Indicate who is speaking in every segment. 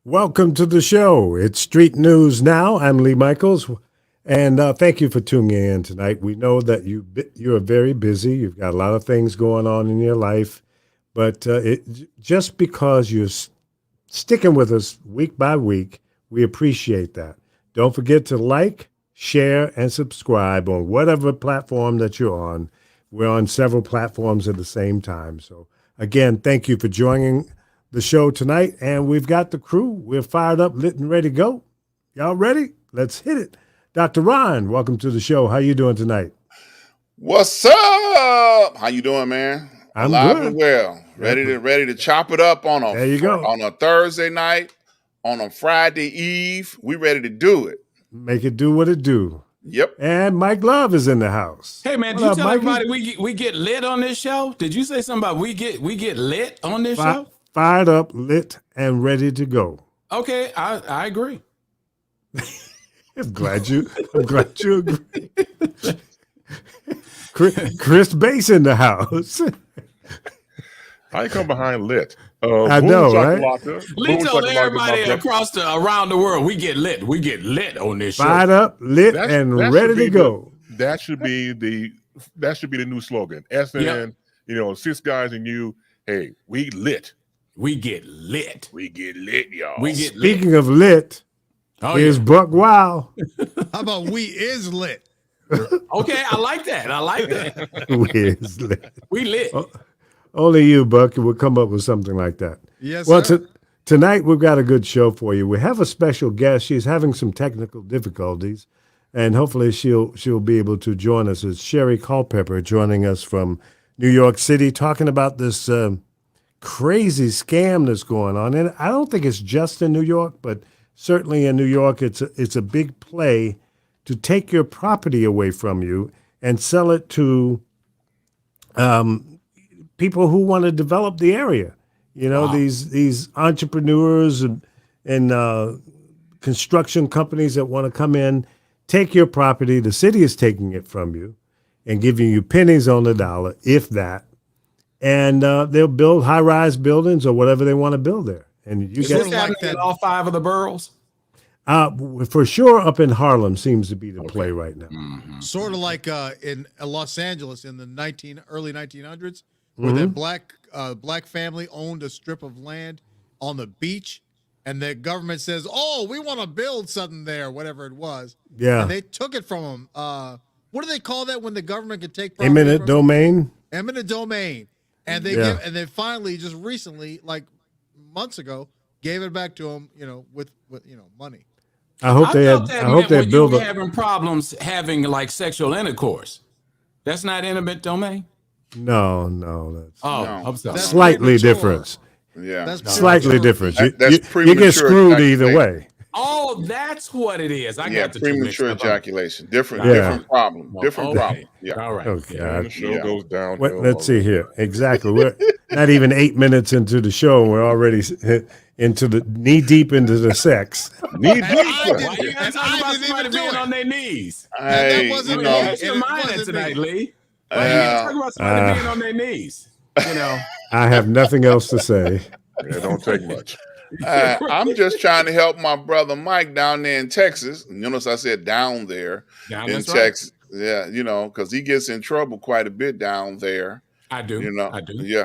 Speaker 1: Welcome to the show. It's Street News Now. I'm Lee Michaels, and thank you for tuning in tonight. We know that you are very busy. You've got a lot of things going on in your life, but just because you're sticking with us week by week, we appreciate that. Don't forget to like, share, and subscribe on whatever platform that you're on. We're on several platforms at the same time. So, again, thank you for joining the show tonight, and we've got the crew. We're fired up, lit, and ready to go. Y'all ready? Let's hit it. Dr. Ron, welcome to the show. How you doing tonight?
Speaker 2: What's up? How you doing, man?
Speaker 1: I'm
Speaker 2: Alive
Speaker 1: good.
Speaker 2: and well. Ready to chop it up on
Speaker 1: There you go.
Speaker 2: on a Thursday night, on a Friday eve. We ready to do it.
Speaker 1: Make it do what it do.
Speaker 2: Yep.
Speaker 1: And Mike Love is in the house.
Speaker 3: Hey man, did you tell everybody we get lit on this show? Did you say something about we get lit on this show?
Speaker 1: Fired up, lit, and ready to go.
Speaker 3: Okay, I agree.
Speaker 1: I'm glad you agree. Chris Bass in the house.
Speaker 4: How you come behind lit?
Speaker 1: I know, right?
Speaker 3: Lee told everybody around the world we get lit. We get lit on this show.
Speaker 1: Fired up, lit, and ready to go.
Speaker 4: That should be the new slogan. SN, six guys and you. Hey, we lit.
Speaker 3: We get lit.
Speaker 4: We get lit, y'all.
Speaker 3: We get
Speaker 1: Speaking of lit, here's Buck Wow.
Speaker 5: How about we is lit?
Speaker 3: Okay, I like that.
Speaker 1: We is lit.
Speaker 3: We lit.
Speaker 1: Only you, Buck, will come up with something like that.
Speaker 5: Yes,
Speaker 1: well,
Speaker 5: sir.
Speaker 1: Tonight we've got a good show for you. We have a special guest. She's having some technical difficulties, and hopefully she'll be able to join us. It's Sherri Culpepper joining us from New York City, talking about this crazy scam that's going on. And I don't think it's just in New York, but certainly in New York, it's a big play to take your property away from you and sell it to people who want to develop the area. These entrepreneurs and construction companies that want to come in, take your property. The city is taking it from you and giving you pennies on the dollar, if that. And they'll build high-rise buildings or whatever they want to build there. And you
Speaker 3: get like that in all 5 of the boroughs.
Speaker 1: For sure, up in Harlem seems to be the play right now.
Speaker 5: Mm-hmm. Sort of like in Los Angeles in the early 1900s, where that black family owned a strip of land on the beach, and the government says, "Oh, we want to build something there," whatever it was.
Speaker 1: Yeah,
Speaker 5: and they took it from them. What do they call that when the government can take property
Speaker 1: eminent domain?
Speaker 5: Eminent domain. And they finally, just recently, like months ago, gave it back to them, with money.
Speaker 1: I hope they build
Speaker 3: up. Having problems having like sexual intercourse. That's not intimate domain.
Speaker 1: No, that's
Speaker 3: I'm sorry.
Speaker 1: That's slightly different.
Speaker 2: Yeah,
Speaker 5: that's
Speaker 1: slightly different. You get screwed
Speaker 2: ejaculation.
Speaker 1: Either way.
Speaker 3: Oh, that's what it is. I got the
Speaker 2: premature ejaculation. Different problem. Different problem. Yeah.
Speaker 3: All right.
Speaker 1: Okay.
Speaker 4: And the show goes down.
Speaker 1: Let's see here. Exactly. We're not even 8 minutes into the show, and we're already into the knee deep into the sex.
Speaker 4: Knee deep.
Speaker 3: Why you guys talking about somebody being on their knees?
Speaker 2: Hey,
Speaker 3: That's your mind tonight, Lee. Why you talking about somebody being on their knees?
Speaker 1: I have nothing else to say.
Speaker 4: It don't take much.
Speaker 2: I'm just trying to help my brother Mike down there in Texas. Notice I said down there in Texas. Right. Yeah, because he gets in trouble quite a bit down there.
Speaker 3: I do.
Speaker 2: I do. Yeah.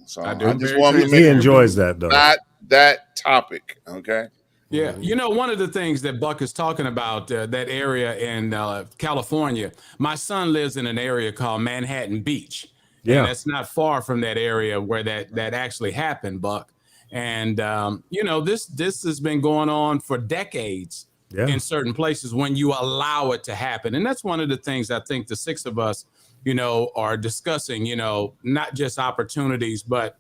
Speaker 2: So I
Speaker 3: just
Speaker 2: want to make
Speaker 1: he enjoys that though.
Speaker 2: Not that topic. Okay.
Speaker 3: Yeah. One of the things that Buck is talking about, that area in California, my son lives in an area called Manhattan Beach. Yeah. And that's not far from that area where that actually happened, Buck. And, this has been going on for decades in certain places when you allow it to happen. And that's one of the things I think the 6 of us, are discussing, not just opportunities, but,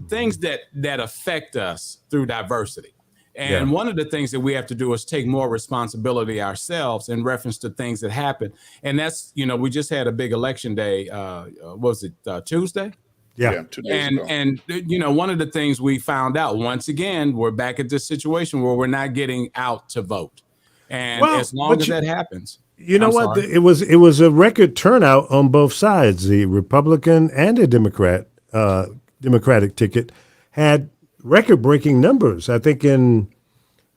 Speaker 3: things that affect us through diversity. And one of the things that we have to do is take more responsibility ourselves in reference to things that happen. And that's, we just had a big election day. What was it, Tuesday?
Speaker 1: Yeah.
Speaker 2: 2 days ago.
Speaker 3: And one of the things we found out, once again, we're back at this situation where we're not getting out to vote. And as long as that happens.
Speaker 1: You know what? It was a record turnout on both sides. The Republican and the Democratic ticket had record-breaking numbers. I think in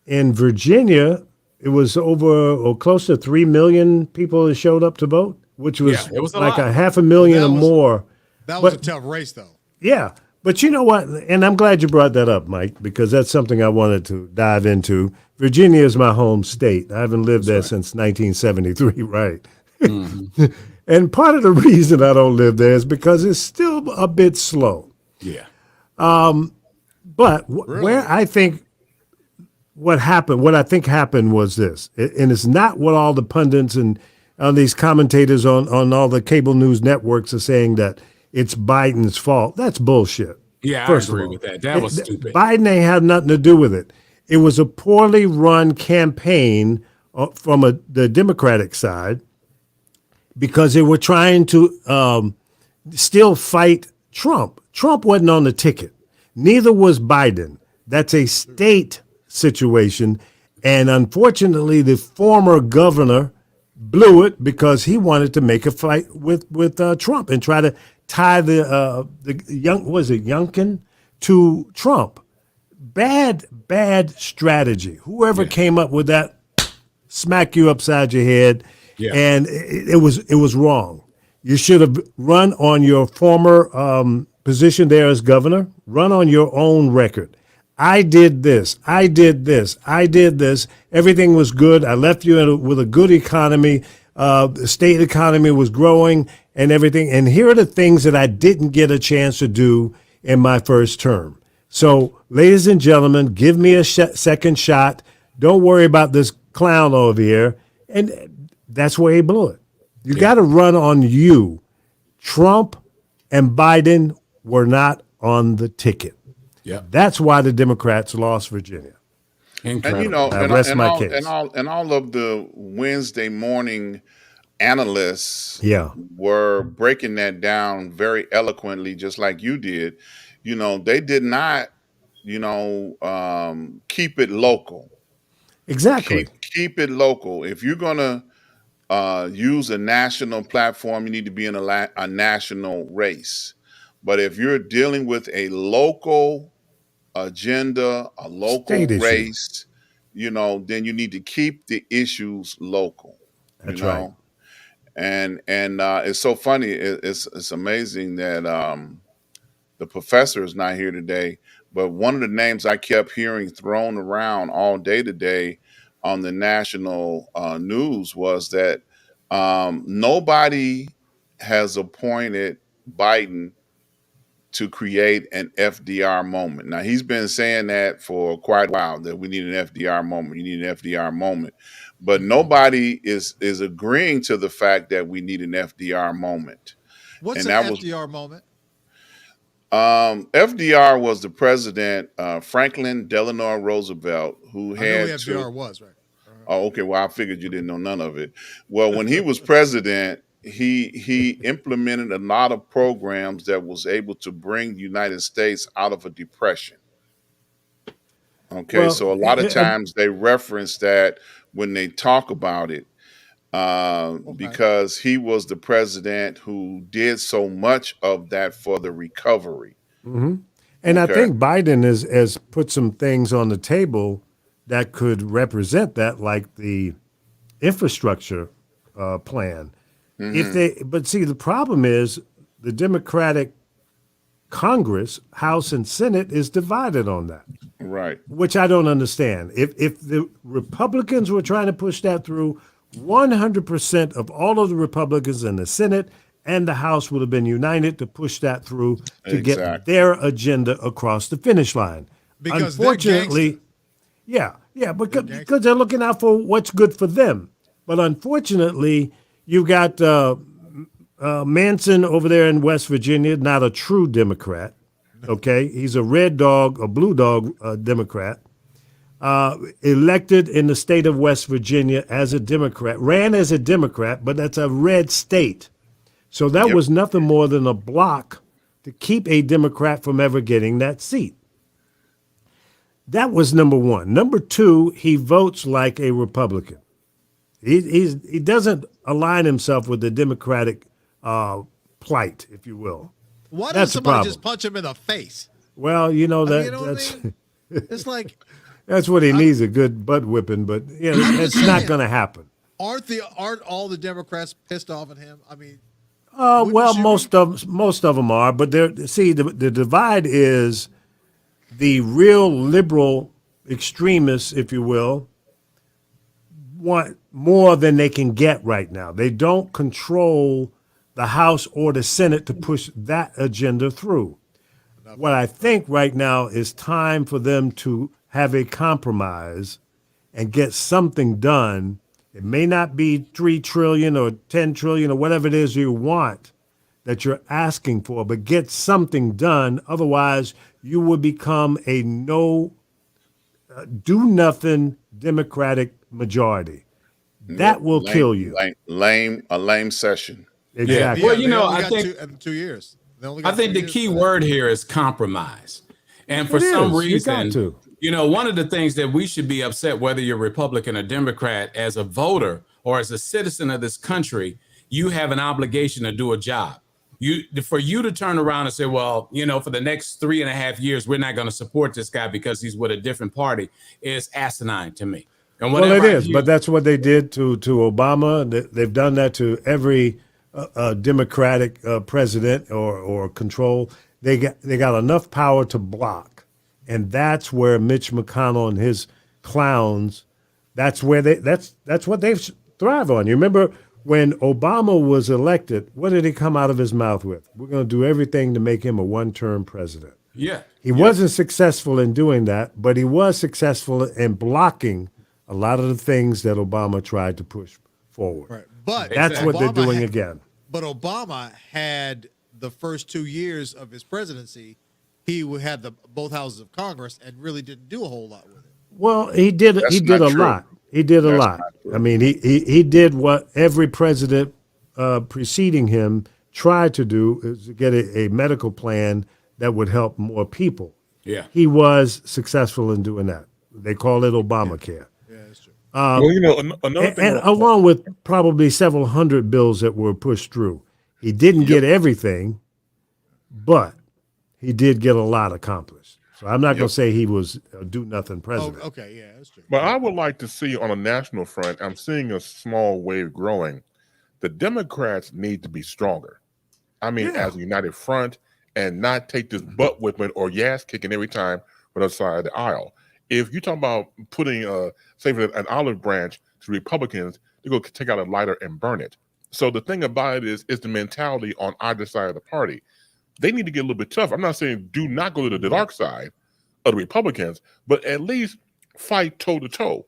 Speaker 1: Virginia, it was over or close to 3 million people that showed up to vote, which was,
Speaker 3: it was a
Speaker 1: like
Speaker 3: lot.
Speaker 1: a 500,000 or more.
Speaker 5: That was
Speaker 1: But-
Speaker 5: a tough race, though.
Speaker 1: Yeah. But you know what? And I'm glad you brought that up, Mike, because that's something I wanted to dive into. Virginia is my home state. I haven't lived there since 1973, right?
Speaker 3: Mm-hmm.
Speaker 1: And part of the reason I don't live there is because it's still a bit slow.
Speaker 3: Yeah.
Speaker 1: But where I think what I think happened was this, and it's not what all the pundits and these commentators on all the cable news networks are saying, that it's Biden's fault. That's bullshit.
Speaker 3: Yeah,
Speaker 1: First
Speaker 3: I agree
Speaker 1: of all,
Speaker 3: with that. That was stupid.
Speaker 1: Biden ain't had nothing to do with it. It was a poorly run campaign from the Democratic side, because they were trying to still fight Trump. Trump wasn't on the ticket. Neither was Biden. That's a state situation. And unfortunately, the former governor blew it because he wanted to make a fight with Trump and try to tie the Youngkin to Trump. Bad strategy. Whoever came up with that, smack you upside your head.
Speaker 3: Yeah.
Speaker 1: And it was wrong. You should have run on your former position there as governor. Run on your own record. I did this. I did this. I did this. Everything was good. I left you with a good economy. The state economy was growing and everything. And here are the things that I didn't get a chance to do in my first term. So, ladies and gentlemen, give me a second shot. Don't worry about this clown over here. And that's where he blew it. You got to run on you. Trump and Biden were not on the ticket.
Speaker 3: Yeah.
Speaker 1: That's why the Democrats lost Virginia.
Speaker 3: Incredible.
Speaker 2: And you know,
Speaker 1: I rest my case.
Speaker 2: and all of the Wednesday morning analysts
Speaker 1: Yeah.
Speaker 2: were breaking that down very eloquently, just like you did. You know, they did not, keep it local.
Speaker 1: Exactly.
Speaker 2: Keep it local. If you're gonna use a national platform, you need to be in a national race. But if you're dealing with a local agenda, a local
Speaker 1: State issue.
Speaker 2: race, then you need to keep the issues local.
Speaker 1: That's
Speaker 2: you know? And it's so funny. It's amazing that the professor is not here today. But one of the names I kept hearing thrown around all day today on the national news was that nobody has appointed Biden to create an FDR moment. Now, he's been saying that for quite a while, that we need an FDR moment. You need an FDR moment. But nobody is agreeing to the fact that we need an FDR moment.
Speaker 5: What's
Speaker 2: And
Speaker 5: an
Speaker 2: that was
Speaker 5: FDR moment?
Speaker 2: FDR was the president, Franklin Delano Roosevelt, who
Speaker 5: I
Speaker 2: had
Speaker 5: knew who FDR was, right?
Speaker 2: Oh, okay. Well, I figured you didn't know none of it. Well, when he was president, he implemented a lot of programs that was able to bring the United States out of a depression. Okay,
Speaker 1: Well,
Speaker 2: so a lot of times they reference that when they talk about it, because he was the president who did so much of that for the recovery.
Speaker 1: Mm-hmm. And I think Biden has put some things on the table that could represent that, like the infrastructure plan. But see, the problem is the Democratic Congress, House and Senate is divided on that.
Speaker 2: Right.
Speaker 1: Which I don't understand. If the Republicans were trying to push that through, 100% of all of the Republicans in the Senate and the House would have been united to push that through to get their agenda across the finish line.
Speaker 5: Because
Speaker 1: unfortunately, because they're looking out for what's good for them. But unfortunately, you've got Manson over there in West Virginia, not a true Democrat. Okay, he's a red dog, a blue dog Democrat, elected in the state of West Virginia as a Democrat, ran as a Democrat, but that's a red state. So that was nothing more than a block to keep a Democrat from ever getting that seat. That was number one. Number two, he votes like a Republican. He doesn't align himself with the Democratic plight, if you will.
Speaker 5: Why
Speaker 1: That's
Speaker 5: doesn't
Speaker 1: the
Speaker 5: somebody
Speaker 1: problem.
Speaker 5: just punch him in the face?
Speaker 1: Well, you know
Speaker 5: I mean,
Speaker 1: that
Speaker 5: you know what I
Speaker 1: that's
Speaker 5: mean? It's like,
Speaker 1: that's what he needs, a good butt whipping. But yeah,
Speaker 5: I'm
Speaker 1: it's
Speaker 5: just
Speaker 1: not
Speaker 5: saying,
Speaker 1: going to happen.
Speaker 5: aren't all the Democrats pissed off at him? I mean,
Speaker 1: Well,
Speaker 5: wouldn't you be?
Speaker 1: most of them are, but see the divide is the real liberal extremists, if you will, want more than they can get right now. They don't control the House or the Senate to push that agenda through. What I think right now is time for them to have a compromise and get something done. It may not be 3 trillion or 10 trillion or whatever it is you want that you're asking for, but get something done. Otherwise, you will become a do nothing Democratic majority.
Speaker 2: Yep.
Speaker 1: That will kill you.
Speaker 2: A lame session.
Speaker 3: Yeah.
Speaker 1: Exactly.
Speaker 3: Well,
Speaker 5: Yeah, they only
Speaker 3: I
Speaker 5: got
Speaker 3: think
Speaker 5: 2 years. They only
Speaker 3: I
Speaker 5: got
Speaker 3: think
Speaker 5: 2
Speaker 3: the
Speaker 5: years
Speaker 3: key
Speaker 5: for that.
Speaker 3: word here is compromise. And for
Speaker 1: It
Speaker 3: some
Speaker 1: is. You got
Speaker 3: reason,
Speaker 1: to.
Speaker 3: one of the things that we should be upset, whether you're Republican or Democrat, as a voter or as a citizen of this country, you have an obligation to do a job. For you to turn around and say, well, for the next 3.5 years, we're not going to support this guy because he's with a different party, is asinine to me. And
Speaker 1: Well, it
Speaker 3: whenever I
Speaker 1: is,
Speaker 3: hear,
Speaker 1: but that's what they did to Obama. They've done that to every Democratic president or control. They got enough power to block, and that's where Mitch McConnell and his clowns. That's what they thrive on. You remember when Obama was elected? What did he come out of his mouth with? We're going to do everything to make him a one-term president.
Speaker 3: yeah,
Speaker 1: He wasn't successful in doing that, but he was successful in blocking a lot of the things that Obama tried to push forward.
Speaker 5: Right. But
Speaker 1: That's what they're
Speaker 5: Obama
Speaker 1: doing
Speaker 5: had-
Speaker 1: again.
Speaker 5: But Obama had the first 2 years of his presidency, he had both houses of Congress and really didn't do a whole lot with it.
Speaker 1: Well, he did
Speaker 2: That's
Speaker 1: a
Speaker 2: not true.
Speaker 1: lot. He did a
Speaker 2: That's
Speaker 1: lot.
Speaker 2: not true.
Speaker 1: I mean, he did what every president preceding him tried to do, is to get a medical plan that would help more people.
Speaker 3: yeah.
Speaker 1: He was successful in doing that. They call it Obamacare.
Speaker 5: Yeah, that's true.
Speaker 4: Well, another thing.
Speaker 1: And along with probably several hundred bills that were pushed through. He didn't get everything, but he did get a lot accomplished. So I'm not going to say he was a do-nothing president.
Speaker 5: Oh, okay, yeah, that's true.
Speaker 4: But I would like to see on a national front, I'm seeing a small wave growing. The Democrats need to be stronger. I mean, as a united front, and not take this butt whipping or ass kicking every time on the other side of the aisle. If you talk about putting, say, an olive branch to Republicans, they go take out a lighter and burn it. So the thing about it is the mentality on either side of the party. They need to get a little bit tough. I'm not saying do not go to the dark side of the Republicans, but at least fight toe to toe.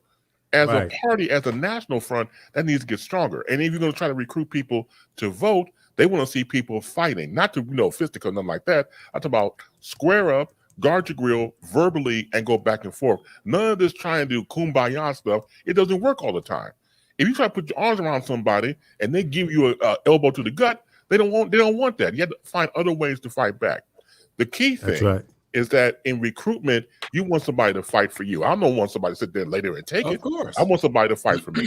Speaker 4: As a party, as a national front, that needs to get stronger. And if you're going to try to recruit people to vote, they want to see people fighting, not to fisticuffs, nothing like that. I talk about square up, guard your grill verbally, and go back and forth. None of this trying to do kumbaya stuff. It doesn't work all the time. If you try to put your arms around somebody and they give you an elbow to the gut, they don't want that. You have to find other ways to fight back. The key thing is that in recruitment, you want somebody to fight for you. I don't want somebody to sit there later and take it.
Speaker 3: Of course.
Speaker 4: I want somebody to fight for me.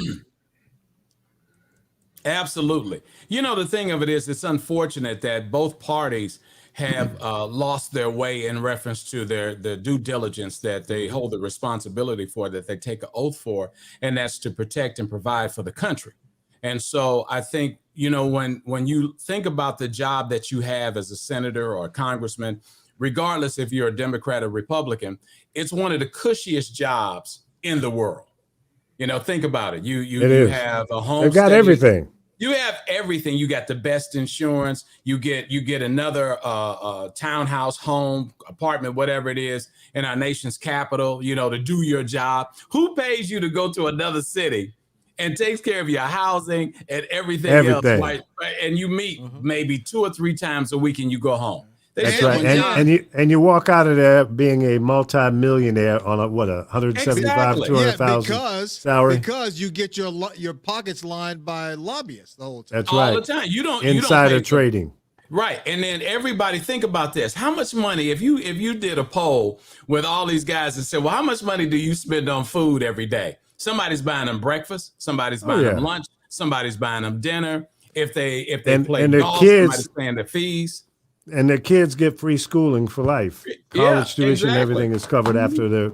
Speaker 3: Absolutely. The thing of it is, it's unfortunate that both parties have lost their way in reference to the due diligence that they hold the responsibility for, that they take an oath for, and that's to protect and provide for the country. And so I think, when you think about the job that you have as a senator or a congressman, regardless if you're a Democrat or Republican, it's one of the cushiest jobs in the world. Think about it. You have a home.
Speaker 1: They've got everything.
Speaker 3: You have everything. You got the best insurance. You get another townhouse, home, apartment, whatever it is, in our nation's capital, to do your job. Who pays you to go to another city and takes care of your housing and everything else? Right? And you meet maybe 2 or 3 times a week and you go home.
Speaker 1: That's right. And you walk out of there being a multi-millionaire on a 175, 200,000 salary.
Speaker 5: Because you get your pockets lined by lobbyists the whole time.
Speaker 1: That's right.
Speaker 3: All the time. You don't
Speaker 1: insider
Speaker 3: pay
Speaker 1: trading.
Speaker 3: Right. And then everybody, think about this. How much money, if you did a poll with all these guys and said, well, how much money do you spend on food every day? Somebody's buying them breakfast, somebody's buying them lunch, somebody's buying them dinner. If they play golf, somebody's paying the fees.
Speaker 1: And their kids get free schooling for life.
Speaker 3: Yeah,
Speaker 1: College tuition,
Speaker 3: exactly.
Speaker 1: everything is covered after their,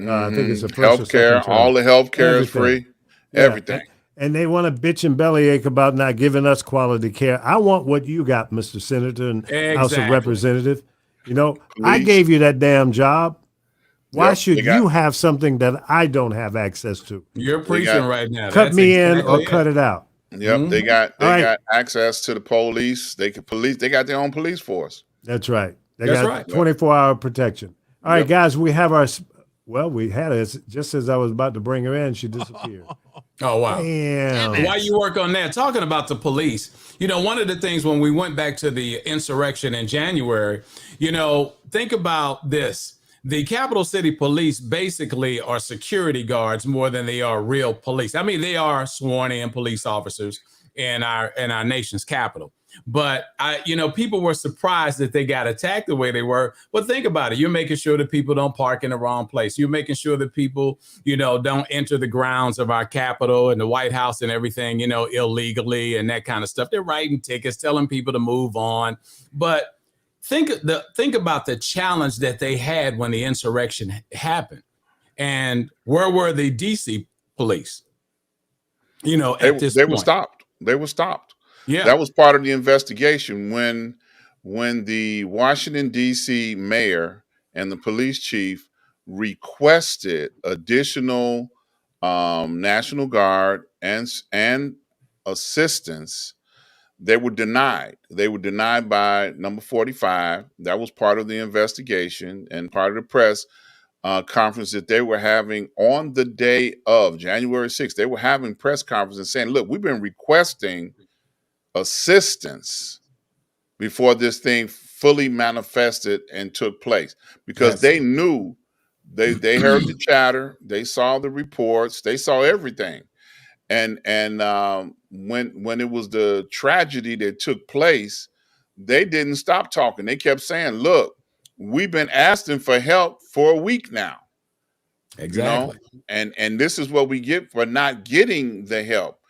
Speaker 1: I think it's the first or
Speaker 2: Healthcare,
Speaker 1: second term.
Speaker 2: all the healthcare is
Speaker 1: Everything.
Speaker 2: free.
Speaker 1: Yeah.
Speaker 2: Everything.
Speaker 1: And they want to bitch and bellyache about not giving us quality care. I want what you got, Mr. Senator and House of
Speaker 3: Exactly.
Speaker 1: Representative. You know, I
Speaker 2: Police.
Speaker 1: gave you that damn job. Why
Speaker 2: Yep,
Speaker 1: should
Speaker 2: they got-
Speaker 1: you have something that I don't have access to?
Speaker 3: You're preaching
Speaker 2: got-
Speaker 3: right now.
Speaker 1: Cut
Speaker 3: That's
Speaker 1: me in
Speaker 3: exactly
Speaker 1: or
Speaker 3: it.
Speaker 1: cut it out.
Speaker 2: Yep, they got
Speaker 1: All right.
Speaker 2: got access to the police. They got their own police force.
Speaker 1: That's right. They
Speaker 3: That's
Speaker 1: got
Speaker 3: right.
Speaker 1: 24-hour protection. All right,
Speaker 2: Yep.
Speaker 1: guys, we have our, well, we had it just as I was about to bring her in, she disappeared.
Speaker 3: Oh, wow.
Speaker 1: Damn.
Speaker 3: While you work on that, talking about the police, one of the things when we went back to the insurrection in January, think about this. The capital city police basically are security guards more than they are real police. I mean, they are sworn in police officers in our nation's capital. But people were surprised that they got attacked the way they were. But think about it. You're making sure that people don't park in the wrong place. You're making sure that people, don't enter the grounds of our Capitol and the White House and everything, illegally and that kind of stuff. They're writing tickets, telling people to move on. But think about the challenge that they had when the insurrection happened. And where were the DC police? At this
Speaker 2: They
Speaker 3: point.
Speaker 2: were stopped. They were stopped.
Speaker 3: Yeah.
Speaker 2: That was part of the investigation when the Washington, D.C. mayor and the police chief requested additional National Guard and assistance. They were denied. They were denied by number 45. That was part of the investigation and part of the press conference that they were having on the day of January 6th. They were having press conferences saying, look, we've been requesting assistance before this thing fully manifested and took place, because
Speaker 3: Yes.
Speaker 2: they knew they heard the chatter, they saw the reports, they saw everything. And when it was the tragedy that took place, they didn't stop talking. They kept saying, look, we've been asking for help for a week now.
Speaker 3: Exactly.
Speaker 2: And this is what we get for not getting the help.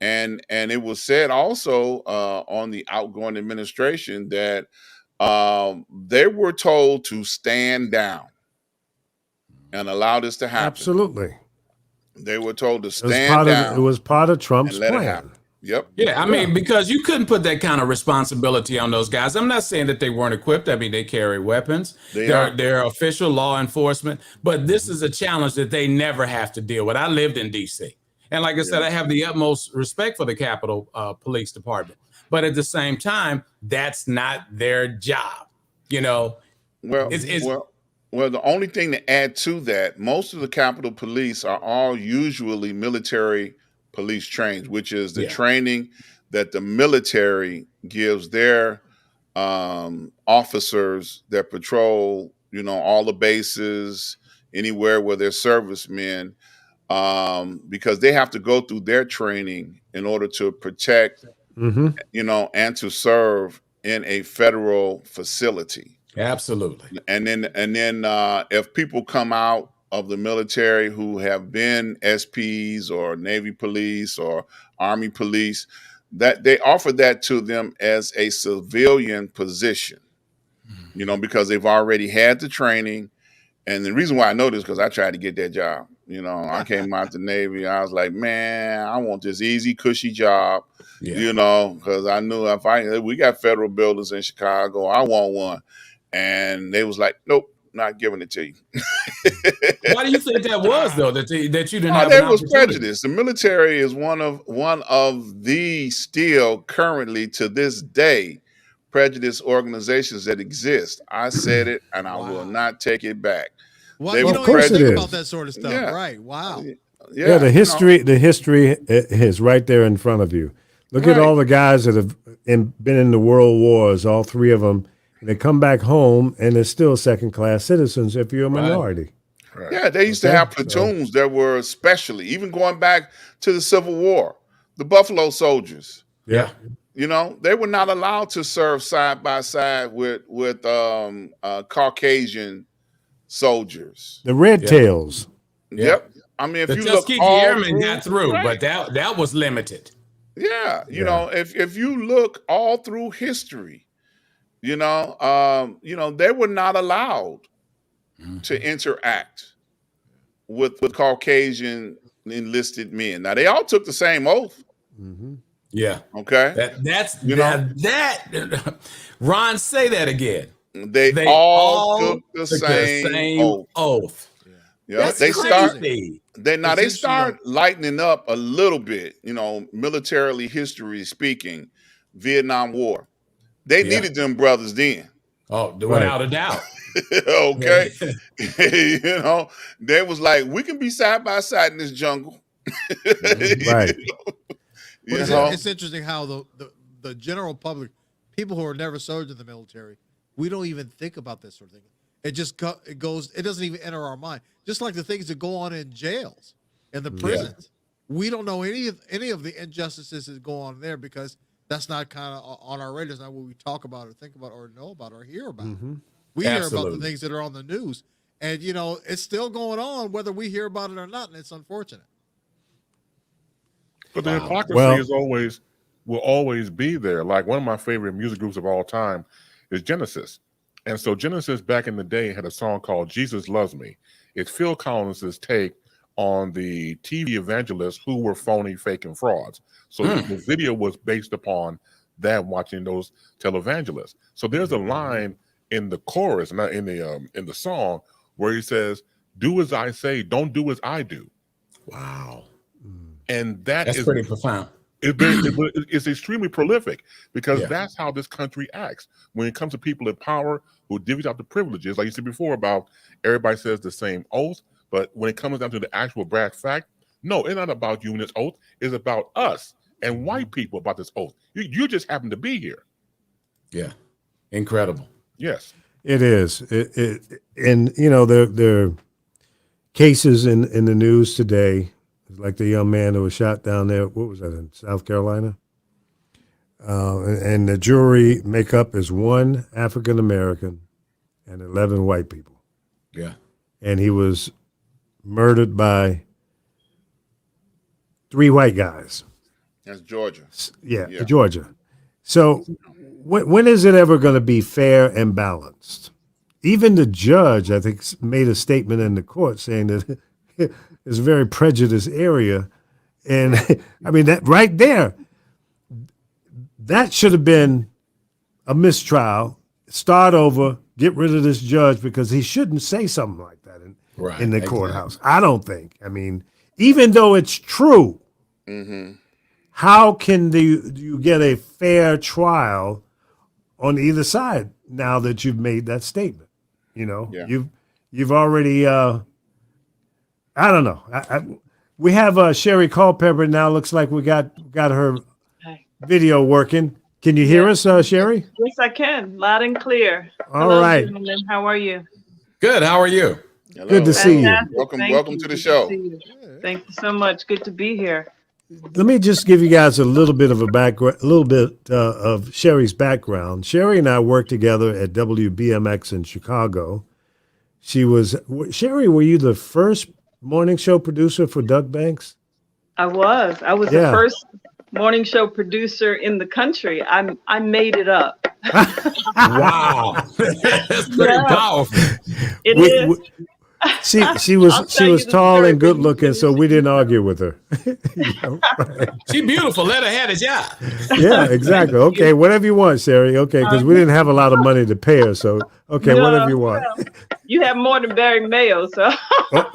Speaker 2: And it was said also on the outgoing administration that they were told to stand down and allow this to happen.
Speaker 1: Absolutely.
Speaker 2: They were told to
Speaker 1: It was
Speaker 2: stand down.
Speaker 1: It was part of Trump's
Speaker 2: and let it
Speaker 1: plan.
Speaker 2: happen. Yep.
Speaker 3: Yeah, I mean, because you couldn't put that kind of responsibility on those guys. I'm not saying that they weren't equipped. I mean, they carry weapons. They're official law enforcement. But this is a challenge that they never have to deal with. I lived in D.C. And like I said, I have the utmost respect for the Capitol Police Department. But at the same time, that's not their job.
Speaker 2: Well, the only thing to add to that, most of the Capitol Police are all usually military police trained, which is the training that the military gives their officers that patrol, all the bases, anywhere where there's servicemen, because they have to go through their training in order to protect, and to serve in a federal facility.
Speaker 3: Absolutely.
Speaker 2: And then if people come out of the military who have been SPs or Navy police or Army police, that they offer that to them as a civilian position, because they've already had the training. And the reason why I know this, because I tried to get that job. I came out the Navy. I was like, man, I want this easy, cushy job, because I knew we got federal buildings in Chicago, I want one. And they was like, nope, not giving it to you.
Speaker 3: Why do you think that was, though, that you didn't have
Speaker 2: There
Speaker 3: an
Speaker 2: was
Speaker 3: opportunity?
Speaker 2: prejudice. The military is one of the still currently to this day prejudice organizations that exist. I said it, and I will not take it back.
Speaker 5: Well,
Speaker 2: They
Speaker 5: you
Speaker 2: were
Speaker 5: don't even
Speaker 1: prejudiced.
Speaker 5: think about that sort of stuff,
Speaker 2: Yeah.
Speaker 5: right? Wow.
Speaker 1: Yeah, the history is right there in front of you. Look at
Speaker 2: Right.
Speaker 1: all the guys that have been in the world wars, all three of them. And they come back home and they're still second-class citizens if you're a minority.
Speaker 4: Right.
Speaker 2: Yeah, they used to have platoons that were especially, even going back to the Civil War, the Buffalo Soldiers.
Speaker 1: Yeah.
Speaker 2: They were not allowed to serve side by side with Caucasian soldiers.
Speaker 1: The Red Tails.
Speaker 2: Yep. I mean, if
Speaker 3: The
Speaker 2: you look
Speaker 3: Tuskegee
Speaker 2: all
Speaker 3: Airmen got through,
Speaker 2: right.
Speaker 3: but that was limited.
Speaker 2: Yeah, if you look all through history, You know, they were not allowed to interact with Caucasian enlisted men. Now they all took the same oath.
Speaker 1: Mm-hmm.
Speaker 3: Yeah.
Speaker 2: Okay.
Speaker 3: That's
Speaker 2: You know,
Speaker 3: that Ron, say that again.
Speaker 2: they
Speaker 3: They
Speaker 2: all
Speaker 3: all
Speaker 2: took the
Speaker 3: took the
Speaker 2: same
Speaker 3: same
Speaker 2: oath.
Speaker 3: oath.
Speaker 2: Yeah,
Speaker 3: That's
Speaker 2: they start.
Speaker 3: crazy.
Speaker 2: Now
Speaker 5: It's
Speaker 2: they
Speaker 5: interesting, though.
Speaker 2: start lightening up a little bit. Militarily history speaking, Vietnam War. They
Speaker 3: Yeah.
Speaker 2: needed them brothers then.
Speaker 3: Oh,
Speaker 1: Right.
Speaker 3: without a doubt.
Speaker 2: Okay. They was like, we can be side by side in this jungle.
Speaker 1: Right.
Speaker 5: But
Speaker 2: You know?
Speaker 5: it's interesting how the general public, people who are never served in the military, we don't even think about this sort of thing. It just it doesn't even enter our mind. Just like the things that go on in jails and the prisons, we don't know any of the injustices that go on there because that's not kind of on our radar. It's not what we talk about or think about or know about or hear about.
Speaker 1: Mm-hmm.
Speaker 5: We hear about
Speaker 3: Absolutely.
Speaker 5: the things that are on the news, and it's still going on whether we hear about it or not, and it's unfortunate.
Speaker 4: But the hypocrisy will always be there. Like one of my favorite music groups of all time is Genesis. And so Genesis back in the day had a song called Jesus Loves Me. It's Phil Collins's take on the TV evangelists who were phony, fake, and frauds. So the video was based upon that, watching those televangelists. So there's a line in the chorus, not in the song, where he says, "Do as I say, don't do as I do."
Speaker 3: Wow.
Speaker 4: And
Speaker 3: That's pretty profound.
Speaker 4: It's extremely prolific because
Speaker 3: Yeah.
Speaker 4: that's how this country acts. When it comes to people in power who divvy out the privileges, like you said before about everybody says the same oath, but when it comes down to the actual brass fact, no, it's not about you and this oath. It's about us and white people about this oath. You just happen to be here.
Speaker 3: Yeah. Incredible.
Speaker 1: It
Speaker 4: Yes.
Speaker 1: is. And there are cases in the news today, like the young man who was shot down there. What was that, in South Carolina? And the jury makeup is 1 African American and 11 white people.
Speaker 3: Yeah.
Speaker 1: And he was murdered by 3 white guys.
Speaker 2: That's Georgia.
Speaker 1: Yeah. Georgia. So when is it ever going to be fair and balanced? Even the judge, I think, made a statement in the court saying that it's a very prejudiced area. And I mean, that right there, that should have been a mistrial. Start over, get rid of this judge because he shouldn't say something like that in the courthouse. I don't think. I mean, even though it's true, how can you get a fair trial on either side now that you've made that statement? You've already. I don't know. We have Sherri Culpepper now. Looks like we got her video working. Can you hear us, Sherri?
Speaker 6: Yes, I can. Loud and clear.
Speaker 1: All
Speaker 6: Hello,
Speaker 1: right.
Speaker 6: gentlemen. How are you?
Speaker 3: Good. How are you?
Speaker 2: Hello.
Speaker 1: Good to see you.
Speaker 6: Fantastic.
Speaker 2: Welcome to the show.
Speaker 6: Thank you so much. Good to be here.
Speaker 1: Let me just give you guys a little bit of a background, a little bit of Sherri's background. Sherri and I worked together at WBMX in Chicago. Sherri, were you the first morning show producer for Doug Banks?
Speaker 6: I was the first morning show producer in the country. I made it up.
Speaker 3: Wow. That's pretty powerful.
Speaker 6: It is.
Speaker 1: She was tall and good looking, so we didn't argue with her. Right.
Speaker 3: She beautiful. Let her have a job.
Speaker 1: Yeah, exactly. Okay, whatever you want, Sherri. Okay, because we didn't have a lot of money to pay her, so whatever you want.
Speaker 6: Well, you have more than Barry Mayo, so.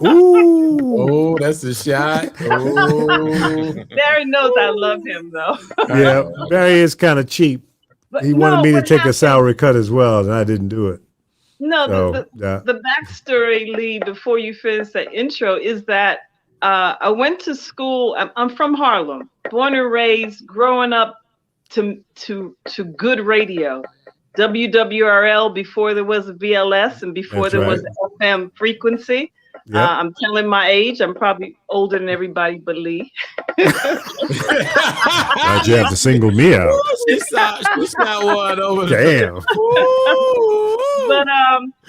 Speaker 1: Ooh.
Speaker 3: That's a shot. Oh.
Speaker 6: Barry knows I love him, though.
Speaker 1: Yeah, Barry is kind of cheap.
Speaker 6: But
Speaker 1: He wanted me to take a salary cut as well, and I didn't do it.
Speaker 6: No,
Speaker 1: So,
Speaker 6: the backstory, Lee, before you finish that intro, is that I went to school. I'm from Harlem, born and raised, growing up to good radio, WWRL before there was a VLS and before there was an FM frequency.
Speaker 1: Yep.
Speaker 6: I'm telling my age. I'm probably older than everybody but Lee.
Speaker 1: Why'd you have to single me out?
Speaker 3: She shot one over
Speaker 1: Damn.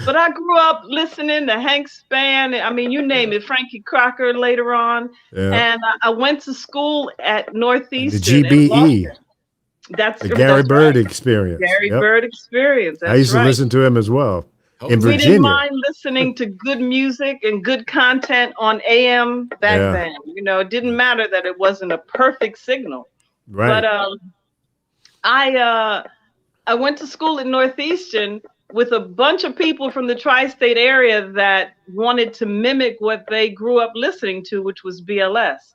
Speaker 6: But I grew up listening to Hank Spann. I mean, you name it, Frankie Crocker later on.
Speaker 1: Yeah.
Speaker 6: And I went to school at
Speaker 1: The
Speaker 6: Northeastern.
Speaker 1: GBE.
Speaker 6: That's
Speaker 1: The Gary
Speaker 6: that's
Speaker 1: Bird
Speaker 6: right.
Speaker 1: experience.
Speaker 6: Gary
Speaker 1: Yep.
Speaker 6: Bird experience.
Speaker 1: I
Speaker 6: That's
Speaker 1: used to
Speaker 6: right.
Speaker 1: listen to him as well in
Speaker 6: We didn't
Speaker 1: Virginia.
Speaker 6: mind listening to good music and good content on AM back
Speaker 1: Yeah.
Speaker 6: then. You know, it didn't matter that it wasn't a perfect signal.
Speaker 1: Right.
Speaker 6: But I went to school at Northeastern with a bunch of people from the tri-state area that wanted to mimic what they grew up listening to, which was BLS.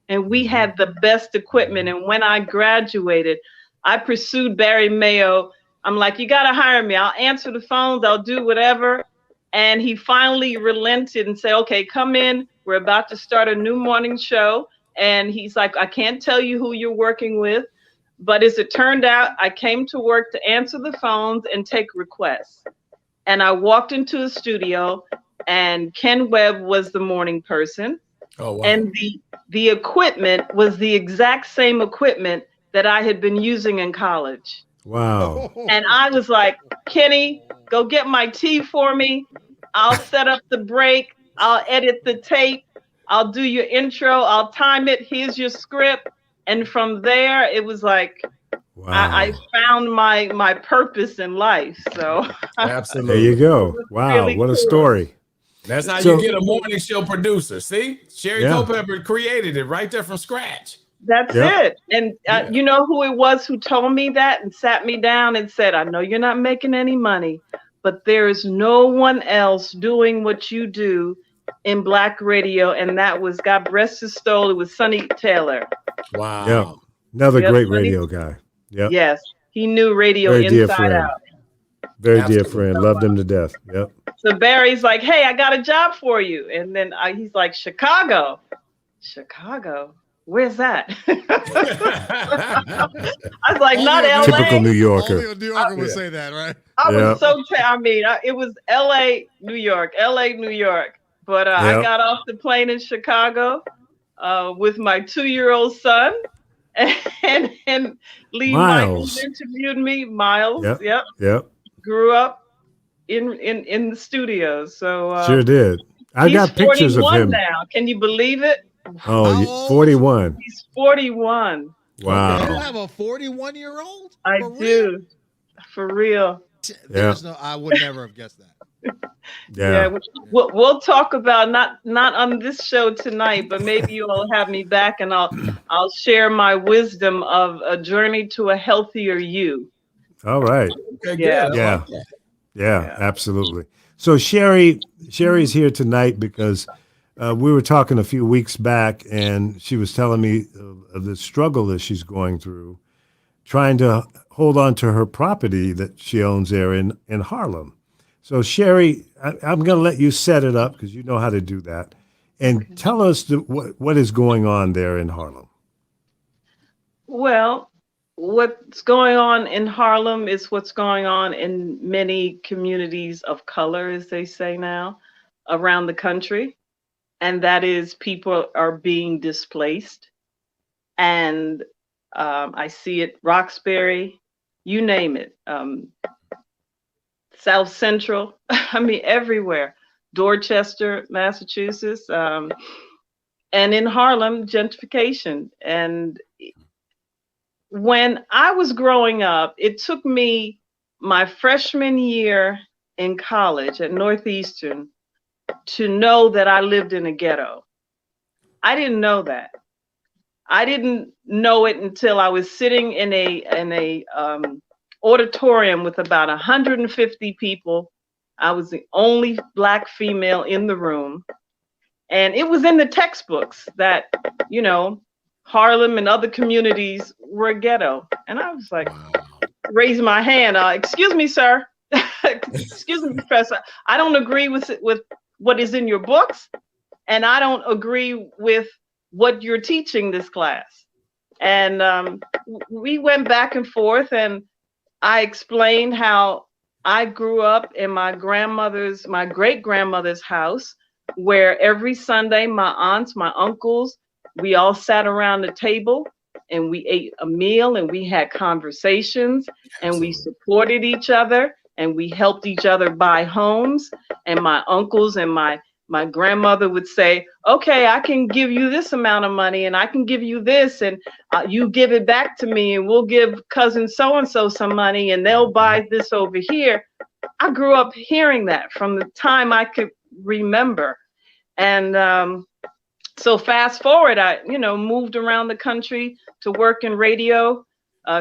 Speaker 6: And we had the best equipment. And when I graduated, I pursued Barry Mayo. I'm like, you got to hire me. I'll answer the phones. I'll do whatever. And he finally relented and said, okay, come in. We're about to start a new morning show. And he's like, I can't tell you who you're working with. But as it turned out, I came to work to answer the phones and take requests. And I walked into the studio, and Ken Webb was the morning person.
Speaker 3: Oh, wow.
Speaker 6: And the equipment was the exact same equipment that I had been using in college.
Speaker 1: Wow.
Speaker 6: And I was like, Kenny, go get my tea for me. I'll set up the break. I'll edit the tape. I'll do your intro. I'll time it. Here's your script. And from there, it was like,
Speaker 1: Wow.
Speaker 6: I found my purpose in life. So
Speaker 3: Absolutely.
Speaker 1: There you go. Wow.
Speaker 6: really
Speaker 1: What a
Speaker 6: cool.
Speaker 1: story.
Speaker 3: That's how
Speaker 1: So-
Speaker 3: you get a morning show producer. See, Sherri
Speaker 1: Yeah.
Speaker 3: Culpepper created it right there from scratch.
Speaker 6: That's
Speaker 1: Yep.
Speaker 6: it. And you know who it was who told me that and sat me down and said, I know you're not making any money, but there is no one else doing what you do in Black radio. And that was, God rest his soul, it was Sonny Taylor.
Speaker 3: Wow.
Speaker 1: Yeah. Another
Speaker 6: Yep,
Speaker 1: great
Speaker 6: Sonny-
Speaker 1: radio guy. Yep.
Speaker 6: Yes, he knew radio
Speaker 1: Very dear
Speaker 6: inside
Speaker 1: friend.
Speaker 6: out.
Speaker 1: Very
Speaker 3: Absolutely.
Speaker 1: dear friend. Loved him to death. Yep.
Speaker 6: So Barry's like, hey, I got a job for you. And then he's like, Chicago. Where's that? I was like, not LA.
Speaker 1: Typical New Yorker.
Speaker 5: Only a New Yorker would say that, right?
Speaker 6: I
Speaker 1: Yeah.
Speaker 6: was so it was LA, New York. But I
Speaker 1: Yep.
Speaker 6: got off the plane in Chicago with my 2-year-old son. And Lee
Speaker 1: Miles.
Speaker 6: Michaels interviewed me. Miles,
Speaker 1: Yep. Yep.
Speaker 6: grew up in the studios. So
Speaker 1: Sure did. I
Speaker 6: he's
Speaker 1: got pictures of
Speaker 6: 41
Speaker 1: him.
Speaker 6: now. Can you believe it?
Speaker 1: Oh,
Speaker 5: How old?
Speaker 1: 41.
Speaker 6: He's 41.
Speaker 1: Wow.
Speaker 5: You have a 41-year-old?
Speaker 6: I
Speaker 5: For real?
Speaker 6: do. For real.
Speaker 5: There's no. I would never have guessed that.
Speaker 1: Yeah.
Speaker 6: We'll talk about not on this show tonight, but maybe you'll have me back and I'll share my wisdom of a journey to a healthier you.
Speaker 1: All right.
Speaker 3: Okay,
Speaker 6: Yeah.
Speaker 3: good. I
Speaker 1: Yeah.
Speaker 3: like that.
Speaker 1: Yeah, absolutely. So Sherri's here tonight because we were talking a few weeks back, and she was telling me of the struggle that she's going through, trying to hold on to her property that she owns there in Harlem. So Sherri, I'm going to let you set it up because you know how to do that, and tell us what is going on there in Harlem.
Speaker 6: Well, what's going on in Harlem is what's going on in many communities of color, as they say now, around the country. And that is people are being displaced. And I see it, Roxbury, you name it, South Central, I mean, everywhere, Dorchester, Massachusetts, and in Harlem, gentrification. And when I was growing up, it took me my freshman year in college at Northeastern to know that I lived in a ghetto. I didn't know that. I didn't know it until I was sitting in a auditorium with about 150 people. I was the only Black female in the room. And it was in the textbooks that, you know, Harlem and other communities were a ghetto. And I was like, raising my hand, excuse me, sir. Excuse me, professor. I don't agree with what is in your books. And I don't agree with what you're teaching this class. And we went back and forth, and I explained how I grew up in my great grandmother's house, where every Sunday, my aunts, my uncles, we all sat around the table and we ate a meal and we had conversations and we supported each other and we helped each other buy homes. And my uncles and my my grandmother would say, okay, I can give you this amount of money and I can give you this, and you give it back to me, and we'll give cousin so-and-so some money and they'll buy this over here. I grew up hearing that from the time I could remember. And so fast forward, I, moved around the country to work in radio,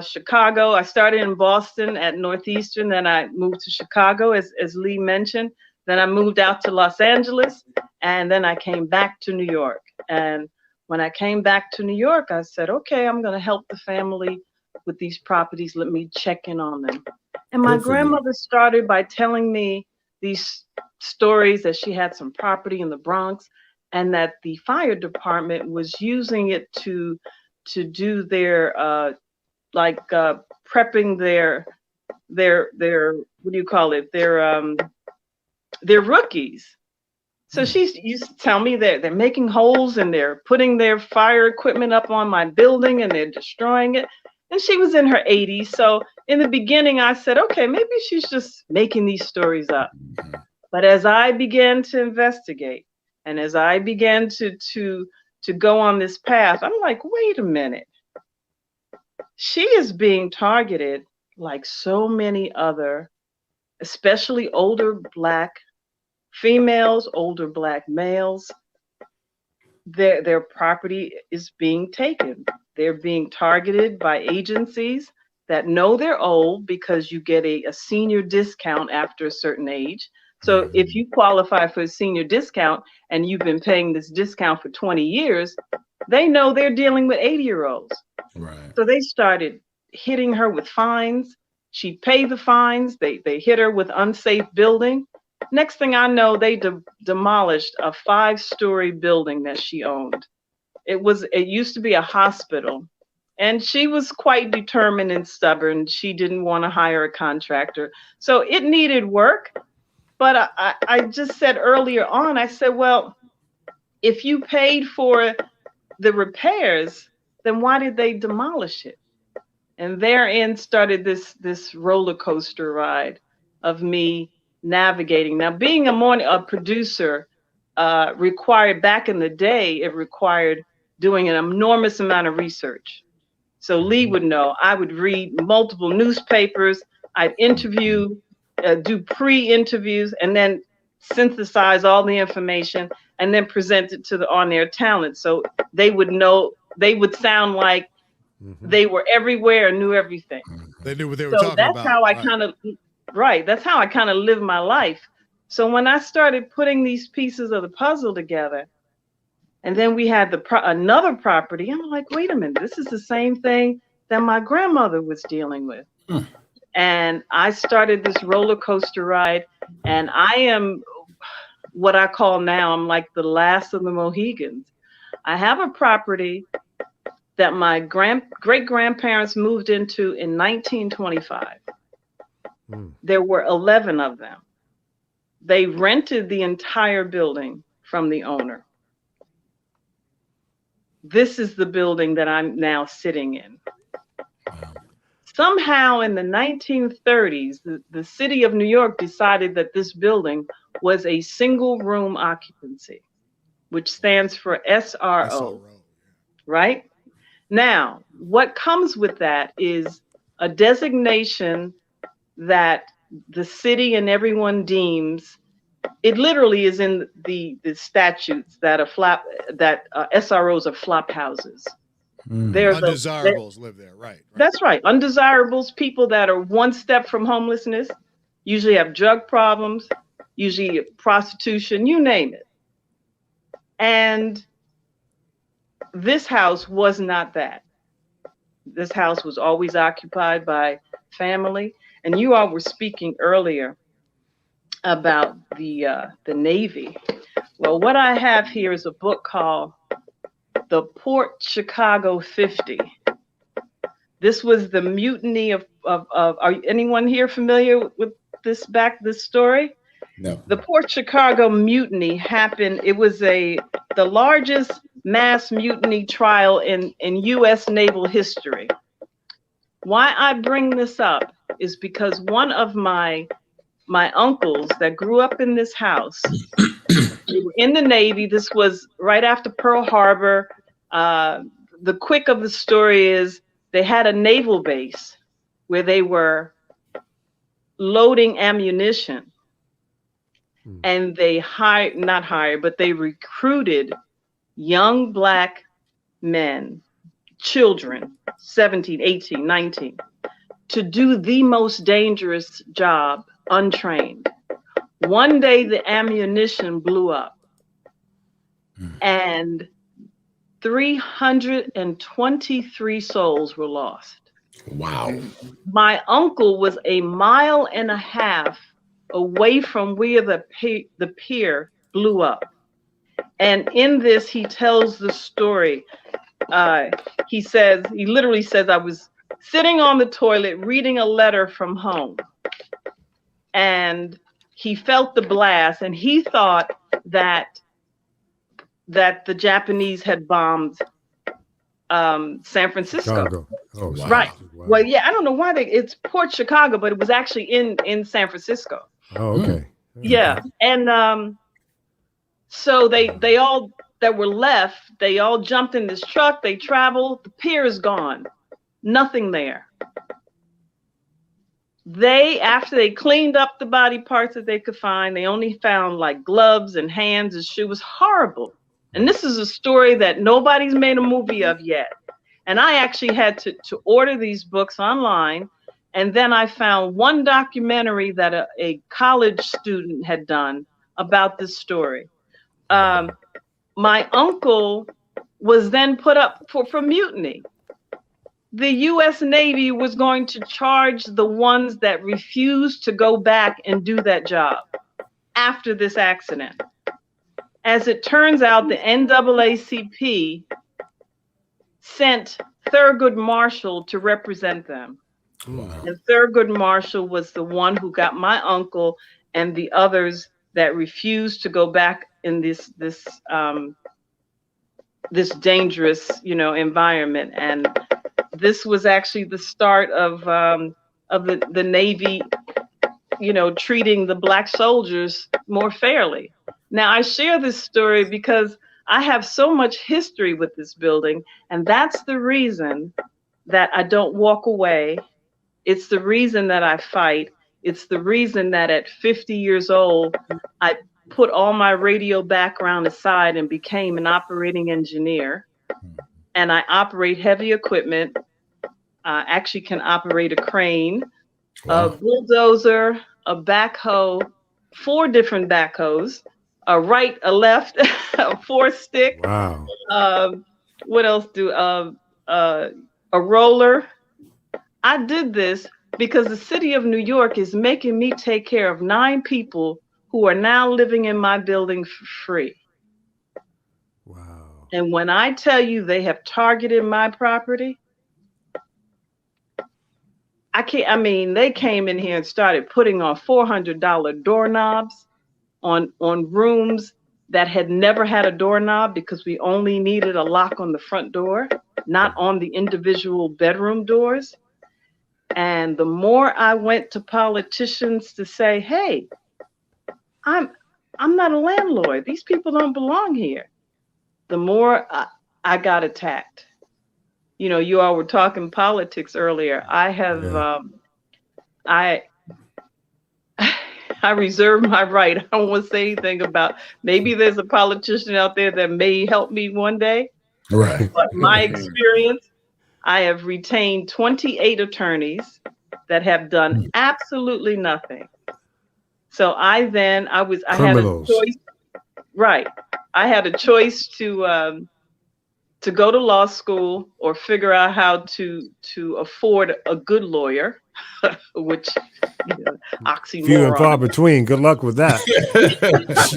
Speaker 6: Chicago. I started in Boston at Northeastern. Then I moved to Chicago, as Lee mentioned. Then I moved out to Los Angeles. And then I came back to New York. And when I came back to New York, I said, okay, I'm going to help the family with these properties. Let me check in on them. And my grandmother started by telling me these stories that she had some property in the Bronx and that the fire department was using it to do their prepping their what do you call it, their rookies. So she used to tell me that they're making holes and they're putting their fire equipment up on my building and they're destroying it. And she was in her 80s. So in the beginning, I said, okay, maybe she's just making these stories up. But as I began to investigate and as I began to go on this path, I'm like, wait a minute. She is being targeted like so many other, especially older Black females, older Black males. Their property is being taken. They're being targeted by agencies that know they're old because you get a senior discount after a certain age. So if you qualify for a senior discount and you've been paying this discount for 20 years, they know they're dealing with 80-year-olds.
Speaker 3: Right.
Speaker 6: So they started hitting her with fines. She paid the fines. They hit her with unsafe building. Next thing I know, they demolished a 5-story building that she owned. It used to be a hospital, and she was quite determined and stubborn. She didn't want to hire a contractor. So it needed work. But I just said earlier on, I said, well, if you paid for the repairs, then why did they demolish it? And therein started this roller coaster ride of me navigating. Now, being a producer required, back in the day, it required doing an enormous amount of research. So Lee would know. I would read multiple newspapers. I'd interview, do pre-interviews, and then synthesize all the information and then present it to the on-air talent. So they would know, they would sound like they were everywhere and knew everything.
Speaker 5: They knew what they were talking about.
Speaker 6: That's how I kind of, that's how I kind of lived my life. So when I started putting these pieces of the puzzle together, and then we had another property, I'm like, wait a minute, this is the same thing that my grandmother was dealing with. And I started this roller coaster ride, and I am what I call now, I'm like the last of the Mohegans. I have a property that my great-grandparents moved into in 1925. There were 11 of them. They rented the entire building from the owner. This is the building that I'm now sitting in. Somehow in the 1930s, the city of New York decided that this building was a single room occupancy, which stands for SRO, right? Now, what comes with that is a designation that the city and everyone deems, it literally is in the statutes that SROs are flop houses.
Speaker 5: Undesirables live there, right?
Speaker 6: That's right. Undesirables, people that are one step from homelessness, usually have drug problems, usually prostitution, you name it. And this house was not that. This house was always occupied by family. And you all were speaking earlier about the Navy. Well, what I have here is a book called The Port Chicago 50. This was the mutiny of are anyone here familiar with this story?
Speaker 3: No.
Speaker 6: The Port Chicago mutiny happened. It was the largest mass mutiny trial in U.S. naval history. Why I bring this up is because one of my uncles that grew up in this house They were in the Navy. This was right after Pearl Harbor. The quick of the story is they had a naval base where they were loading ammunition, and they they recruited young Black men, children, 17, 18, 19, to do the most dangerous job, untrained. One day the ammunition blew up, and 323 souls were lost.
Speaker 7: Wow.
Speaker 6: My uncle was a mile and a half away from where the pier blew up. And in this, he tells the story. He literally says, I was sitting on the toilet reading a letter from home, and he felt the blast, and he thought that the Japanese had bombed San Francisco.
Speaker 1: Chicago. Oh, wow.
Speaker 6: Right.
Speaker 1: Wow.
Speaker 6: Well, yeah, I don't know why it's Port Chicago, but it was actually in San Francisco.
Speaker 1: Oh, okay.
Speaker 6: Yeah. And so they all that were left, they all jumped in this truck, they traveled, the pier is gone. Nothing there. After they cleaned up the body parts that they could find, they only found like gloves and hands and shoes. It was horrible. And this is a story that nobody's made a movie of yet. And I actually had to order these books online. And then I found one documentary that a college student had done about this story. My uncle was then put up for mutiny. The U.S. Navy was going to charge the ones that refused to go back and do that job after this accident. As it turns out, the NAACP sent Thurgood Marshall to represent them. Wow. And Thurgood Marshall was the one who got my uncle and the others that refused to go back in this dangerous, environment. And this was actually the start of the Navy, treating the Black soldiers more fairly. Now, I share this story because I have so much history with this building, and that's the reason that I don't walk away. It's the reason that I fight. It's the reason that at 50 years old, I put all my radio background aside and became an operating engineer. And I operate heavy equipment. I actually can operate a crane, a bulldozer, a backhoe, 4 different backhoes, a right, a left, a 4-stick.
Speaker 1: Wow.
Speaker 6: What else a roller. I did this because the city of New York is making me take care of 9 people who are now living in my building for free.
Speaker 1: Wow.
Speaker 6: And when I tell you they have targeted my property, they came in here and started putting on $400 doorknobs on rooms that had never had a doorknob because we only needed a lock on the front door, not on the individual bedroom doors. And the more I went to politicians to say, hey, I'm not a landlord. These people don't belong here. The more I got attacked. You all were talking politics earlier. I have, I reserve my right. I don't want to say anything about, maybe there's a politician out there that may help me one day.
Speaker 7: Right.
Speaker 6: But my experience, I have retained 28 attorneys that have done absolutely nothing. So I had a choice. Right. I had a choice to go to law school or figure out how to afford a good lawyer, which oxymoron.
Speaker 1: Few and far between. Good luck with that.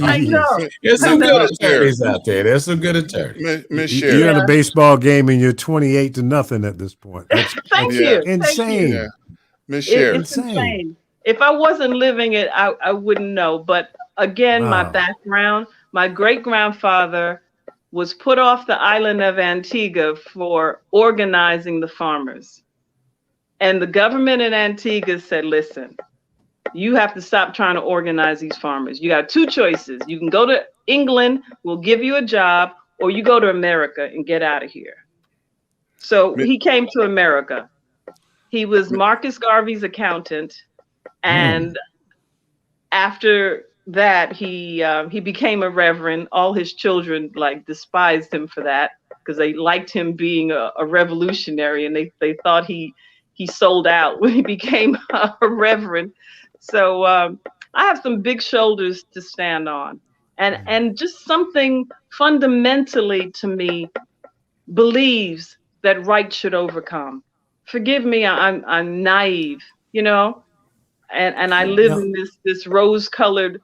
Speaker 6: I know.
Speaker 7: There's some good attorneys out there. There's some good attorneys.
Speaker 2: Miss Sherri.
Speaker 1: You're in a baseball game and you're 28-0 at this point. That's
Speaker 6: Thank you.
Speaker 1: insane.
Speaker 2: Yeah. Miss Sherri.
Speaker 6: It's insane. If I wasn't living it, I wouldn't know. But again, my background, my great-grandfather was put off the island of Antigua for organizing the farmers. And the government in Antigua said, listen, You have to stop trying to organize these farmers. You got two choices. You can go to England, we'll give you a job, or you go to America and get out of here. So he came to America. He was Marcus Garvey's accountant, and after that, he became a reverend. All his children like despised him for that because they liked him being a revolutionary, and they thought he sold out when he became a reverend. So I have some big shoulders to stand on, and just something fundamentally to me believes that right should overcome. Forgive me, I'm naive, you know, and I live in this rose-colored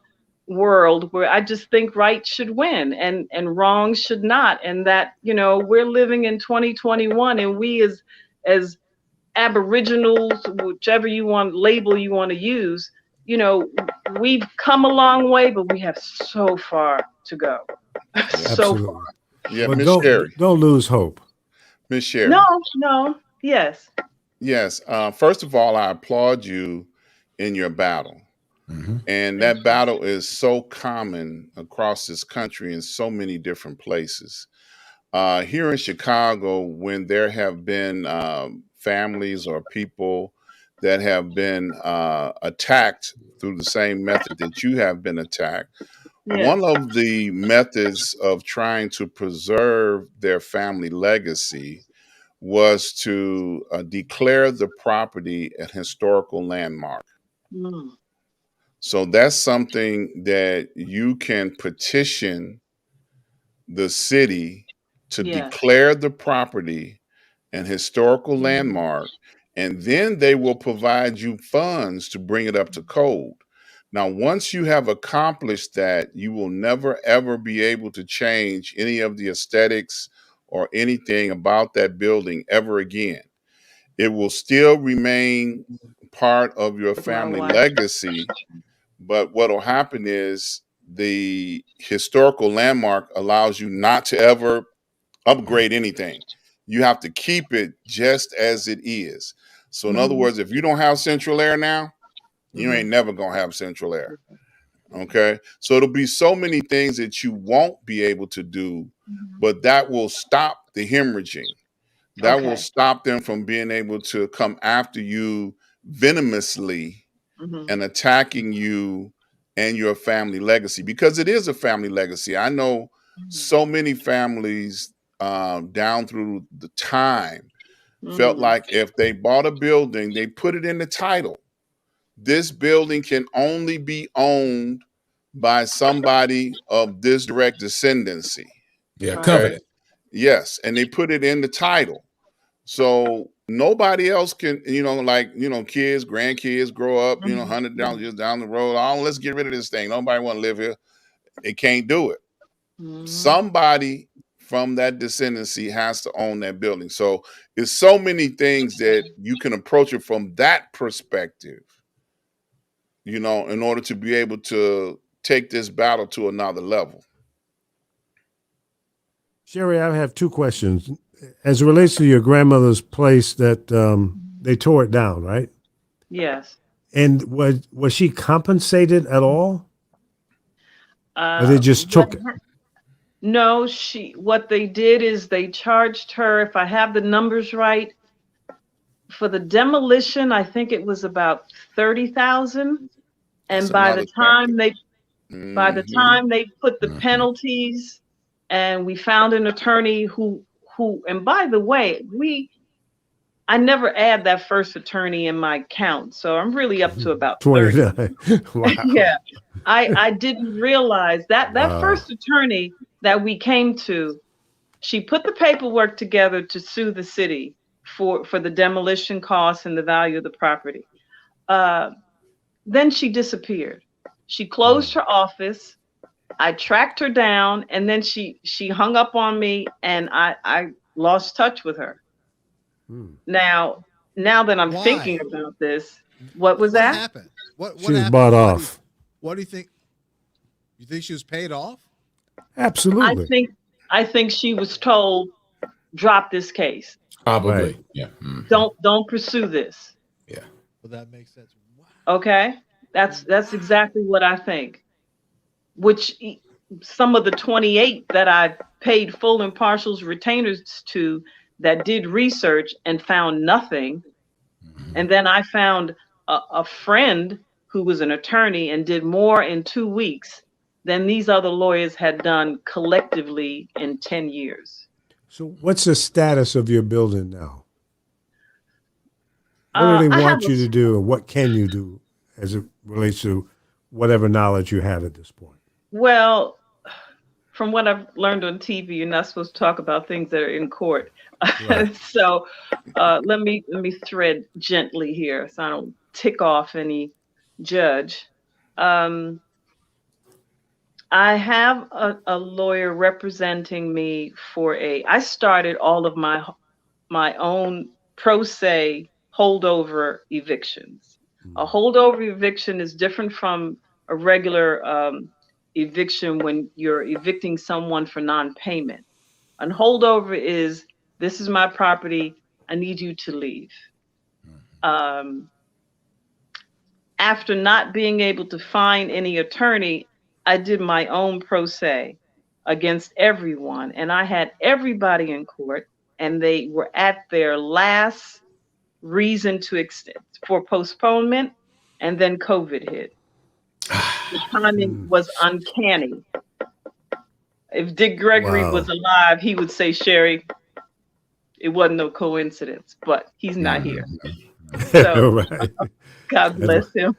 Speaker 6: world where I just think right should win and wrong should not, and that, you know, we're living in 2021, and we as aboriginals, whichever label you want to use, you know, we've come a long way, but we have so far to go. So far.
Speaker 2: Yeah,
Speaker 1: well,
Speaker 2: Miss Sherri.
Speaker 1: Don't lose hope.
Speaker 2: Miss Sherri.
Speaker 6: No. Yes.
Speaker 2: Yes. First of all, I applaud you in your battle. And that battle is so common across this country in so many different places. Here in Chicago, when there have been families or people that have been attacked through the same method that you have been attacked, one of the methods of trying to preserve their family legacy was to declare the property a historical landmark. So that's something that you can petition the city to declare the property an historical landmark, and then they will provide you funds to bring it up to code. Now, once you have accomplished that, you will never, ever be able to change any of the aesthetics or anything about that building ever again. It will still remain part of your family legacy, but what will happen is the historical landmark allows you not to ever upgrade anything. You have to keep it just as it is. So in other words, if you don't have central air now, you ain't never going to have central air. Okay. So it'll be so many things that you won't be able to do, but that will stop the hemorrhaging. That will stop them from being able to come after you venomously and attacking you and your family legacy, because it is a family legacy. I know so many families down through the time felt like if they bought a building, they put it in the title. This building can only be owned by somebody of this direct descendancy.
Speaker 7: Yeah, covenant.
Speaker 2: Yes, and they put it in the title. So nobody else can, you know, like, you know, kids, grandkids grow up, you know, 100 years down the road. Oh, let's get rid of this thing. Nobody want to live here. They can't do it. Somebody from that descendancy has to own that building. So it's so many things that you can approach it from that perspective, you know, in order to be able to take this battle to another level.
Speaker 1: Sherri, I have two questions. As it relates to your grandmother's place that they tore it down, right?
Speaker 6: Yes.
Speaker 1: And was she compensated at all? Or they just took it?
Speaker 6: No, what they did is they charged her, if I have the numbers right, for the demolition, I think it was about $30,000. And by the time they put the penalties, and we found an attorney who, and by the way, I never add that first attorney in my count. So I'm really up to about 30.
Speaker 1: Wow.
Speaker 6: Yeah. I didn't realize that first attorney that we came to, she put the paperwork together to sue the city for the demolition costs and the value of the property. Then she disappeared. She closed her office. I tracked her down, and then she hung up on me, and I lost touch with her. Now that I'm thinking about this, what that?
Speaker 5: Happened? What
Speaker 1: she was
Speaker 5: happened?
Speaker 1: bought off.
Speaker 5: What do you think? You think she was paid off?
Speaker 1: Absolutely.
Speaker 6: I think she was told, drop this case.
Speaker 7: Probably.
Speaker 1: Right.
Speaker 7: Yeah.
Speaker 6: Don't pursue this.
Speaker 7: Yeah.
Speaker 5: Well, that makes sense.
Speaker 6: Wow. Okay. That's exactly what I think. Which some of the 28 that I paid full and partials retainers to that did research and found nothing. And then I found a friend who was an attorney and did more in 2 weeks than these other lawyers had done collectively in 10 years.
Speaker 1: So what's the status of your building now? What do they want you to do, and what can you do as it relates to whatever knowledge you have at this point?
Speaker 6: Well, from what I've learned on TV, you're not supposed to talk about things that are in court. Right. So let me thread gently here so I don't tick off any judge. I have a lawyer representing me for I started all of my own pro se holdover evictions. A holdover eviction is different from a regular eviction when you're evicting someone for non-payment. A holdover is, this is my property, I need you to leave. After not being able to find any attorney, I did my own pro se against everyone, and I had everybody in court, and they were at their last reason to extend for postponement, and then COVID hit. The timing was uncanny. If Dick Gregory was alive, he would say, Sherri, it wasn't no coincidence, but he's not here. So right. God bless him.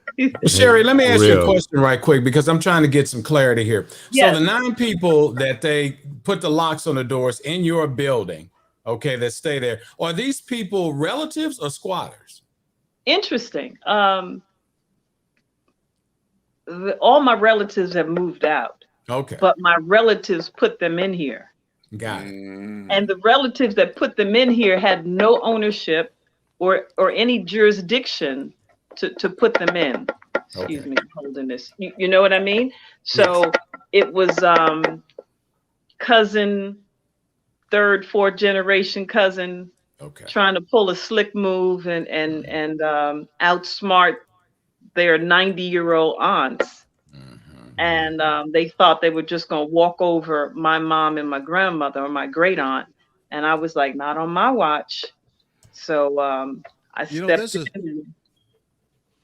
Speaker 3: Sherri, let me ask you a question right quick, because I'm trying to get some clarity here.
Speaker 6: Yes.
Speaker 3: So the 9 people that they put the locks on the doors in your building, okay, that stay there, are these people relatives or squatters?
Speaker 6: Interesting. All my relatives have moved out.
Speaker 3: Okay.
Speaker 6: But my relatives put them in here.
Speaker 3: Got it.
Speaker 6: And the relatives that put them in here had no ownership or any jurisdiction to put them in. Excuse me, holding this. You know what I mean? So it was cousin, 3rd, 4th generation cousin, trying to pull a slick move and outsmart their 90-year-old aunts. And they thought they were just going to walk over my mom and my grandmother or my great aunt. And I was like, not on my watch. So I stepped in.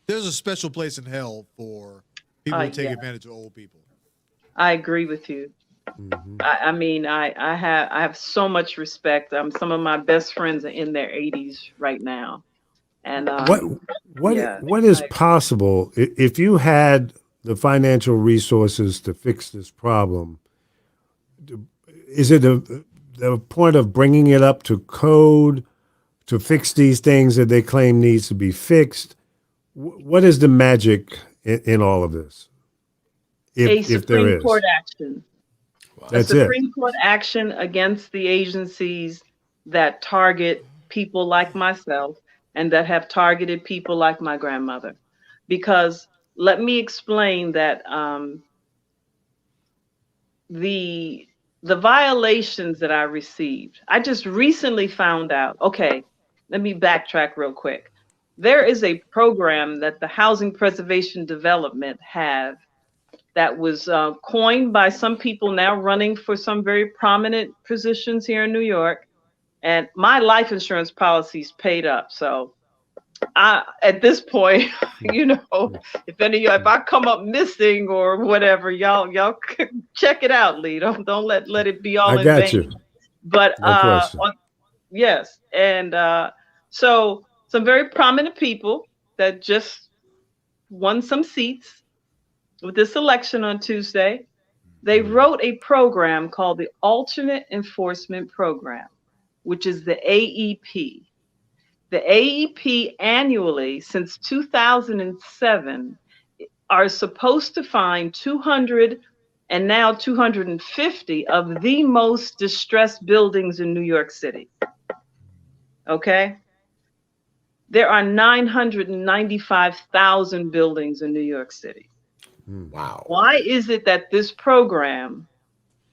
Speaker 5: There's a special place in hell for people who take advantage of old people.
Speaker 6: I agree with you. I mean, I have so much respect. Some of my best friends are in their 80s right now. And
Speaker 1: what is possible if you had the financial resources to fix this problem? Is it the point of bringing it up to code to fix these things that they claim needs to be fixed? What is the magic in all of this? If there is
Speaker 6: Court action.
Speaker 1: That's
Speaker 6: a Supreme Court action against the agencies that target people like myself and that have targeted people like my grandmother. Because let me explain that the violations that I received, I just recently found out. Okay, let me backtrack real quick. There is a program that the Housing Preservation Development have that was coined by some people now running for some very prominent positions here in New York. And my life insurance policy's paid up. So at this point, you know, if I come up missing or whatever, y'all check it out, Lee. Don't let it be all in vain. I got you. But yes, and so some very prominent people that just won some seats with this election on Tuesday, they wrote a program called the Alternate Enforcement Program, which is the AEP. The AEP annually since 2007 are supposed to find 200 and now 250 of the most distressed buildings in New York City. Okay? There are 995,000 buildings in New York City.
Speaker 3: Wow.
Speaker 6: Why is it that this program,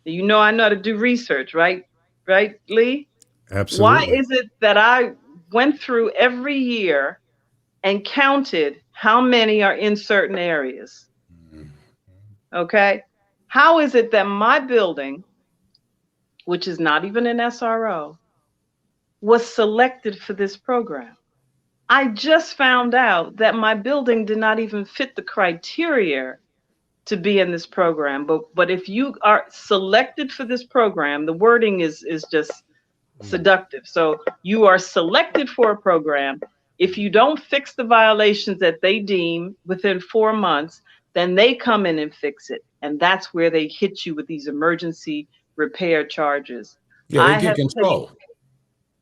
Speaker 6: I know how to do research, right? Right, Lee?
Speaker 1: Absolutely.
Speaker 6: Why is it that I went through every year and counted how many are in certain areas. Okay. How is it that my building, which is not even an SRO, was selected for this program? I just found out that my building did not even fit the criteria to be in this program. But if you are selected for this program, the wording is just seductive. So you are selected for a program. If you don't fix the violations that they deem within 4 months, then they come in and fix it. And that's where they hit you with these emergency repair charges.
Speaker 3: Yeah, they get control.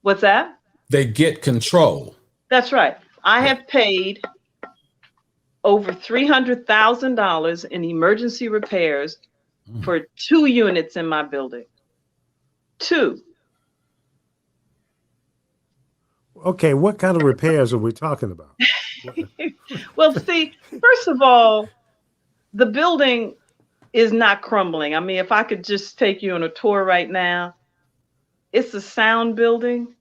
Speaker 6: What's that?
Speaker 3: They get control.
Speaker 6: That's right. I have paid over $300,000 in emergency repairs for 2 units in my building. 2.
Speaker 1: Okay, what kind of repairs are we talking about?
Speaker 6: Well, see, first of all, the building is not crumbling. I mean, if I could just take you on a tour right now, it's a sound building.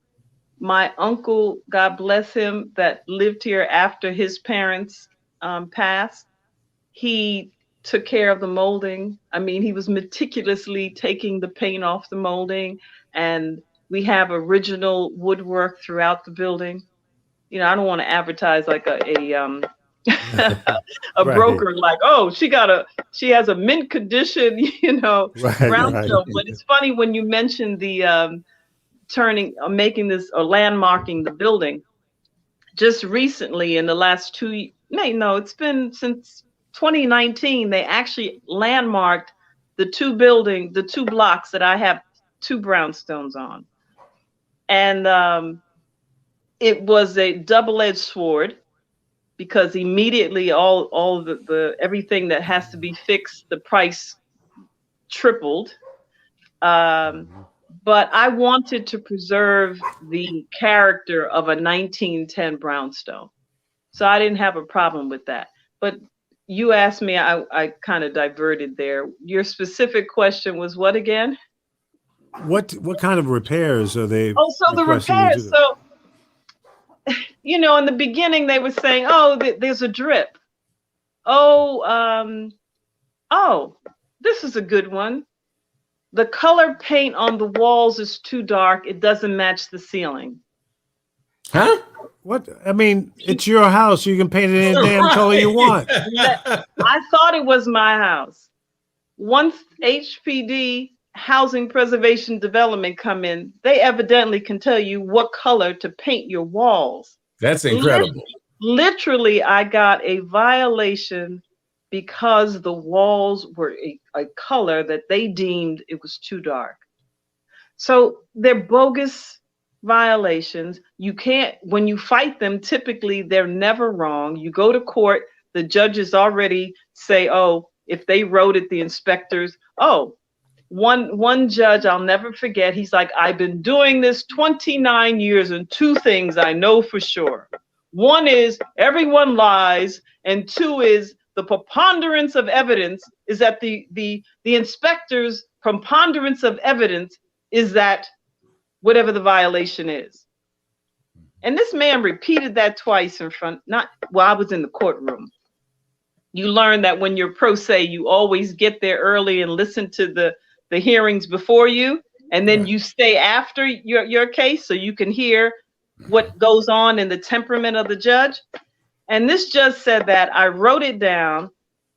Speaker 6: My uncle, God bless him, that lived here after his parents passed, he took care of the molding. I mean, he was meticulously taking the paint off the molding, and we have original woodwork throughout the building. You know, I don't want to advertise like a
Speaker 1: Right.
Speaker 6: broker, like, oh, she has a mint condition, you know, brownstone. But it's funny when you mention the making this or landmarking the building. Just recently, in the last it's been since 2019, they actually landmarked the 2 blocks that I have 2 brownstones on. And it was a double-edged sword, because immediately all the everything that has to be fixed, the price tripled. But I wanted to preserve the character of a 1910 brownstone. So I didn't have a problem with that. But you asked me, I kind of diverted there. Your specific question was what again?
Speaker 1: What kind of repairs are they?
Speaker 6: Oh, so the repairs. So, you know, in the beginning they were saying, oh, there's a drip. Oh, this is a good one. The color paint on the walls is too dark. It doesn't match the ceiling.
Speaker 3: Huh?
Speaker 1: What? I mean, it's your house. You can paint it any damn color you want.
Speaker 6: I thought it was my house. Once HPD, Housing Preservation Development, come in, they evidently can tell you what color to paint your walls.
Speaker 3: That's incredible.
Speaker 6: Literally, I got a violation because the walls were a color that they deemed it was too dark. So they're bogus violations. You can't, when you fight them, typically they're never wrong. You go to court, the judges already say, oh, if they wrote it, the inspectors, one judge I'll never forget, he's like, I've been doing this 29 years and 2 things I know for sure. 1 is everyone lies, and 2 is the preponderance of evidence is that the inspector's preponderance of evidence is that whatever the violation is. And this man repeated that twice I was in the courtroom. You learn that when you're pro se, you always get there early and listen to the hearings before you, and then you stay after your case so you can hear what goes on in the temperament of the judge. And this judge said that. I wrote it down,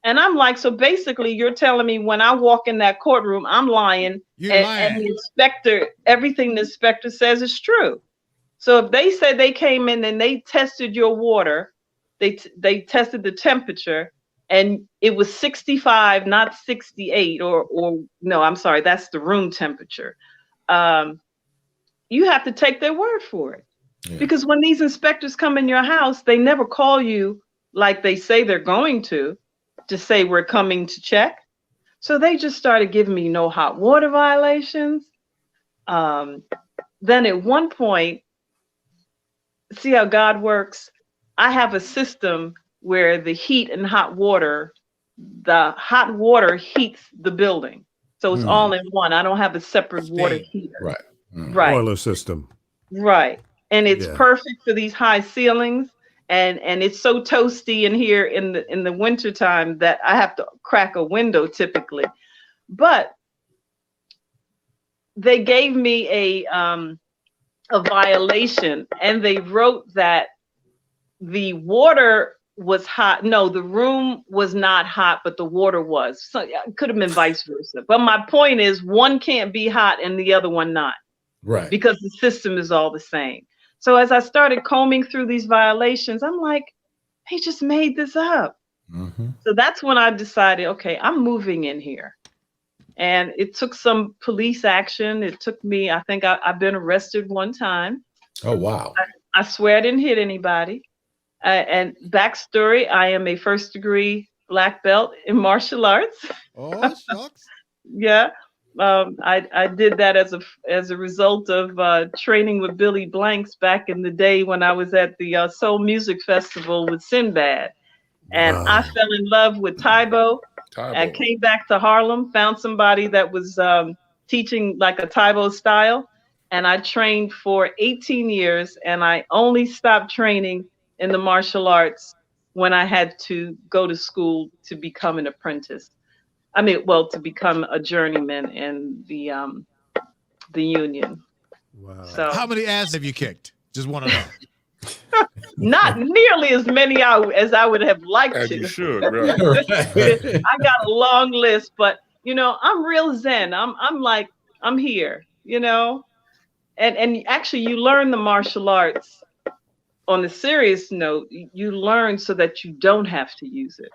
Speaker 6: and I'm like, so basically you're telling me when I walk in that courtroom, I'm lying, and the inspector, everything the inspector says is true. So if they said they came in and they tested your water, they tested the temperature, and it was 65, not 68, or no, I'm sorry, that's the room temperature. You have to take their word for it. Yeah. Because when these inspectors come in your house, they never call you like they say they're going to say we're coming to check. So they just started giving me no hot water violations. Then at one point, see how God works? I have a system where the heat and hot water heats the building. So it's all in one. I don't have a separate water heater.
Speaker 1: Right. Boiler system.
Speaker 6: Right. And it's perfect for these high ceilings. and it's so toasty in here in the wintertime that I have to crack a window typically. But they gave me a violation, and they wrote that the water was hot. No, the room was not hot, but the water was. So it could have been vice versa. But my point is, one can't be hot and the other one not.
Speaker 7: Right.
Speaker 6: Because the system is all the same. So as I started combing through these violations, I'm like, they just made this up.
Speaker 7: Mm-hmm.
Speaker 6: So that's when I decided, okay, I'm moving in here. And it took some police action. It took me, I think I've been arrested one time.
Speaker 7: Oh, wow.
Speaker 6: I swear I didn't hit anybody. And backstory, I am a first-degree black belt in martial arts.
Speaker 5: Oh, shucks.
Speaker 6: Yeah. I did that as a result of training with Billy Blanks back in the day when I was at the Soul Music Festival with Sinbad. And
Speaker 1: Wow.
Speaker 6: I fell in love with Taibo. I came back to Harlem, found somebody that was teaching like a Taibo style. And I trained for 18 years. And I only stopped training in the martial arts when I had to go to school to become an apprentice. I mean, well, to become a journeyman in the union.
Speaker 1: Wow.
Speaker 6: So
Speaker 5: How many ass have you kicked? Just want to know.
Speaker 6: not nearly as many as I would have liked
Speaker 4: As
Speaker 6: to.
Speaker 4: you should, right?
Speaker 6: I got a long list, but I'm real zen. I'm like, I'm here, and actually you learn the martial arts on a serious note. You learn so that you don't have to use it.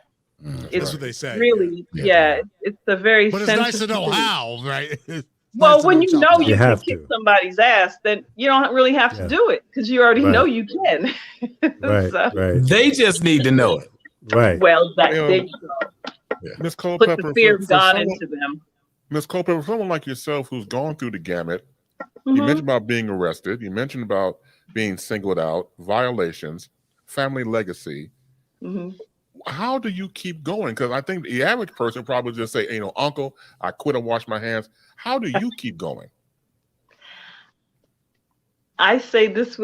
Speaker 5: That's what they say.
Speaker 6: Really, yeah, it's a very.
Speaker 5: But it's nice to know how, right?
Speaker 6: Well, when you know you can
Speaker 1: have
Speaker 6: kick
Speaker 1: to.
Speaker 6: somebody's ass, then you don't really have to do it because you already know you can.
Speaker 1: Right,
Speaker 6: So,
Speaker 1: right,
Speaker 3: They just need to know it.
Speaker 1: right.
Speaker 6: well, there you go.
Speaker 4: Miss
Speaker 6: Put
Speaker 4: Culpepper,
Speaker 6: the fear of God
Speaker 4: someone,
Speaker 6: into them.
Speaker 4: Miss Culpepper, someone like yourself who's gone through the gamut,
Speaker 6: Mhm.
Speaker 4: you mentioned about being arrested, you mentioned about being singled out, violations, family legacy.
Speaker 6: Mhm.
Speaker 4: How do you keep going? Because I think the average person probably just say, uncle, I quit and wash my hands. How do you keep going?
Speaker 6: I say this.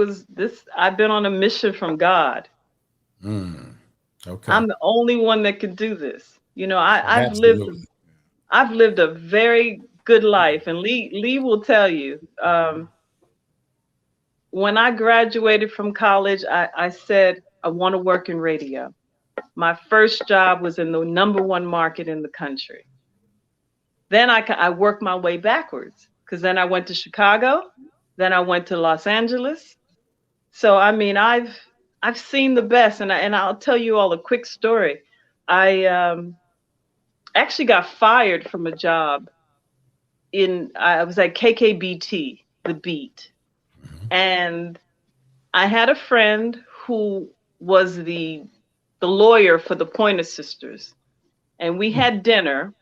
Speaker 6: I've been on a mission from God.
Speaker 7: Okay.
Speaker 6: I'm the only one that can do this. I've
Speaker 7: Absolutely.
Speaker 6: lived a very good life, and Lee will tell you. When I graduated from college, I said I want to work in radio. My first job was in the #1 market in the country. Then I worked my way backwards because then I went to Chicago, then I went to Los Angeles. So I mean, I've seen the best, and I'll tell you all a quick story. I actually got fired from a job I was at KKBT, The Beat, and I had a friend who was the lawyer for the Pointer Sisters, and we had dinner,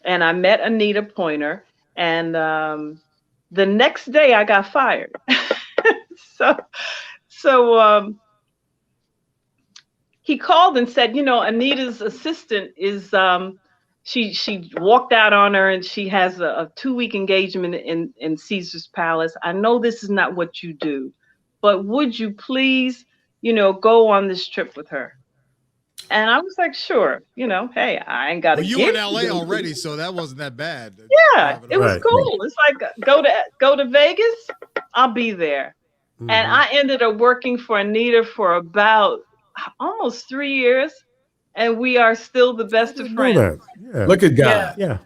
Speaker 6: and I met Anita Pointer, and the next day I got fired. So he called and said, Anita's assistant is she walked out on her, and she has a 2-week engagement in Caesar's Palace. I know this is not what you do, but would you please, go on this trip with her? And I was like, sure, hey, I ain't got to.
Speaker 5: Well, you were in LA already, so that wasn't that bad.
Speaker 6: Yeah, it was cool. It's like go to Vegas, I'll be there.
Speaker 1: Mhm.
Speaker 6: And I ended up working for Anita for about almost 3 years, and we are still the best of friends.
Speaker 1: Know that. Yeah.
Speaker 7: Look at God.
Speaker 1: Yeah.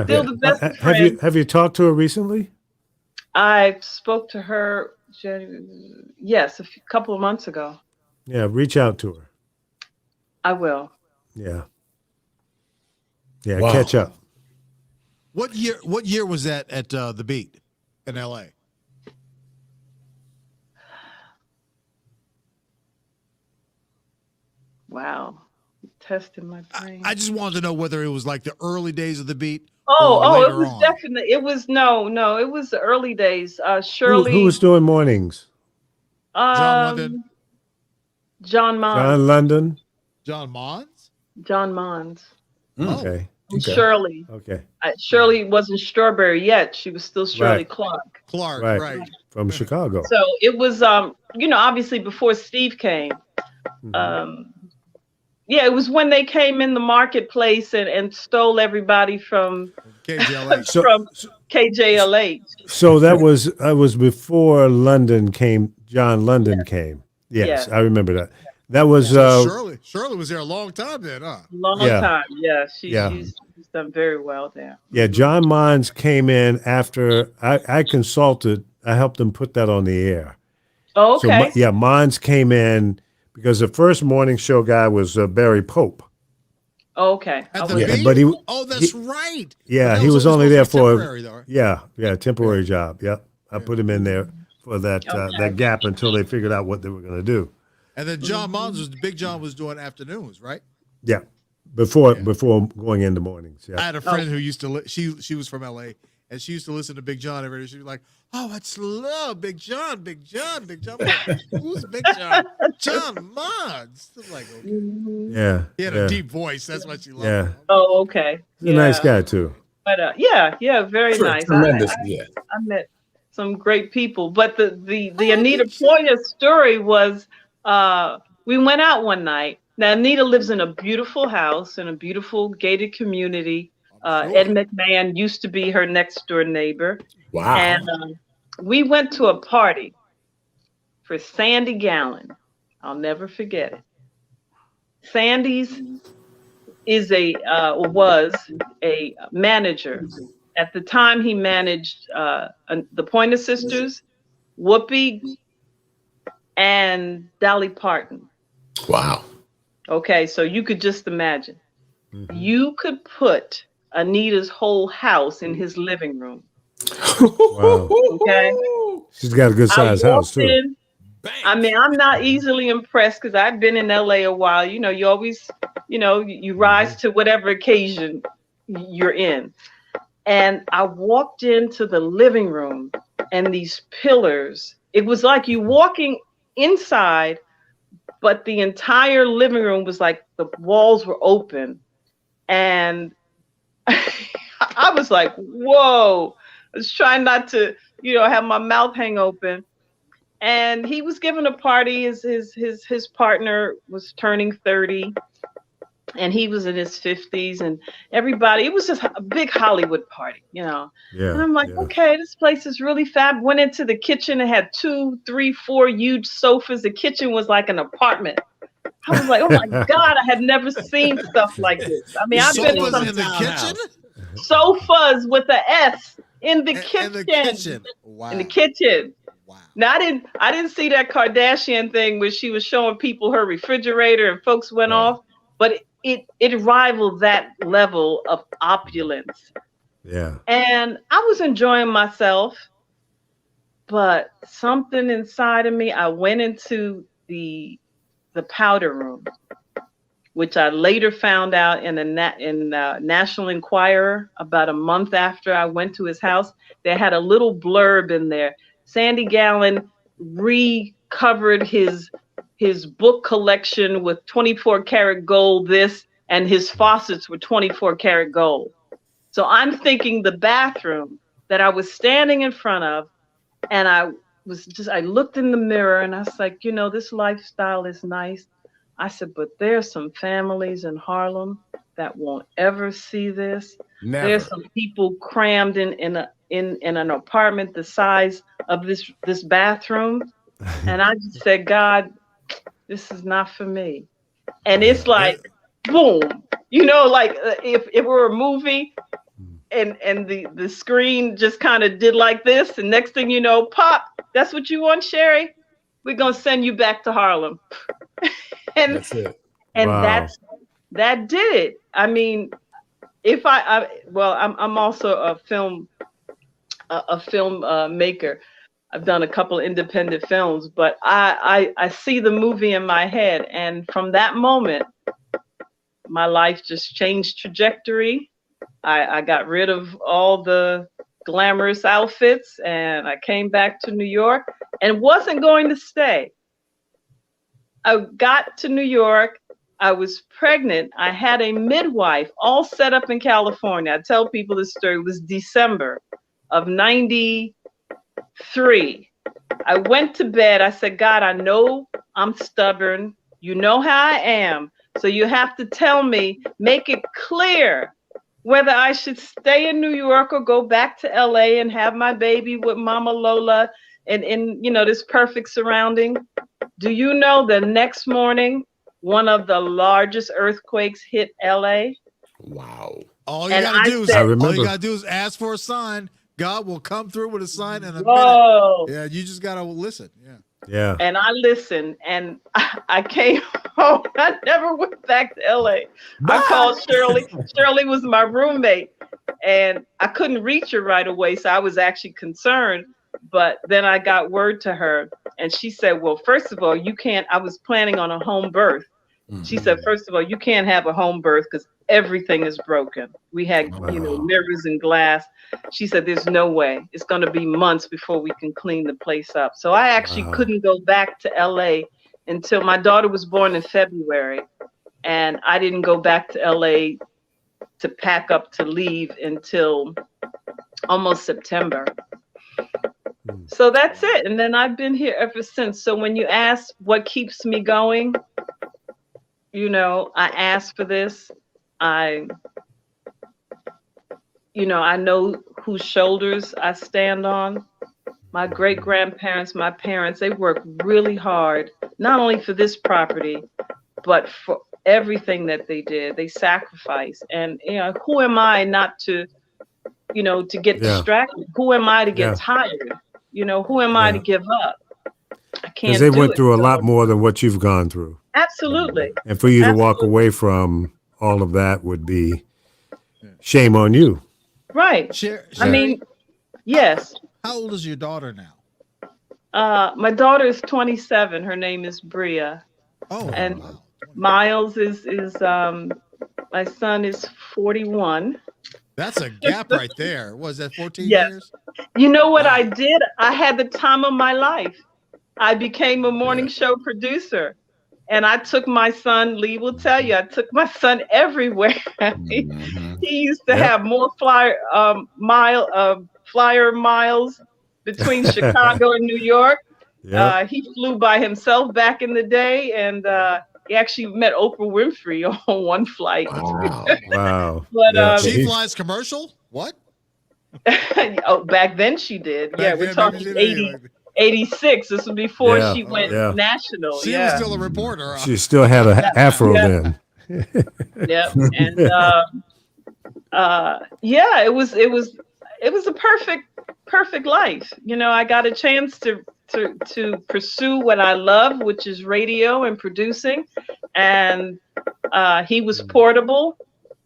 Speaker 6: Still the best of friends.
Speaker 1: Have you talked to her recently?
Speaker 6: I spoke to her, yes, a couple of months ago.
Speaker 1: Yeah, reach out to her.
Speaker 6: I will.
Speaker 1: Yeah. Yeah,
Speaker 7: Wow.
Speaker 1: catch up.
Speaker 5: What year was that at the Beat in LA?
Speaker 6: Wow. Testing my brain.
Speaker 5: I just wanted to know whether it was like the early days of the Beat.
Speaker 6: Oh, it
Speaker 5: later
Speaker 6: was
Speaker 5: on.
Speaker 6: definitely. It was no. It was the early days. Shirley.
Speaker 1: Who was doing mornings?
Speaker 5: John London.
Speaker 6: John Mons.
Speaker 1: John London.
Speaker 5: John Mons?
Speaker 6: John Mons.
Speaker 1: Okay.
Speaker 6: And Shirley.
Speaker 1: Okay.
Speaker 6: Shirley wasn't Strawberry yet. She was still Shirley Clark.
Speaker 5: Right.
Speaker 1: From Chicago.
Speaker 6: So it was, obviously before Steve came. Yeah, it was when they came in the marketplace and stole everybody from
Speaker 5: KJLH.
Speaker 6: from KJLH.
Speaker 1: So that was before London came. John London came. Yes,
Speaker 6: Yeah.
Speaker 1: I remember that. That was
Speaker 5: So Shirley was there a long time then, huh?
Speaker 6: Long
Speaker 1: Yeah.
Speaker 6: time. Yeah,
Speaker 1: Yeah.
Speaker 6: she's done very well there.
Speaker 1: Yeah, John Mons came in after I consulted. I helped them put that on the air.
Speaker 6: Oh,
Speaker 1: So
Speaker 6: okay.
Speaker 1: yeah, Mons came in because the first morning show guy was Barry Pope.
Speaker 6: Okay.
Speaker 5: At
Speaker 6: I
Speaker 5: the
Speaker 6: wasn't-
Speaker 5: beach?
Speaker 1: But
Speaker 5: that's right.
Speaker 1: Yeah,
Speaker 5: But
Speaker 1: he was
Speaker 5: only
Speaker 1: only there
Speaker 5: supposed to be
Speaker 1: for
Speaker 5: temporary, though.
Speaker 1: yeah, temporary job. Yep, I put him in there for that that gap until they figured out what they were going to do.
Speaker 5: And then John Mons Big John was doing afternoons, right?
Speaker 1: Yeah, before going into mornings.
Speaker 5: I
Speaker 1: Yeah,
Speaker 5: had a friend who used to she was from LA and she used to listen to Big John every day. She was like, "Oh, I just love Big John, Big John, Big John." I'm like, who's Big John? John Mons. I'm like, okay.
Speaker 1: yeah.
Speaker 5: He had a deep voice. That's why she loved
Speaker 1: Yeah.
Speaker 5: him.
Speaker 6: Oh, okay.
Speaker 1: He's a nice guy too.
Speaker 6: But yeah, very nice.
Speaker 7: Tremendous.
Speaker 6: I met some great people. But the Anita Poya story was we went out one night. Now Anita lives in a beautiful house in a beautiful gated community. Ed McMahon used to be her next door neighbor.
Speaker 7: Wow.
Speaker 6: And we went to a party for Sandy Gallon. I'll never forget it. Sandy's was a manager. At the time, he managed the Pointer Sisters, Whoopi, and Dolly Parton.
Speaker 7: Wow.
Speaker 6: Okay, so you could just imagine. You could put Anita's whole house in his living room.
Speaker 1: Wow.
Speaker 6: Okay.
Speaker 1: She's got a good sized house too.
Speaker 6: I mean, I'm not easily impressed because I've been in LA a while. You know, you always, you rise to whatever occasion you're in. And I walked into the living room and these pillars, it was like you walking inside, but the entire living room was like the walls were open. And I was like, whoa. I was trying not to, have my mouth hang open. And he was giving a party. His partner was turning 30, and he was in his 50s, and everybody. It was just a big Hollywood party,
Speaker 1: Yeah.
Speaker 6: And I'm like, okay, this place is really fab. Went into the kitchen and had 2, 3, 4 huge sofas. The kitchen was like an apartment. I was like, oh my God, I had never seen stuff like this. I mean, I've been in
Speaker 5: the kitchen.
Speaker 6: Sofas with an S in the kitchen.
Speaker 5: In the kitchen. Wow.
Speaker 6: In the kitchen.
Speaker 5: Wow.
Speaker 6: Now I didn't see that Kardashian thing where she was showing people her refrigerator and folks went off, but it rivaled that level of opulence.
Speaker 1: Yeah.
Speaker 6: And I was enjoying myself, but something inside of me, I went into the powder room, which I later found out in National Enquirer about a month after I went to his house. They had a little blurb in there. Sandy Gallon recovered his book collection with 24 karat gold this, and his faucets were 24 karat gold. So I'm thinking the bathroom that I was standing in front of, and I looked in the mirror and I was like, this lifestyle is nice. I said, but there's some families in Harlem that won't ever see this.
Speaker 3: Never.
Speaker 6: There's some people crammed in an apartment the size of this bathroom. And I just said, God, this is not for me. And it's like, boom, like if it were a movie and the screen just kind of did like this, and next thing you know, pop, that's what you want, Sherri? We're going to send you back to Harlem. And
Speaker 3: that's it.
Speaker 6: And
Speaker 1: Wow.
Speaker 6: that did it. I mean, if I'm also a film maker. I've done a couple of independent films, but I see the movie in my head, and from that moment, my life just changed trajectory. I got rid of all the glamorous outfits, and I came back to New York and wasn't going to stay. I got to New York. I was pregnant. I had a midwife all set up in California. I tell people this story. It was December of 93. I went to bed. I said, God, I know I'm stubborn. You know how I am. So you have to tell me, make it clear whether I should stay in New York or go back to LA and have my baby with Mama Lola and in, this perfect surrounding. Do you know the next morning, one of the largest earthquakes hit LA?
Speaker 7: Wow.
Speaker 5: All you gotta do is ask for a sign. God will come through with a sign in a minute. Yeah, you just gotta listen.
Speaker 1: Yeah.
Speaker 6: And I listened, and I came home. I never went back to LA. I called Shirley. Shirley was my roommate, and I couldn't reach her right away, so I was actually concerned. But then I got word to her, and she said, well, first of all, you can't. I was planning on a home birth. She said, first of all, you can't have a home birth because everything is broken. We had, mirrors and glass. She said, there's no way. It's going to be months before we can clean the place up. So I actually couldn't go back to LA until my daughter was born in February. And I didn't go back to LA to pack up to leave until almost September. So that's it. And then I've been here ever since. So when you ask what keeps me going, I asked for this. I know whose shoulders I stand on. My great-grandparents, my parents, they worked really hard, not only for this property, but for everything that they did. They sacrificed. And, who am I not to, to get distracted? Who am I to get tired? Who am I to give up? I can't.
Speaker 1: Because they went through a lot more than what you've gone through.
Speaker 6: Absolutely.
Speaker 1: And for you to walk away from all of that would be shame on you.
Speaker 6: Right. I mean, yes.
Speaker 5: How old is your daughter now?
Speaker 6: My daughter is 27. Her name is Bria.
Speaker 5: Oh.
Speaker 6: And Miles is my son is 41.
Speaker 5: That's a gap right there. Was that 14 years?
Speaker 6: You know what I did? I had the time of my life. I became a morning show producer. And I took my son, Lee will tell you, I took my son everywhere. He used to have more flyer miles between Chicago and New York. He flew by himself back in the day, and he actually met Oprah Winfrey on one flight.
Speaker 1: Wow.
Speaker 6: But
Speaker 5: she flies commercial? What?
Speaker 6: Back then she did. We're talking 86. This was before she went national.
Speaker 5: She was still a reporter.
Speaker 1: She still had an afro then.
Speaker 6: Yep. And it was a perfect life. I got a chance to pursue what I love, which is radio and producing. And he was portable,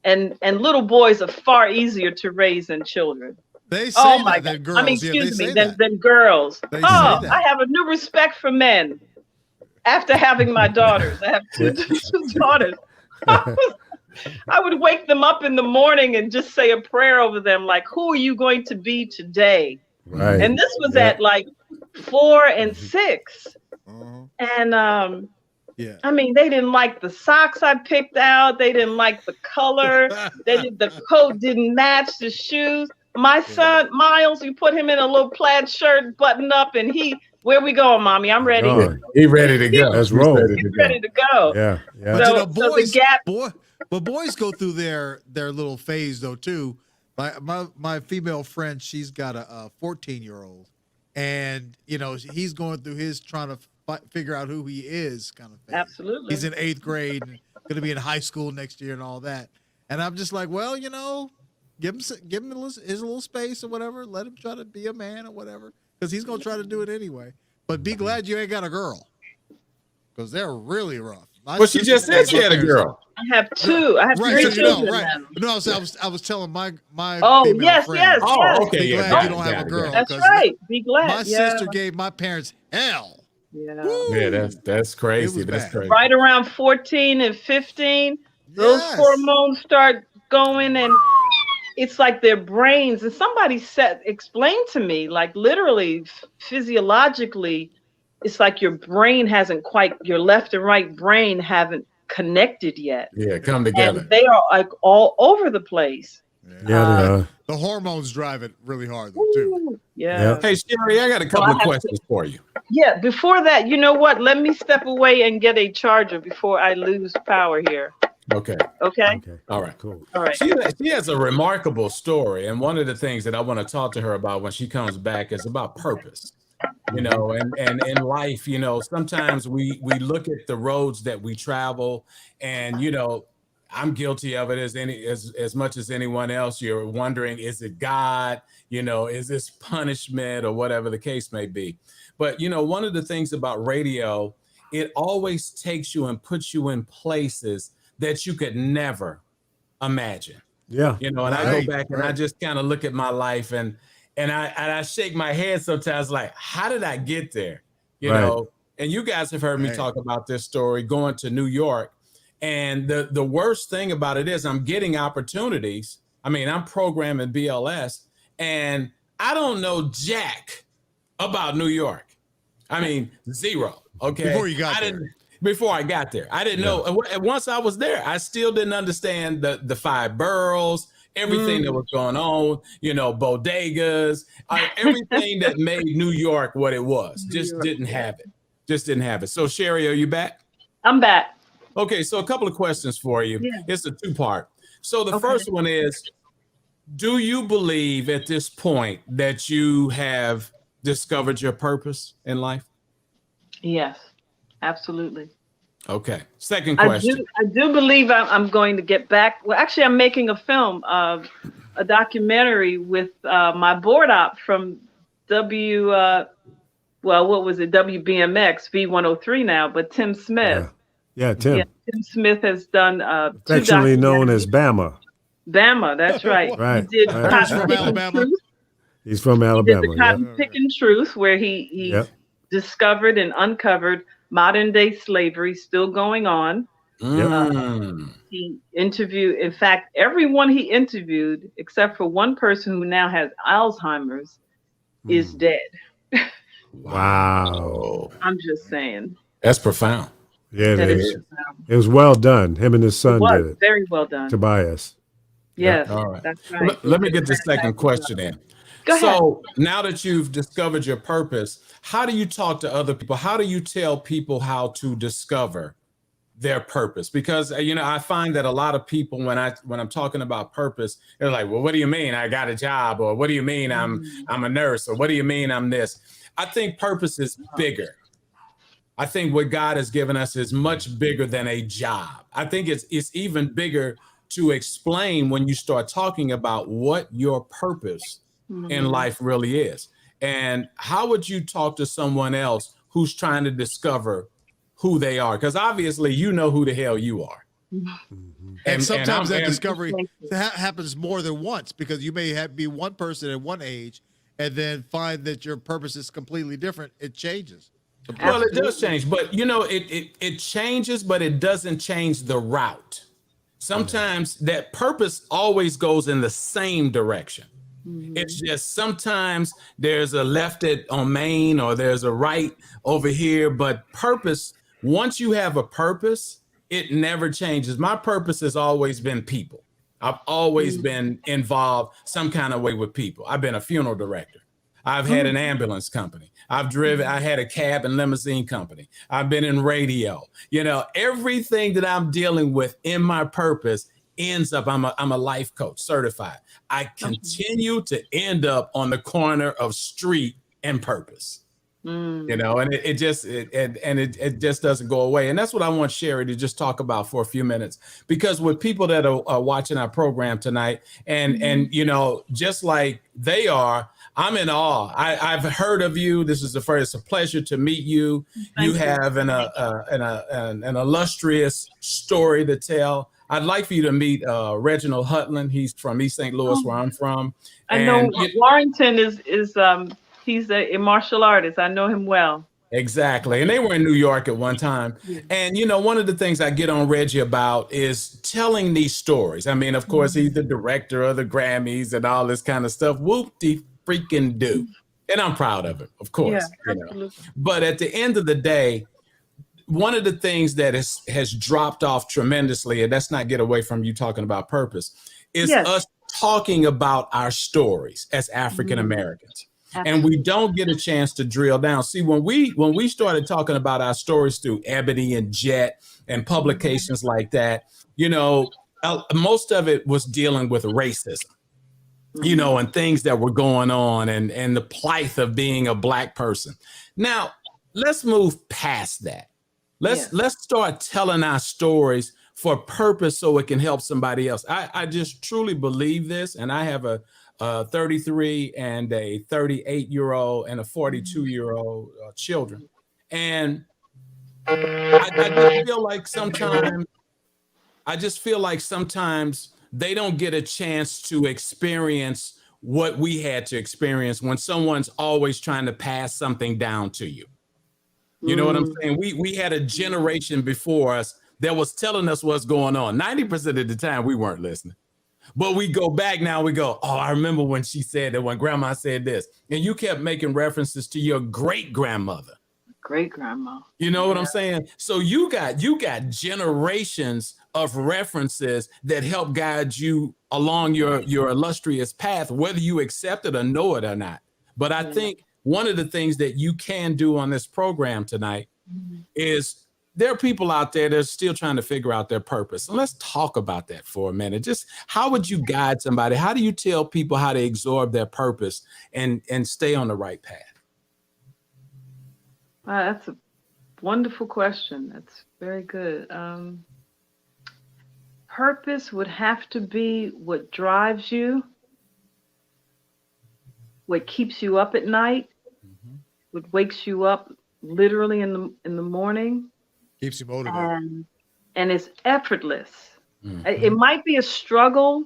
Speaker 6: and little boys are far easier to raise than children.
Speaker 5: They say that than girls.
Speaker 6: I mean, excuse me, than girls. I have a new respect for men after having my daughters. I have two daughters. I would wake them up in the morning and just say a prayer over them, like, who are you going to be today?
Speaker 1: Right.
Speaker 6: And this was at like 4 and 6. And I mean, they didn't like the socks I picked out. They didn't like the color. The coat didn't match the shoes. My son, Miles, you put him in a little plaid shirt, button up, and where we going, mommy? I'm ready.
Speaker 7: He's ready to go.
Speaker 1: Let's roll.
Speaker 6: He's ready to go.
Speaker 1: Yeah.
Speaker 5: But boys, the gap. But boys go through their little phase though too. My female friend, she's got a 14-year-old, and he's going through his trying to figure out who he is kind of thing.
Speaker 6: Absolutely.
Speaker 5: He's in 8th grade, and going to be in high school next year and all that. And I'm just like, well, give him his little space or whatever. Let him try to be a man or whatever, because he's gonna try to do it anyway. But be glad you ain't got a girl, because they're really rough.
Speaker 7: Well, she just said she had a girl.
Speaker 6: I have two. I have three children.
Speaker 5: No, I was telling my
Speaker 6: female friend.
Speaker 5: Okay, be glad you don't have a girl.
Speaker 6: That's right. Be glad.
Speaker 5: My sister gave my parents hell.
Speaker 7: Yeah, that's crazy. That's crazy.
Speaker 6: Right around 14 and 15, those hormones start going, and it's like their brains. And somebody explained to me, like literally, physiologically, it's like your brain your left and right brain haven't connected yet.
Speaker 7: Yeah, come together.
Speaker 6: And they are like all over the place.
Speaker 5: The hormones drive it really hard though, too.
Speaker 6: Yeah.
Speaker 7: Hey, Sherri, I got a couple of questions for you.
Speaker 6: Yeah, before that, you know what? Let me step away and get a charger before I lose power here.
Speaker 3: Okay.
Speaker 6: Okay.
Speaker 3: All right.
Speaker 1: Cool.
Speaker 6: All right.
Speaker 3: She has a remarkable story, and one of the things that I want to talk to her about when she comes back is about purpose. You know, and in life, you know, sometimes we look at the roads that we travel, and you know, I'm guilty of it as much as anyone else. You're wondering, is it God? You know, is this punishment or whatever the case may be? But you know, one of the things about radio, it always takes you and puts you in places that you could never imagine.
Speaker 1: Yeah.
Speaker 3: You know, and I go back and I just kind of look at my life and I shake my head sometimes like, how did I get there? You know, and you guys have heard me talk about this story going to New York. And the worst thing about it is I'm getting opportunities. I mean, I'm programming BLS and I don't know jack about New York. I mean, zero. Okay.
Speaker 5: Before you got there.
Speaker 3: Before I got there, I didn't know. And once I was there, I still didn't understand the five boroughs, everything that was going on, you know, bodegas, everything that made New York what it was. Just didn't have it. Just didn't have it. So, Sherri, are you back?
Speaker 6: I'm back.
Speaker 3: Okay, so a couple of questions for you.
Speaker 6: Yeah.
Speaker 3: It's a two-part. So the first one is, do you believe at this point that you have discovered your purpose in life?
Speaker 6: Yes, absolutely.
Speaker 3: Okay. Second question.
Speaker 6: I do believe I'm going to get back. Well, actually, I'm making a film, a documentary with my board op from WBMX, V103 now, but Tim Smith.
Speaker 1: Yeah, Tim.
Speaker 6: Yeah, Tim Smith has done
Speaker 1: affectionately known as Bama.
Speaker 6: Bama, that's right.
Speaker 1: Right.
Speaker 6: He did
Speaker 1: Right.
Speaker 6: Cotton
Speaker 5: From
Speaker 6: Picking
Speaker 5: Alabama.
Speaker 6: Truth.
Speaker 1: He's from
Speaker 6: He
Speaker 1: Alabama.
Speaker 6: did the Cotton Picking Truth, where he discovered and uncovered modern day slavery still going on. He interviewed, in fact, everyone he interviewed, except for one person who now has Alzheimer's, is dead.
Speaker 1: Wow.
Speaker 6: I'm just saying.
Speaker 3: That's profound.
Speaker 1: Yeah, it is. It was well done. Him and his son did it.
Speaker 6: Very well done.
Speaker 1: Tobias.
Speaker 6: Yes,
Speaker 3: all right.
Speaker 6: that's right.
Speaker 3: Let me get the second question in.
Speaker 6: Go ahead.
Speaker 3: So now that you've discovered your purpose, how do you talk to other people? How do you tell people how to discover their purpose? Because you know, I find that a lot of people when I'm talking about purpose, they're like, well, what do you mean I got a job? Or what do you mean I'm a nurse? Or what do you mean I'm this? I think purpose is bigger. I think what God has given us is much bigger than a job. I think it's even bigger to explain when you start talking about what your purpose in life really is. And how would you talk to someone else who's trying to discover who they are? Because obviously you know who the hell you are.
Speaker 5: And sometimes that discovery happens more than once, because you may be one person at one age and then find that your purpose is completely different. It changes.
Speaker 3: Well, it does change, but you know, it changes, but it doesn't change the route. Sometimes that purpose always goes in the same direction. It's just sometimes there's a left on Main or there's a right over here, but purpose, once you have a purpose, it never changes. My purpose has always been people. I've always been involved some kind of way with people. I've been a funeral director. I've had an ambulance company. I had a cab and limousine company. I've been in radio. You know, everything that I'm dealing with in my purpose ends up, I'm a life coach certified. I continue to end up on the corner of street and purpose. You know, and it just doesn't go away. And that's what I want Sherri to just talk about for a few minutes, because with people that are watching our program tonight and you know, just like they are, I'm in awe. I've heard of you. This is it's a pleasure to meet you. You have an illustrious story to tell. I'd like for you to meet Reginald Hutland. He's from East St. Louis, where I'm from.
Speaker 6: I know Warrington is he's a martial artist. I know him well.
Speaker 3: Exactly. And they were in New York at one time. And, you know, one of the things I get on Reggie about is telling these stories. I mean, of course, he's the director of the Grammys and all this kind of stuff. Whoop-de-freaking do. And I'm proud of it, of course.
Speaker 6: Yeah,
Speaker 3: you know. But at the end of the day, one of the things that has dropped off tremendously, and let's not get away from you talking about purpose, is us talking about our stories as African Americans. and we don't get a chance to drill down. See, when we started talking about our stories through Ebony and Jet and publications like that, most of it was dealing with racism, and things that were going on, and the plight of being a Black person. Now, let's move past that. Let's start telling our stories for purpose so it can help somebody else. I just truly believe this, and I have a 33 and a 38-year-old and a 42-year-old children, and I just feel like sometimes they don't get a chance to experience what we had to experience when someone's always trying to pass something down to you. You know what I'm saying? We had a generation before us that was telling us what's going on. 90% of the time we weren't listening. But we go back now, we go, oh, I remember when she said that, when grandma said this. And you kept making references to your great-grandmother.
Speaker 6: Great-grandma.
Speaker 3: You know what I'm saying? So you got generations of references that help guide you along your illustrious path, whether you accept it or know it or not. But I think one of the things that you can do on this program tonight is there are people out there that are still trying to figure out their purpose. And let's talk about that for a minute. Just how would you guide somebody? How do you tell people how to absorb their purpose and stay on the right path?
Speaker 6: That's a wonderful question. That's very good. Purpose would have to be what drives you, what keeps you up at night, what wakes you up literally in the morning,
Speaker 5: keeps you motivated,
Speaker 6: and it's effortless. It might be a struggle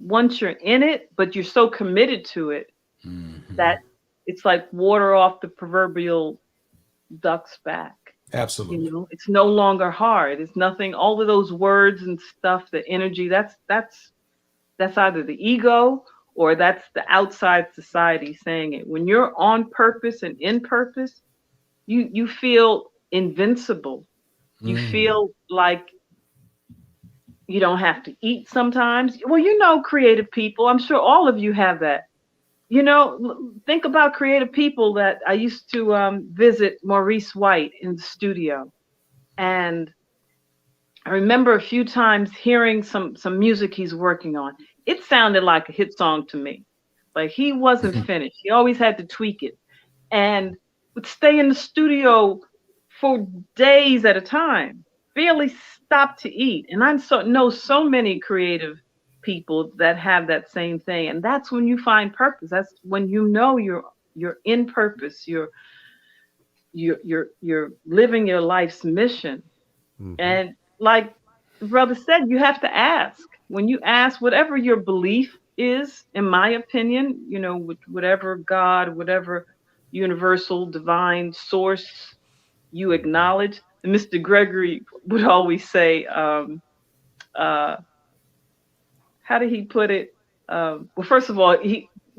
Speaker 6: once you're in it, but you're so committed to it that it's like water off the proverbial duck's back.
Speaker 3: Absolutely.
Speaker 6: It's no longer hard. It's nothing. All of those words and stuff, the energy, that's either the ego or that's the outside society saying it. When you're on purpose and in purpose, you feel invincible. You feel like you don't have to eat sometimes. Well, creative people, I'm sure all of you have that. Think about creative people that I used to visit Maurice White in the studio. And I remember a few times hearing some music he's working on. It sounded like a hit song to me. Like he wasn't finished. He always had to tweak it. And would stay in the studio for days at a time, barely stop to eat. And I know so many creative people that have that same thing. And that's when you find purpose. That's when you're in purpose. You're living your life's mission. And like the brother said, you have to ask. When you ask, whatever your belief is, in my opinion, whatever God, whatever universal divine source you acknowledge. And Mr. Gregory would always say, how did he put it? Well, first of all,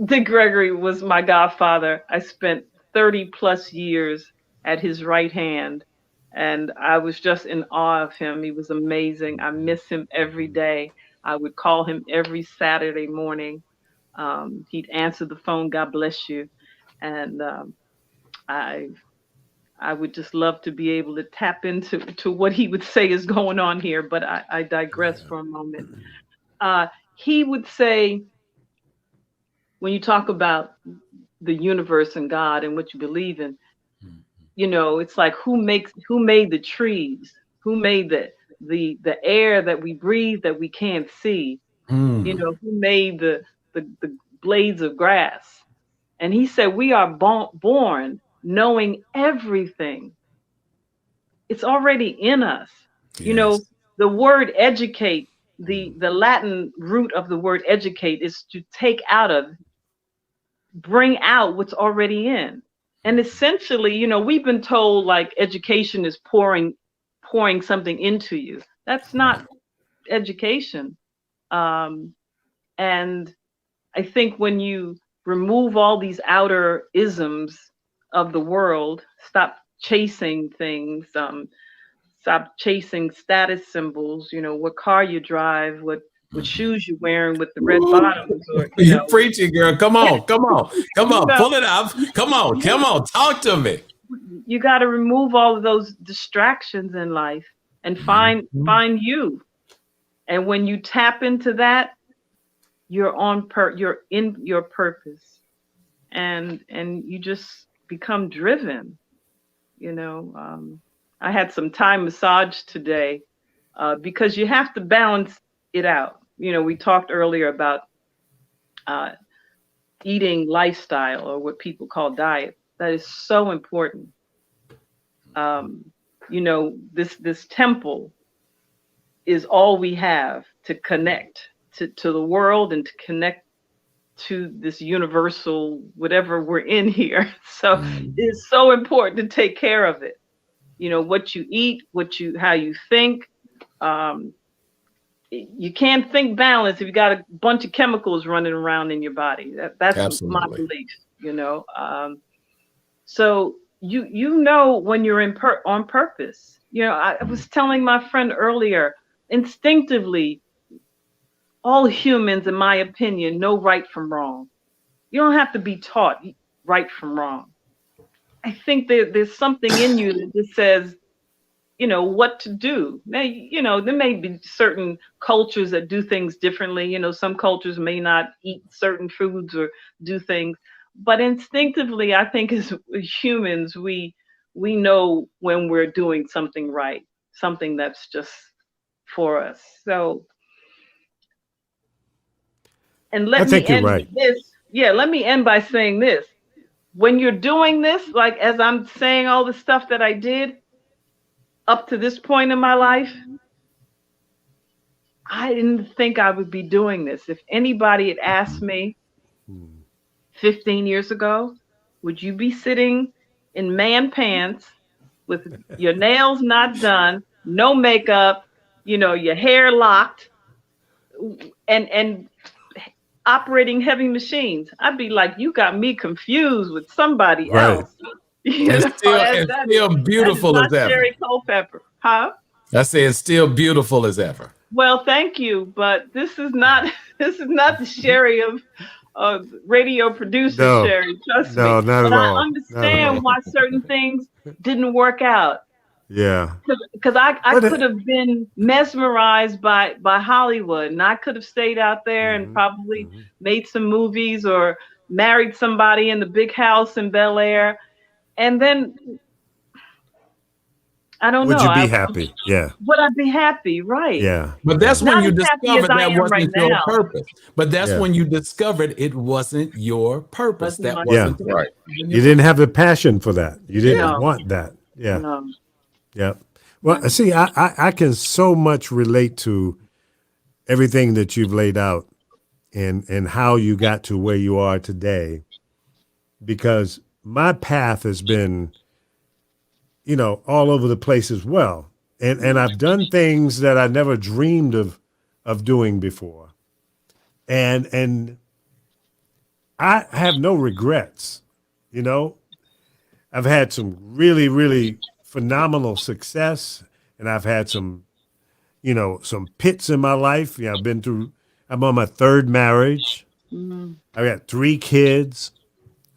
Speaker 6: Dick Gregory was my godfather. I spent 30 plus years at his right hand, and I was just in awe of him. He was amazing. I miss him every day. I would call him every Saturday morning. He'd answer the phone, God bless you. And I would just love to be able to tap into what he would say is going on here, but I digress for a moment. He would say, when you talk about the universe and God and what you believe in, it's like who made the trees, who made the air that we breathe that we can't see, who made the blades of grass. And he said we are born knowing everything. It's already in us.
Speaker 3: Yes.
Speaker 6: The word educate, the Latin root of the word educate is to take out of, bring out what's already in. And essentially, we've been told like education is pouring something into you. That's not education. And I think when you remove all these outer isms of the world, stop chasing things, stop chasing status symbols, what car you drive, what what shoes you're wearing with the red bottoms, or
Speaker 7: You preaching, girl. Come on.
Speaker 6: know,
Speaker 7: Pull it up. Come on. Talk to me.
Speaker 6: you got to remove all of those distractions in life and find you. And when you tap into that, you're you're in your purpose, and you just become driven. I had some Thai massage today, because you have to balance it out. We talked earlier about eating lifestyle, or what people call diet. That is so important. This temple is all we have to connect to the world, and to connect to this universal whatever we're in here. So it's so important to take care of it. What you eat, how you think. You can't think balance if you got a bunch of chemicals running around in your body. That's
Speaker 7: Absolutely.
Speaker 6: my belief. So when you're on purpose. I was telling my friend earlier, instinctively, all humans, in my opinion, know right from wrong. You don't have to be taught right from wrong. I think there's something in you that just says, what to do. Now, there may be certain cultures that do things differently. Some cultures may not eat certain foods or do things, but instinctively, I think as humans, we know when we're doing something right, something that's just for us. So, and let me end with this. Yeah, let me end by saying this. When you're doing this, like as I'm saying all the stuff that I did up to this point in my life, I didn't think I would be doing this. If anybody had asked me 15 years ago, would you be sitting in man pants with your nails not done, no makeup, your hair locked, and operating heavy machines? I'd be like, you got me confused with somebody else.
Speaker 7: It's still beautiful as ever.
Speaker 6: Sherri Culpepper, huh?
Speaker 7: I say it's still beautiful as ever.
Speaker 6: Well, thank you, but this is not the Sherri of radio producer Sherri. Trust me.
Speaker 1: No, not at all.
Speaker 6: I understand why certain things didn't work out.
Speaker 1: Yeah.
Speaker 6: Because I could have been mesmerized by Hollywood, and I could have stayed out there and probably made some movies or married somebody in the big house in Bel Air. And then, I don't know.
Speaker 1: Would you be happy? Yeah.
Speaker 6: Would I be happy? Right.
Speaker 1: Yeah.
Speaker 7: But that's when you discovered that wasn't your
Speaker 6: now.
Speaker 7: purpose. But that's when you discovered it wasn't your purpose. That wasn't
Speaker 4: right.
Speaker 1: You didn't have the passion for that. You didn't want that. Yeah.
Speaker 6: No.
Speaker 1: Yeah. Well, see, I can so much relate to everything that you've laid out and how you got to where you are today, because my path has been, all over the place as well. And I've done things that I never dreamed of doing before. And I have no regrets. I've had some really, really phenomenal success, and I've had some pits in my life. I'm on my third marriage. I've got 3 kids.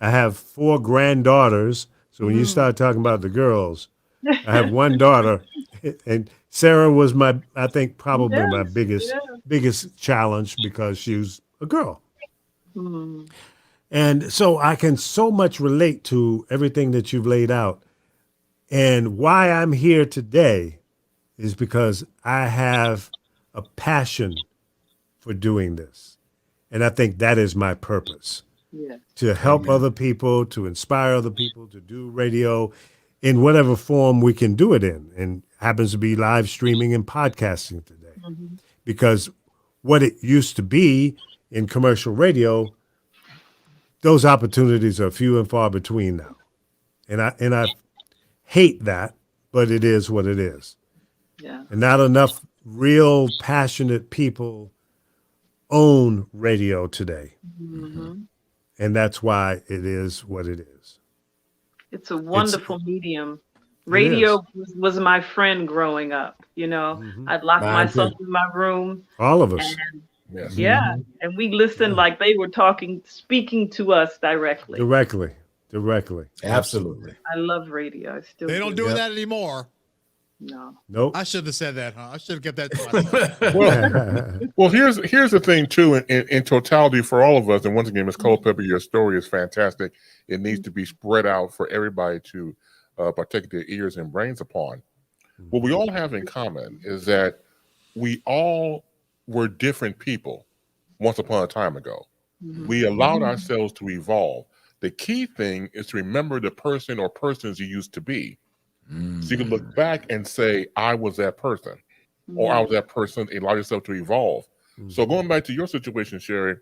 Speaker 1: I have 4 granddaughters. So when you start talking about the girls, I have 1 daughter, and Sarah was I think probably my biggest challenge, because she was a girl. And so I can so much relate to everything that you've laid out. And why I'm here today is because I have a passion for doing this. And I think that is my purpose. To help other people, to inspire other people, to do radio in whatever form we can do it in. And happens to be live streaming and podcasting today. Because what it used to be in commercial radio, those opportunities are few and far between now. And I hate that, but it is what it is.
Speaker 6: Yeah.
Speaker 1: And not enough real passionate people own radio today. And that's why it is what it is.
Speaker 6: It's a wonderful medium.
Speaker 1: It is.
Speaker 6: Radio was my friend growing up. You know, I'd lock
Speaker 7: Mine
Speaker 6: myself
Speaker 7: too.
Speaker 6: in my room,
Speaker 1: All of us.
Speaker 6: and
Speaker 4: Yes.
Speaker 6: yeah, and we listened like they were speaking to us directly.
Speaker 1: Directly. Directly.
Speaker 7: Absolutely.
Speaker 6: I love radio. I still
Speaker 5: They don't
Speaker 6: do.
Speaker 5: do that anymore.
Speaker 6: No.
Speaker 1: Nope.
Speaker 5: I shouldn't have said that, huh? I should have kept that to myself.
Speaker 4: Well, here's the thing too. In totality, for all of us, and once again, Ms. Culpepper, your story is fantastic. It needs to be spread out for everybody to partake their ears and brains upon. What we all have in common is that we all were different people once upon a time ago. We allowed ourselves to evolve. The key thing is to remember the person or persons you used to be. So you can look back and say, I was that person, or I was that person, and allow yourself to evolve. So going back to your situation, Sherri,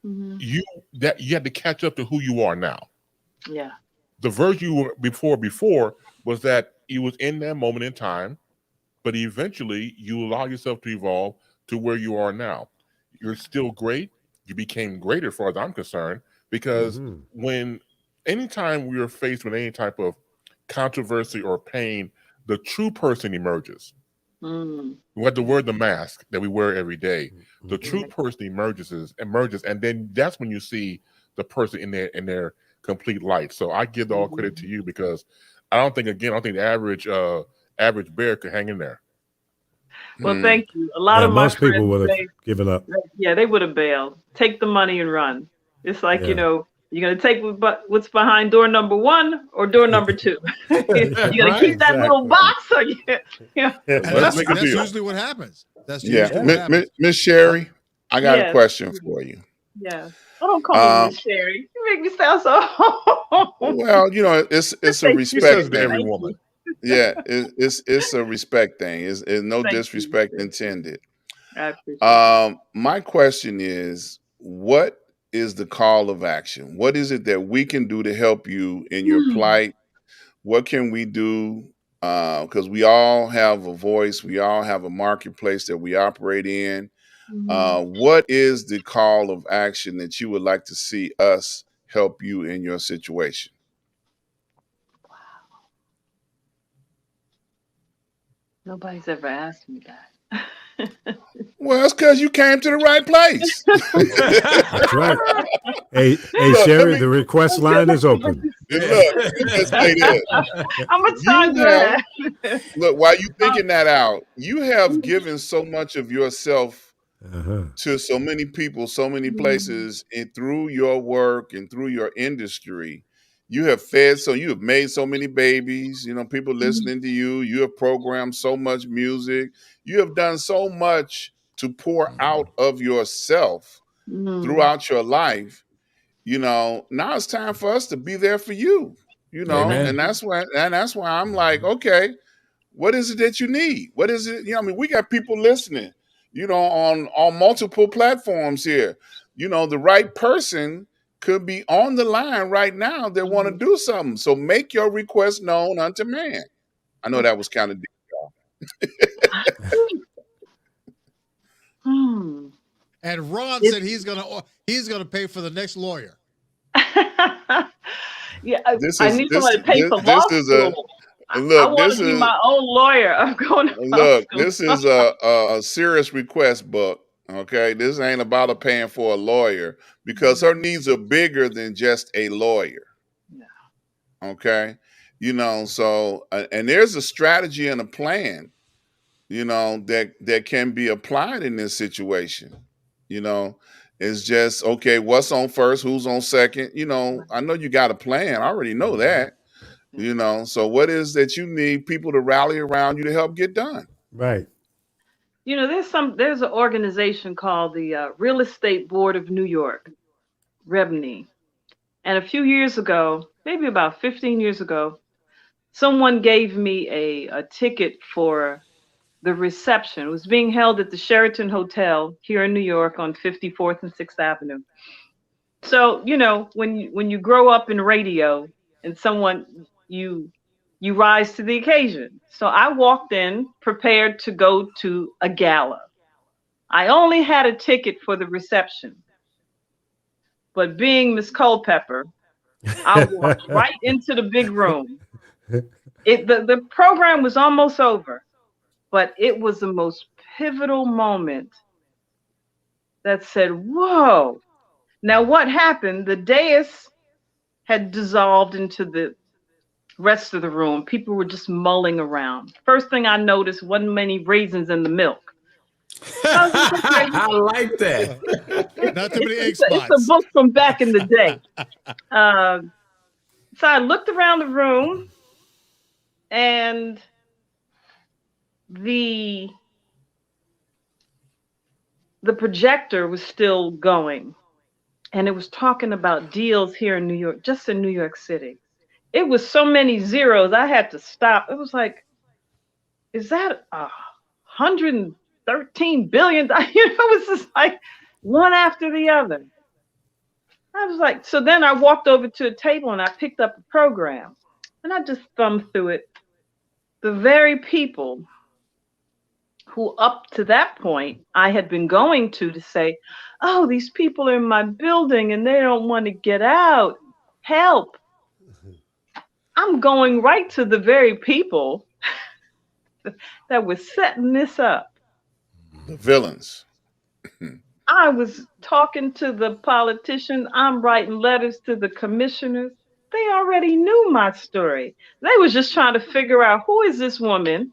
Speaker 4: you had to catch up to who you are now.
Speaker 6: Yeah.
Speaker 4: The version you were before was that you was in that moment in time, but eventually you allow yourself to evolve to where you are now. You're still great. You became greater as far as I'm concerned, because anytime we are faced with any type of controversy or pain, the true person emerges. We have to wear the mask that we wear every day. The true person emerges, and then that's when you see the person in their complete light. So I give all credit to you, because I don't think the average bear could hang in there.
Speaker 6: Well, thank you. A lot of my
Speaker 1: most people
Speaker 6: friends,
Speaker 1: would have given up.
Speaker 6: yeah, they would have bailed. Take the money and run. It's like, you know, you're gonna take what's behind door number 1 or door number 2. You're gonna keep that little box, or
Speaker 5: That's
Speaker 4: make a deal.
Speaker 5: usually what happens. That's usually what happens.
Speaker 2: Miss Sherri, I got a
Speaker 6: Yes.
Speaker 2: question for you.
Speaker 6: Yeah. Oh, don't call me Miss Sherri. You make me sound so.
Speaker 2: Well, you know, it's a
Speaker 6: Thank you.
Speaker 2: respect
Speaker 4: Says to
Speaker 2: thing.
Speaker 4: every woman.
Speaker 2: Yeah, it's a respect thing. It's no
Speaker 6: Thank you.
Speaker 2: disrespect intended.
Speaker 6: I appreciate it.
Speaker 2: My question is, what is the call of action? What is it that we can do to help you in your plight? What can we do? Because we all have a voice, we all have a marketplace that we operate in. What is the call of action that you would like to see us help you in your situation?
Speaker 6: Nobody's ever asked me that.
Speaker 2: Well, it's because you came to the right place.
Speaker 1: That's right. Hey, Sherri, the request line is open.
Speaker 2: Look, let's say this.
Speaker 6: I'm a time glad.
Speaker 2: Look, while you thinking that out, you have given so much of yourself to so many people, so many places, and through your work and through your industry. You have you have made so many babies, you know, people listening to you. You have programmed so much music. You have done so much to pour out of yourself throughout your life. You know, now it's time for us to be there for you, you know.
Speaker 7: Amen.
Speaker 2: And that's why I'm like, okay, what is it that you need? What is it? You know, I mean, we got people listening, you know, on multiple platforms here. You know, the right person could be on the line right now that want to do something. So make your request known unto man. I know that was kind of deep.
Speaker 5: And Ron said he's gonna pay for the next lawyer.
Speaker 6: Yeah, I need somebody to pay for law school. I want to be my own lawyer. I'm going to law school.
Speaker 2: This is a serious request book. Okay, this ain't about her paying for a lawyer, because her needs are bigger than just a lawyer. Yeah. Okay, you know, so and there's a strategy and a plan, you know, that can be applied in this situation. You know, it's just, okay, what's on first, who's on second? You know, I know you got a plan. I already know that. You know, so what is that you need people to rally around you to help get done?
Speaker 1: Right.
Speaker 6: You know, there's an organization called the Real Estate Board of New York, REBNY. And a few years ago, maybe about 15 years ago, someone gave me a ticket for the reception. It was being held at the Sheraton Hotel here in New York on 54th and 6th Avenue. So, you know, when you grow up in radio and you rise to the occasion. So I walked in prepared to go to a gala. I only had a ticket for the reception. But being Miss Culpepper, I walked right into the big room. The program was almost over, but it was the most pivotal moment that said, whoa. Now what happened? The dais had dissolved into the rest of the room. People were just mulling around. First thing I noticed, wasn't many raisins in the milk. I was just like,
Speaker 7: I like that.
Speaker 5: Not too many egg
Speaker 6: it's a
Speaker 5: spots.
Speaker 6: book from back in the day. So I looked around the room, and the projector was still going, and it was talking about deals here in New York, just in New York City. It was so many zeros, I had to stop. It was like, is that 113 billion? It was just like one after the other. I was like, so then I walked over to a table and I picked up a program and I just thumbed through it. The very people who up to that point I had been going to say, oh, these people are in my building and they don't want to get out. Help. I'm going right to the very people that were setting this up.
Speaker 2: The villains.
Speaker 6: I was talking to the politicians. I'm writing letters to the commissioners. They already knew my story. They was just trying to figure out, who is this woman?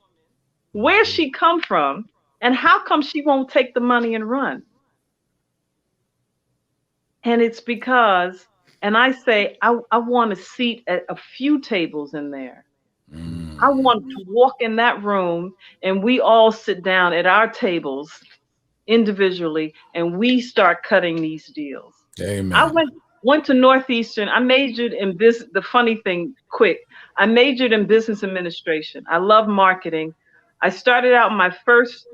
Speaker 6: Where she come from? And how come she won't take the money and run? And it's because, and I say, I want a seat at a few tables in there. I want to walk in that room and we all sit down at our tables individually and we start cutting these deals.
Speaker 7: Amen.
Speaker 6: I went to Northeastern. I majored in business. The funny thing, quick, I majored in business administration. I love marketing. I started out my first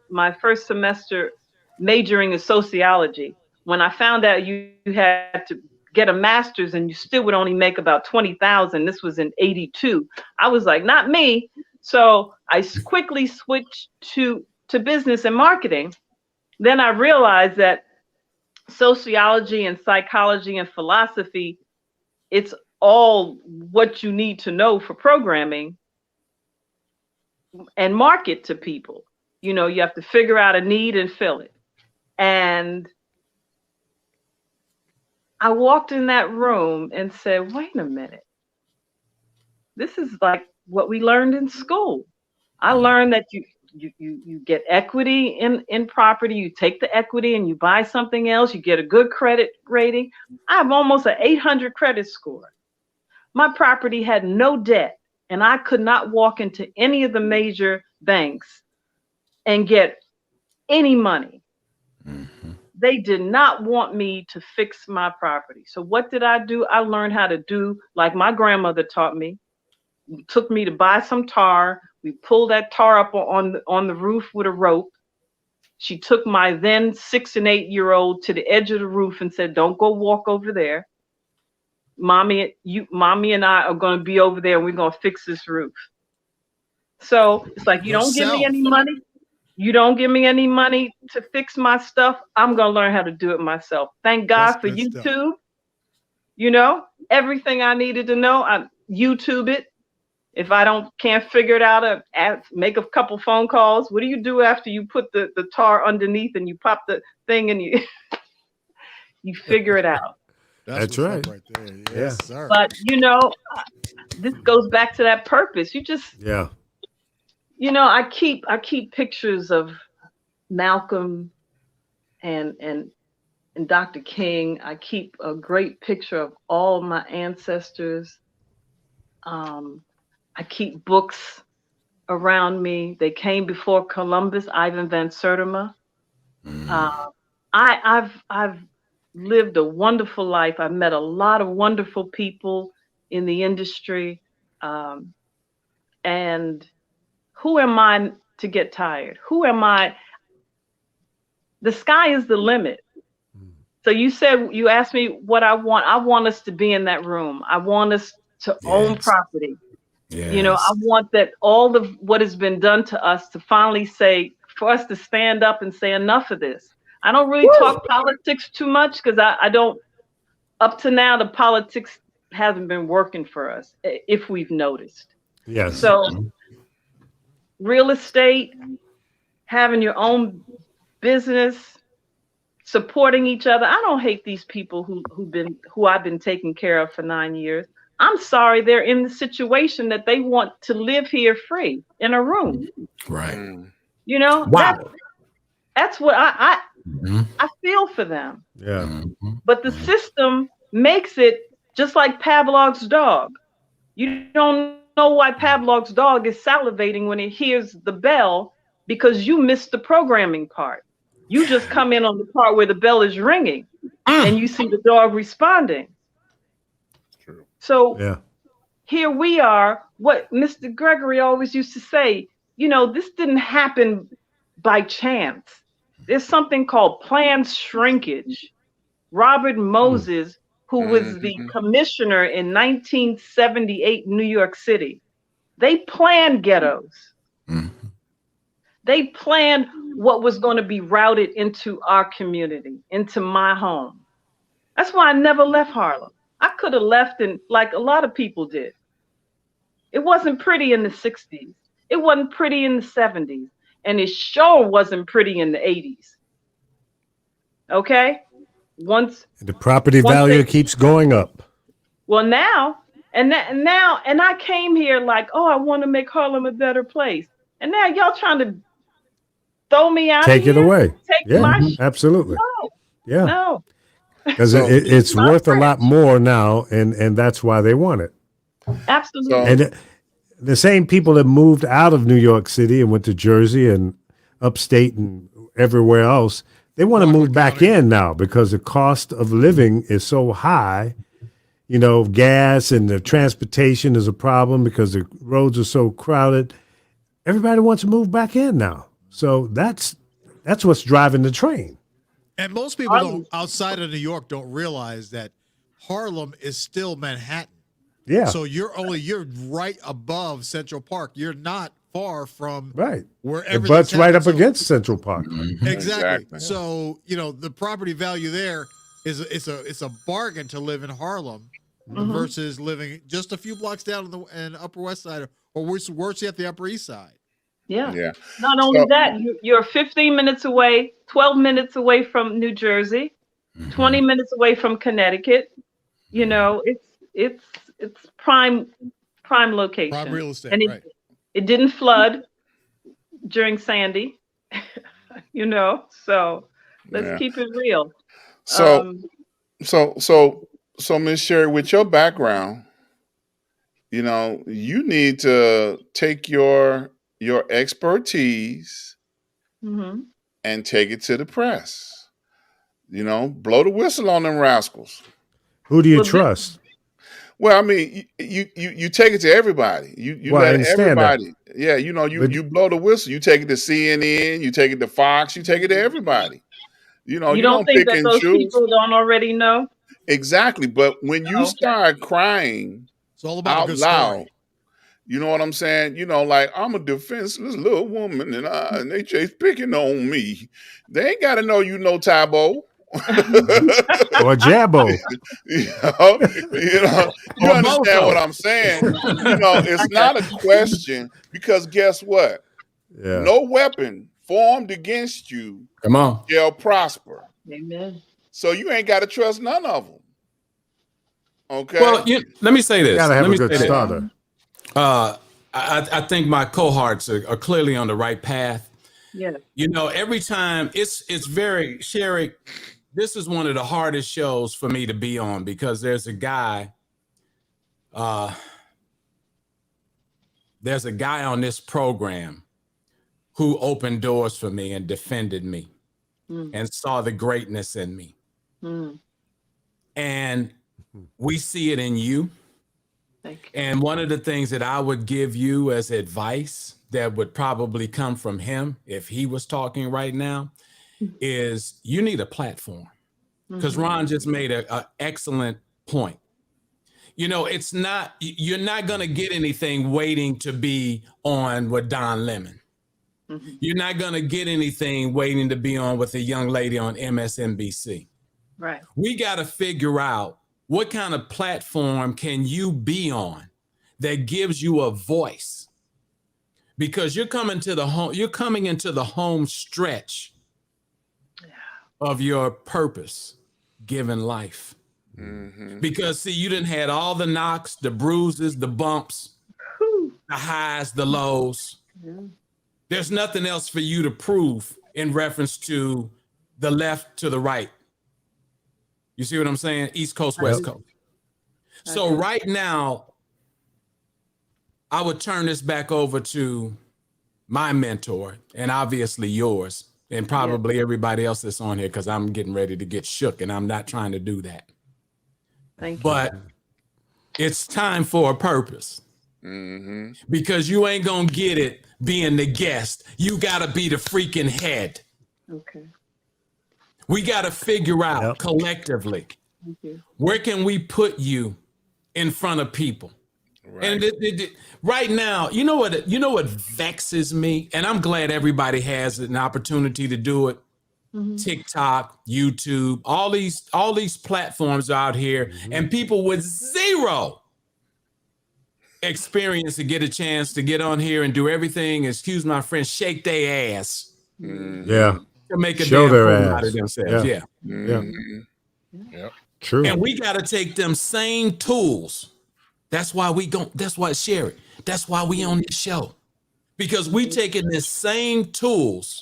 Speaker 6: semester majoring in sociology. When I found out you had to get a master's and you still would only make about 20,000, this was in '82. I was like, not me. So I quickly switched to business and marketing. Then I realized that sociology and psychology and philosophy, it's all what you need to know for programming and market to people. You know, you have to figure out a need and fill it. And I walked in that room and said, wait a minute. This is like what we learned in school. I learned that you get equity in property, you take the equity and you buy something else, you get a good credit rating. I have almost an 800 credit score. My property had no debt and I could not walk into any of the major banks and get any money. Mm-hmm. They did not want me to fix my property. So what did I do? I learned how to do like my grandmother taught me. It took me to buy some tar. We pulled that tar up on the roof with a rope. She took my then 6 and 8 year old to the edge of the roof and said, don't go walk over there. Mommy and I are going to be over there and we're going to fix this roof. So it's like, you don't give me any money. You don't give me any money to fix my stuff. I'm going to learn how to do it myself. Thank God for YouTube. Stuff. You know, everything I needed to know, I YouTube it. If I can't figure it out, make a couple phone calls. What do you do after you put the tar underneath and you pop the thing and you you figure it out?
Speaker 5: That's right there. Yes, yeah. Sir.
Speaker 6: But you know, this goes back to that purpose. You just You know, I keep pictures of Malcolm and Dr. King. I keep a great picture of all of my ancestors. I keep books around me. They came before Columbus, Ivan Van Sertima. I've lived a wonderful life. I've met a lot of wonderful people in the industry. And who am I to get tired? Who am I? The sky is the limit. So you asked me what I want. I want us to be in that room. I want us to own property. Yes. You know, I want that all of what has been done to us to finally say, for us to stand up and say enough of this. I don't really talk politics too much because I don't, up to now, the politics hasn't been working for us, if we've noticed.
Speaker 1: Yes.
Speaker 6: So real estate, having your own business, supporting each other. I don't hate these people who I've been taking care of for 9 years. I'm sorry they're in the situation that they want to live here free in a room.
Speaker 7: Right.
Speaker 6: You know,
Speaker 7: Wow.
Speaker 6: that's what I
Speaker 7: Mhm.
Speaker 6: I feel for them.
Speaker 1: Yeah.
Speaker 7: Mhm.
Speaker 6: But the system makes it just like Pavlov's dog. You don't know why Pavlov's dog is salivating when it hears the bell because you missed the programming part. You just come in on the part where the bell is ringing and you see the dog responding.
Speaker 4: True.
Speaker 6: So
Speaker 1: Yeah.
Speaker 6: here we are, what Mr. Gregory always used to say, you know, this didn't happen by chance. There's something called planned shrinkage. Robert Moses, who was the commissioner in 1978 New York City, they planned ghettos.
Speaker 7: Mhm.
Speaker 6: They planned what was going to be routed into our community, into my home. That's why I never left Harlem. I could have left and like a lot of people did. It wasn't pretty in the 60s. It wasn't pretty in the 70s. And it sure wasn't pretty in the 80s. Okay? Once
Speaker 1: The property
Speaker 6: once
Speaker 1: value
Speaker 6: they
Speaker 1: keeps going up.
Speaker 6: well now and I came here like, oh, I want to make Harlem a better place. And now y'all trying to throw me out of
Speaker 1: Take it
Speaker 6: here?
Speaker 1: away.
Speaker 6: Take
Speaker 1: Yeah,
Speaker 6: my
Speaker 1: absolutely.
Speaker 6: no,
Speaker 1: Yeah.
Speaker 6: no.
Speaker 1: Because
Speaker 2: So,
Speaker 1: it's
Speaker 6: My
Speaker 1: worth a lot
Speaker 6: friends.
Speaker 1: more now, and that's why they want it.
Speaker 6: Absolutely.
Speaker 1: And the same people that moved out of New York City and went to Jersey and upstate and everywhere else, they want to
Speaker 5: Rockland
Speaker 1: move back
Speaker 5: County.
Speaker 1: in now because the cost of living is so high. You know, gas and the transportation is a problem because the roads are so crowded. Everybody wants to move back in now. So that's what's driving the train.
Speaker 5: And most people don't outside of New York don't realize that Harlem is still Manhattan.
Speaker 1: Yeah.
Speaker 5: So you're right above Central Park. You're not far from
Speaker 1: Right.
Speaker 5: where
Speaker 1: It
Speaker 5: everything's
Speaker 1: butts right up
Speaker 5: happening. So-
Speaker 1: against Central Park.
Speaker 5: Exactly.
Speaker 2: Exactly.
Speaker 5: So, you know, the property value there is it's a bargain to live in Harlem versus living just a few blocks down in the Upper West Side or worse yet, the Upper East Side.
Speaker 6: Yeah.
Speaker 2: yeah.
Speaker 6: Not only that, you're 15 minutes away, 12 minutes away from New Jersey, 20 minutes away from Connecticut. You know, it's prime location.
Speaker 5: Prime real estate,
Speaker 6: And
Speaker 5: right.
Speaker 6: it didn't flood during Sandy, you know. So let's
Speaker 2: Yeah.
Speaker 6: keep it real.
Speaker 2: So, so Miss Sherri, with your background, you know, you need to take your expertise
Speaker 6: Mhm.
Speaker 2: and take it to the press. You know, blow the whistle on them rascals.
Speaker 1: Who do you
Speaker 6: Well, this-
Speaker 1: trust?
Speaker 2: Well, I mean, you take it to everybody. You
Speaker 1: Well, I
Speaker 2: let
Speaker 1: understand that.
Speaker 2: everybody. Yeah, you know,
Speaker 1: But-
Speaker 2: you blow the whistle. You take it to CNN. You take it to Fox. You take it to everybody. You know,
Speaker 6: You
Speaker 2: you
Speaker 6: don't
Speaker 2: don't
Speaker 6: think
Speaker 2: pick
Speaker 6: that
Speaker 2: and
Speaker 6: those
Speaker 2: choose.
Speaker 6: people don't already know?
Speaker 2: Exactly. But when you
Speaker 6: Okay.
Speaker 2: start crying
Speaker 5: It's all about a
Speaker 2: out
Speaker 5: good
Speaker 2: loud,
Speaker 5: story.
Speaker 2: you know what I'm saying? You know, like I'm a defenseless little woman, and they just picking on me. They ain't got to know you know Tybo.
Speaker 1: Or Jabbo?
Speaker 2: you you
Speaker 7: Or
Speaker 2: understand what
Speaker 7: Bozo.
Speaker 2: I'm saying? You know, it's not a question because guess what?
Speaker 1: Yeah.
Speaker 2: No weapon formed against you
Speaker 7: Come on.
Speaker 2: shall prosper.
Speaker 6: Amen.
Speaker 2: So you ain't got to trust none of them. Okay.
Speaker 7: Well, let me say
Speaker 1: You
Speaker 7: this.
Speaker 1: gotta have
Speaker 7: Let
Speaker 1: a
Speaker 7: me
Speaker 1: good
Speaker 7: say this.
Speaker 1: starter.
Speaker 7: I think my cohorts are clearly on the right path.
Speaker 6: Yeah.
Speaker 7: You know, every time it's very Sherri. This is one of the hardest shows for me to be on because there's a guy on this program who opened doors for me and defended me and saw the greatness in me. And we see it in you.
Speaker 6: Thank you.
Speaker 7: And one of the things that I would give you as advice that would probably come from him if he was talking right now is you need a platform. Because Ron just made an excellent point. You know, you're not going to get anything waiting to be on with Don Lemon. You're not going to get anything waiting to be on with a young lady on MSNBC.
Speaker 6: Right.
Speaker 7: We got to figure out what kind of platform can you be on
Speaker 3: that gives you a voice, because you're coming into the home stretch of your purpose given life. Because see, you done had all the knocks, the bruises, the bumps, the highs, the lows. There's nothing else for you to prove in reference to the left to the right. You see what I'm saying? East Coast, West Coast. So right now, I would turn this back over to my mentor, and obviously yours, and probably everybody else that's on here, because I'm getting ready to get shook, and I'm not trying to do that. But it's time for a purpose. Because you ain't gonna get it being the guest. You gotta be the freaking head.
Speaker 6: Okay.
Speaker 3: We gotta figure out collectively, where can we put you in front of people? Right. And right now, you know what vexes me, and I'm glad everybody has an opportunity to do it. TikTok, YouTube, all these platforms out here, and people with zero experience to get a chance to get on here and do everything, excuse my French, shake their ass.
Speaker 1: Yeah.
Speaker 3: To make a
Speaker 1: Show
Speaker 3: damn
Speaker 1: their
Speaker 3: fool
Speaker 1: ass
Speaker 3: out of themselves.
Speaker 1: Yeah. True.
Speaker 3: And we got to take them same tools. That's why Sherri, that's why we on this show. Because we taking the same tools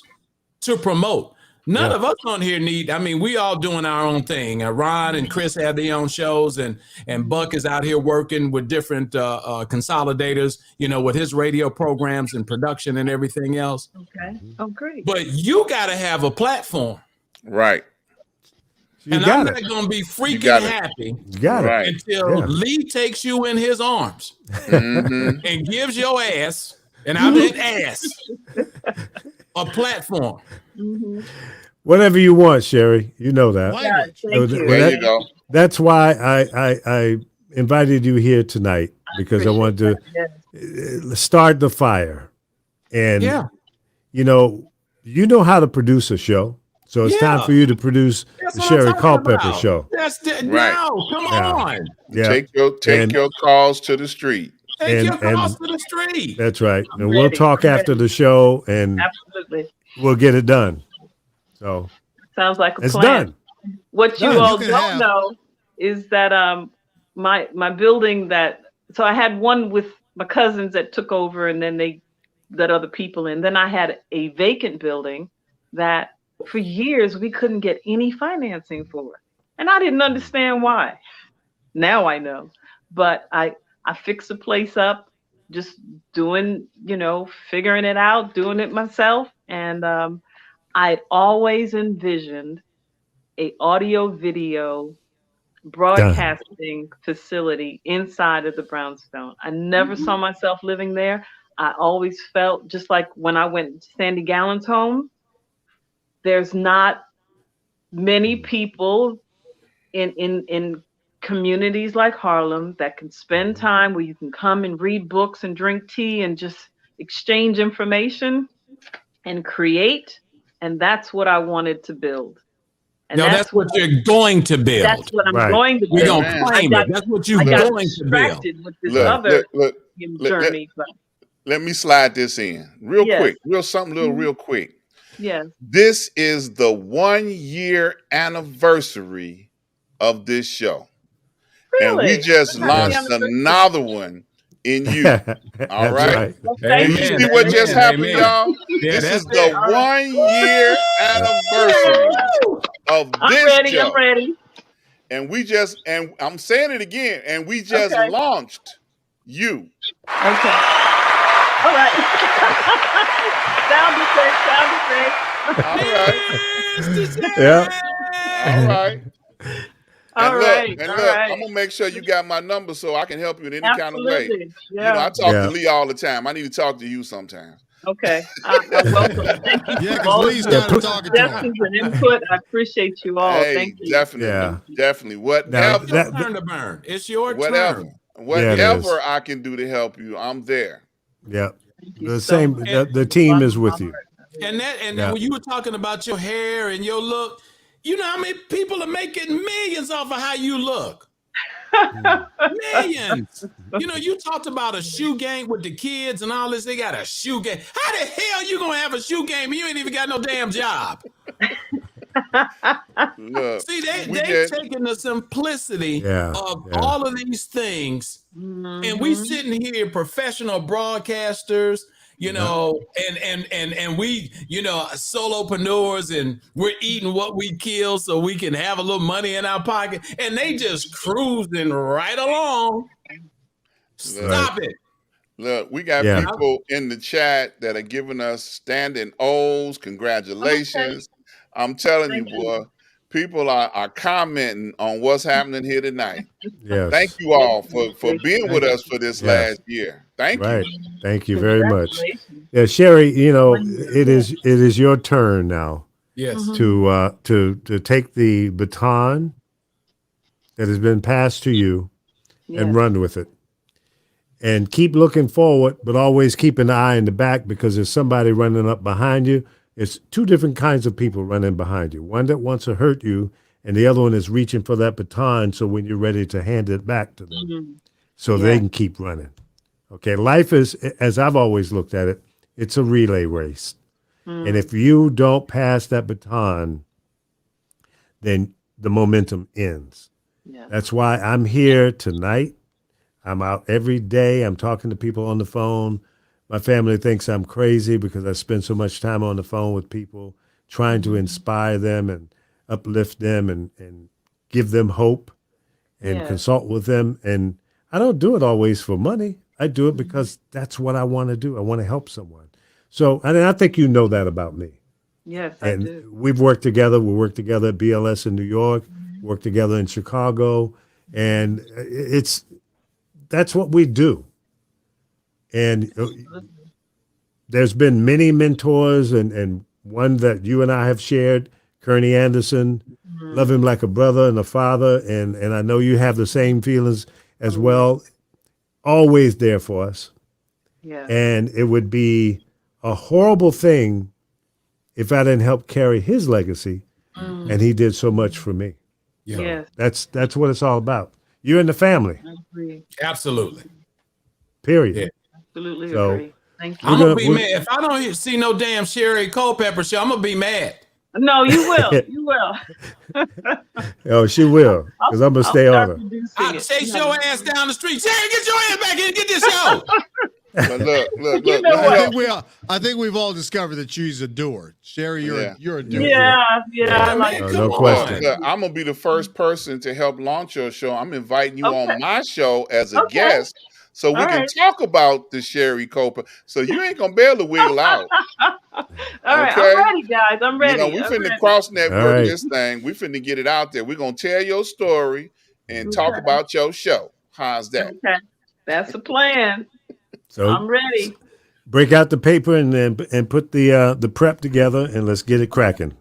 Speaker 3: to promote. None of us on here we all doing our own thing. Ron and Chris have their own shows, and Buck is out here working with different consolidators, with his radio programs and production and everything else.
Speaker 6: Okay. Oh, great.
Speaker 3: But you got to have a platform.
Speaker 2: Right.
Speaker 3: And I'm not going to be freaking happy until Lee takes you in his arms and gives your ass, and I mean ass, a platform.
Speaker 1: Whatever you want, Sherri. You know that.
Speaker 2: There you go.
Speaker 1: That's why I invited you here tonight, because I wanted to start the fire. And, you know how to produce a show. So it's time for you to produce the Sherri Culpepper show.
Speaker 3: No, come on.
Speaker 2: Yeah. Take your calls to the street.
Speaker 3: Take your calls to the street.
Speaker 1: That's right. And we'll talk after the show, and we'll get it done. So
Speaker 6: sounds like a
Speaker 1: it's
Speaker 6: plan.
Speaker 1: Done.
Speaker 6: What you all don't know is that my building so I had one with my cousins that took over, and then they let other people in. Then I had a vacant building that for years we couldn't get any financing for, and I didn't understand why. Now I know. But I fixed the place up, just doing, figuring it out, doing it myself. And I'd always envisioned a audio video broadcasting facility inside of the brownstone. I never saw myself living there. I always felt, just like when I went to Sandy Gallen's home, there's not many people in communities like Harlem that can spend time where you can come and read books and drink tea and just exchange information and create. And that's what I wanted to build. And
Speaker 3: that's what you're going to build.
Speaker 6: That's what I'm going to build.
Speaker 3: We're going to claim it. That's what you're going to build.
Speaker 6: With this journey.
Speaker 2: Let me slide this in real quick. Real quick.
Speaker 6: Yes.
Speaker 2: This is the 1-year anniversary of this show.
Speaker 6: Really?
Speaker 2: And we just launched another one in you. All right.
Speaker 6: Amen.
Speaker 2: You see what just happened, y'all? This is the 1-year anniversary of this show.
Speaker 6: I'm ready.
Speaker 2: And I'm saying it again, and we just launched you.
Speaker 6: Okay. All right. Sound effect.
Speaker 2: All right.
Speaker 1: Yeah.
Speaker 2: All right.
Speaker 6: All right.
Speaker 2: Look, I'm gonna make sure you got my number so I can help you in any kind of way.
Speaker 6: Yeah.
Speaker 2: I talk to Lee all the time. I need to talk to you sometimes.
Speaker 6: Okay. I'm welcome. Thank you.
Speaker 5: Yeah, because Lee started talking to him.
Speaker 6: And input. I appreciate you all.
Speaker 2: Hey,
Speaker 6: thank you.
Speaker 2: Definitely. Whatever.
Speaker 3: It's your turn to burn. It's your turn.
Speaker 2: Whatever I can do to help you, I'm there.
Speaker 1: Yeah. The team is with you.
Speaker 3: And when you were talking about your hair and your look, you know how many people are making millions off of how you look.
Speaker 7: Millions. You know, you talked about a shoe game with the kids and all this. They got a shoe game. How the hell you gonna have a shoe game and you ain't even got no damn job?
Speaker 2: Look,
Speaker 7: See,
Speaker 2: we
Speaker 7: they've
Speaker 2: get
Speaker 7: taken the simplicity of
Speaker 1: Yeah.
Speaker 7: all of these things, and we sitting here, professional broadcasters, you know, and we, you know, solopreneurs, and we're eating what we kill so we can have a little money in our pocket, and they just cruising right along. Stop it.
Speaker 2: Look, we got
Speaker 1: Yeah.
Speaker 2: people in the chat that are giving us standing O's. Congratulations. I'm telling you, boy, people are commenting on what's happening here tonight.
Speaker 1: Yes.
Speaker 2: Thank you all for being with us for this
Speaker 1: Yes.
Speaker 2: last year. Thank
Speaker 1: Right.
Speaker 2: you.
Speaker 1: Thank you very much.
Speaker 6: Congratulations.
Speaker 1: Yeah, Sherri, you know, it is your turn now
Speaker 7: Yes.
Speaker 1: to take the baton that has been passed to you and run with it. And keep looking forward, but always keep an eye in the back, because there's somebody running up behind you. It's two different kinds of people running behind you. One that wants to hurt you, and the other one is reaching for that baton, so when you're ready to hand it back to them, so they can keep running. Okay, life is, as I've always looked at it, it's a relay race. And if you don't pass that baton, then the momentum ends. That's why I'm here tonight. I'm out every day. I'm talking to people on the phone. My family thinks I'm crazy because I spend so much time on the phone with people, trying to inspire them and uplift them and give them hope and consult with them. And I don't do it always for money. I do it because that's what I want to do. I want to help someone. So, and I think you know that about me.
Speaker 6: Yes,
Speaker 1: And
Speaker 6: I do.
Speaker 1: we've worked together. We worked together at BLS in New York, worked together in Chicago. And that's what we do. And there's been many mentors, and one that you and I have shared, Kearney Anderson. Love him like a brother and a father. And I know you have the same feelings as well. Always there for us.
Speaker 6: Yeah.
Speaker 1: And it would be a horrible thing if I didn't help carry his legacy. And he did so much for me.
Speaker 6: Yes.
Speaker 1: That's what it's all about. You're in the family.
Speaker 6: I agree.
Speaker 7: Absolutely.
Speaker 1: Period.
Speaker 7: Yeah.
Speaker 6: Absolutely
Speaker 1: So,
Speaker 6: agree. Thank you.
Speaker 7: I'm gonna be mad if I don't see no damn Sherri Culpepper show. I'm gonna be mad.
Speaker 6: No, you will. You will.
Speaker 1: Oh, she will, because I'm gonna stay on her.
Speaker 7: I'll chase your ass down the street. Sherri, get your ass back here and get this show.
Speaker 2: But look.
Speaker 6: You know
Speaker 2: let me
Speaker 6: what?
Speaker 2: help.
Speaker 5: I think we've all discovered that she's a doer. Sherri, you're a doer.
Speaker 6: Yeah. I like
Speaker 1: No,
Speaker 6: it.
Speaker 1: no question.
Speaker 2: Look, I'm gonna be the first person to help launch your show. I'm inviting you
Speaker 6: Okay.
Speaker 2: on my show as a
Speaker 6: Okay.
Speaker 2: guest, so we
Speaker 6: All
Speaker 2: can
Speaker 6: right.
Speaker 2: talk about the Sherri Culpepper. So you ain't gonna be able to wiggle out.
Speaker 6: All right,
Speaker 2: Okay?
Speaker 6: I'm ready, guys. I'm ready.
Speaker 2: You know, we
Speaker 6: I'm
Speaker 2: finna
Speaker 6: ready.
Speaker 2: cross network
Speaker 1: All right.
Speaker 2: this thing. We finna get it out there. We're gonna tell your story and talk
Speaker 6: Okay.
Speaker 2: about your show. How's that?
Speaker 6: Okay. That's the plan.
Speaker 1: So
Speaker 6: I'm ready.
Speaker 1: break out the paper and put the prep together, and let's get it cracking.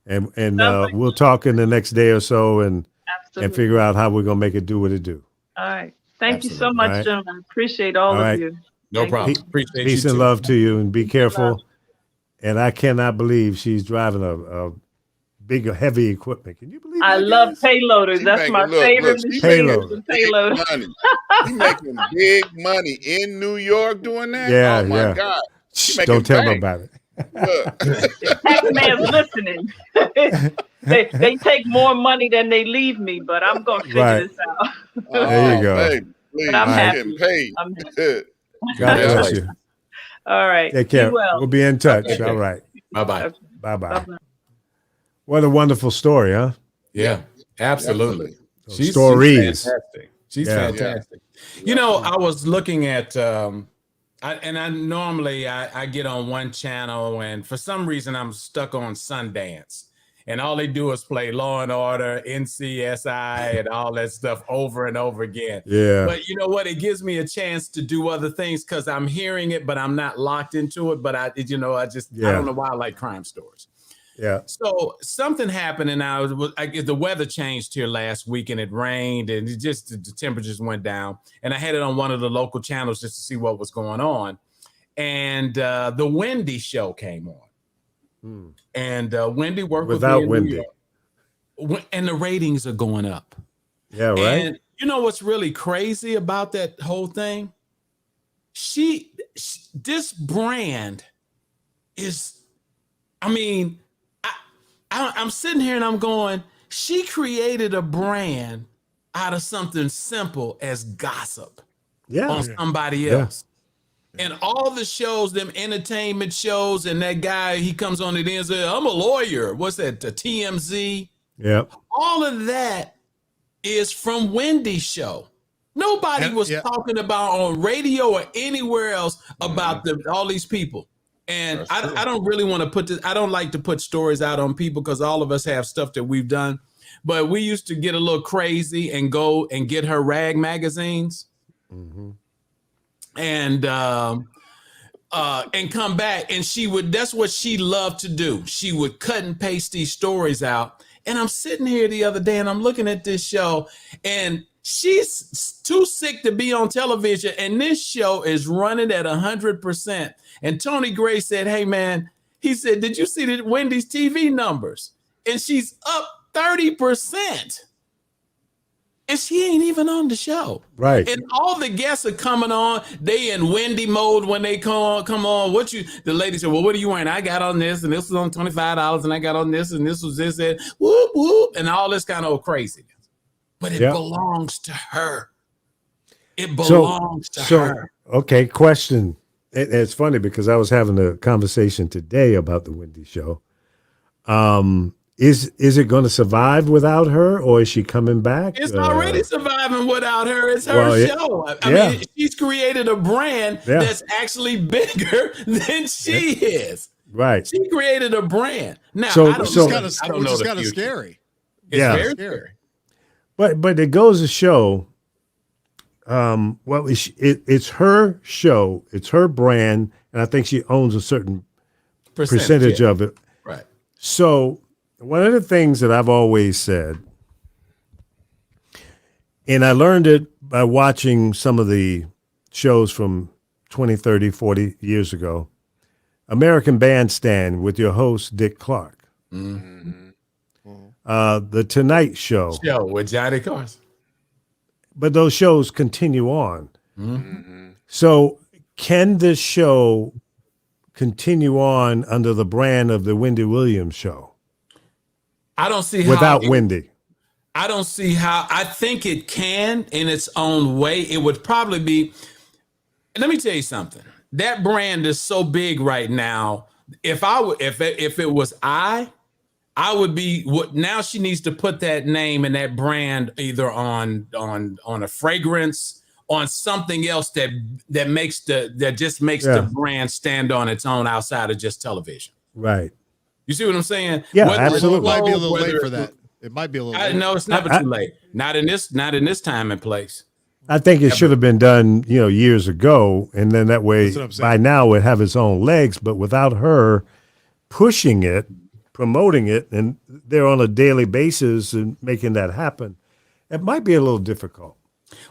Speaker 1: And
Speaker 6: Sounds like
Speaker 1: we'll talk in the next day or so and
Speaker 6: Absolutely.
Speaker 1: figure out how we're gonna make it do what it do.
Speaker 6: All right. Thank you so
Speaker 7: Absolutely.
Speaker 6: much,
Speaker 1: All right.
Speaker 6: gentlemen. I appreciate all
Speaker 1: All
Speaker 6: of
Speaker 1: right.
Speaker 6: you.
Speaker 7: No
Speaker 6: Thank
Speaker 7: problem.
Speaker 6: you.
Speaker 7: Appreciate
Speaker 1: Peace
Speaker 7: you
Speaker 1: and
Speaker 7: too.
Speaker 1: love to you, and be
Speaker 6: and
Speaker 1: careful.
Speaker 6: love.
Speaker 1: And I cannot believe she's driving a big, heavy equipment. Can you believe
Speaker 6: I
Speaker 1: that,
Speaker 6: love
Speaker 1: guys?
Speaker 6: payloaders.
Speaker 2: She
Speaker 6: That's
Speaker 2: making
Speaker 6: my favorite
Speaker 2: she
Speaker 6: machine
Speaker 2: making
Speaker 6: is the
Speaker 2: big
Speaker 6: payloader.
Speaker 2: money. She making big money in New York doing that.
Speaker 1: Yeah,
Speaker 2: Oh my
Speaker 1: yeah.
Speaker 2: God. She
Speaker 1: Shh,
Speaker 2: making
Speaker 1: don't tell
Speaker 2: bank.
Speaker 1: nobody.
Speaker 2: Look.
Speaker 6: The tax man's listening. they take more money than they leave me, but I'm gonna figure
Speaker 1: Right.
Speaker 6: this out.
Speaker 1: There you
Speaker 2: Oh,
Speaker 1: go.
Speaker 2: baby, please.
Speaker 6: But I'm
Speaker 2: You
Speaker 6: happy.
Speaker 2: getting paid.
Speaker 6: I'm happy.
Speaker 2: Good.
Speaker 1: God bless
Speaker 7: Congratulations.
Speaker 1: you.
Speaker 6: All right.
Speaker 1: Take
Speaker 6: Be
Speaker 1: care.
Speaker 6: well.
Speaker 1: We'll be in touch.
Speaker 7: Okay.
Speaker 1: All right.
Speaker 7: Bye-bye.
Speaker 6: Okay.
Speaker 1: Bye-bye.
Speaker 6: Bye-bye.
Speaker 1: What a wonderful story, huh?
Speaker 7: Yeah, absolutely. She's
Speaker 1: Stories.
Speaker 7: fantastic. She's
Speaker 1: Yeah.
Speaker 7: fantastic. You know, I was looking at, I normally get on one channel, and for some reason I'm stuck on Sundance, and all they do is play Law and Order, NCSI, and all that stuff over and over again.
Speaker 1: Yeah.
Speaker 7: But you know what? It gives me a chance to do other things because I'm hearing it, but I'm not locked into it. But I don't know why I like crime stories.
Speaker 1: Yeah.
Speaker 7: So something happened, and I guess the weather changed here last week, and it rained, and it just the temperatures went down. And I had it on one of the local channels just to see what was going on. And the Wendy show came on, and Wendy worked
Speaker 1: Without
Speaker 7: with me in New
Speaker 1: Wendy.
Speaker 7: York. And the ratings are going up.
Speaker 1: Yeah, right.
Speaker 7: And
Speaker 3: You know what's really crazy about that whole thing? This brand is, I mean, I'm sitting here and I'm going, she created a brand out of something simple as gossip on somebody else. And all the shows, them entertainment shows, and that guy, he comes on it and says, I'm a lawyer. What's that? The TMZ.
Speaker 1: Yep.
Speaker 3: All of that is from Wendy's show. Nobody was talking about on radio or anywhere else about all these people. And I don't really want to put this, I don't like to put stories out on people because all of us have stuff that we've done. But we used to get a little crazy and go and get her rag magazines. And come back, and that's what she loved to do. She would cut and paste these stories out. And I'm sitting here the other day and I'm looking at this show, and she's too sick to be on television, and this show is running at 100%. And Tony Gray said, hey man, he said, did you see the Wendy's TV numbers? And she's up 30%. And she ain't even on the show.
Speaker 1: Right.
Speaker 3: And all the guests are coming on. They in Wendy mode when they come on. The lady said, well, what are you wearing? I got on this, and this was on $25, and I got on this, and this was this, and whoop, whoop, and all this kind of craziness. But it belongs to her. It belongs to her.
Speaker 1: Okay, question. It's funny because I was having a conversation today about the Wendy show. Is it going to survive without her, or is she coming back?
Speaker 3: It's already surviving without her. It's her show. I mean, she's created a brand that's actually bigger than she is.
Speaker 1: Right.
Speaker 3: She created a brand. Now,
Speaker 5: which is kind of scary.
Speaker 3: It's very scary.
Speaker 1: But it goes to show, it's her show, it's her brand, and I think she owns a certain percentage of it.
Speaker 3: Right.
Speaker 1: So one of the things that I've always said, and I learned it by watching some of the shows from 20, 30, 40 years ago, American Bandstand with your host, Dick Clark. The Tonight Show.
Speaker 3: With Johnny Carson.
Speaker 1: But those shows continue on. So can this show continue on under the brand of the Wendy Williams show?
Speaker 3: I don't see how.
Speaker 1: Without Wendy.
Speaker 3: I don't see how. I think it can in its own way. It would probably be. Let me tell you something. That brand is so big right now. If it was I would be. What now? She needs to put that name and that brand either on a fragrance, on something else that just makes the brand stand on its own outside of just television.
Speaker 1: Right.
Speaker 3: You see what I'm saying?
Speaker 1: Yeah, absolutely.
Speaker 5: It might be a little late for that. It might be a little late.
Speaker 3: No, it's never too late. Not in this time and place.
Speaker 1: I think it should have been done, years ago, and then that way by now it would have its own legs. But without her pushing it, promoting it, and they're on a daily basis and making that happen, it might be a little difficult.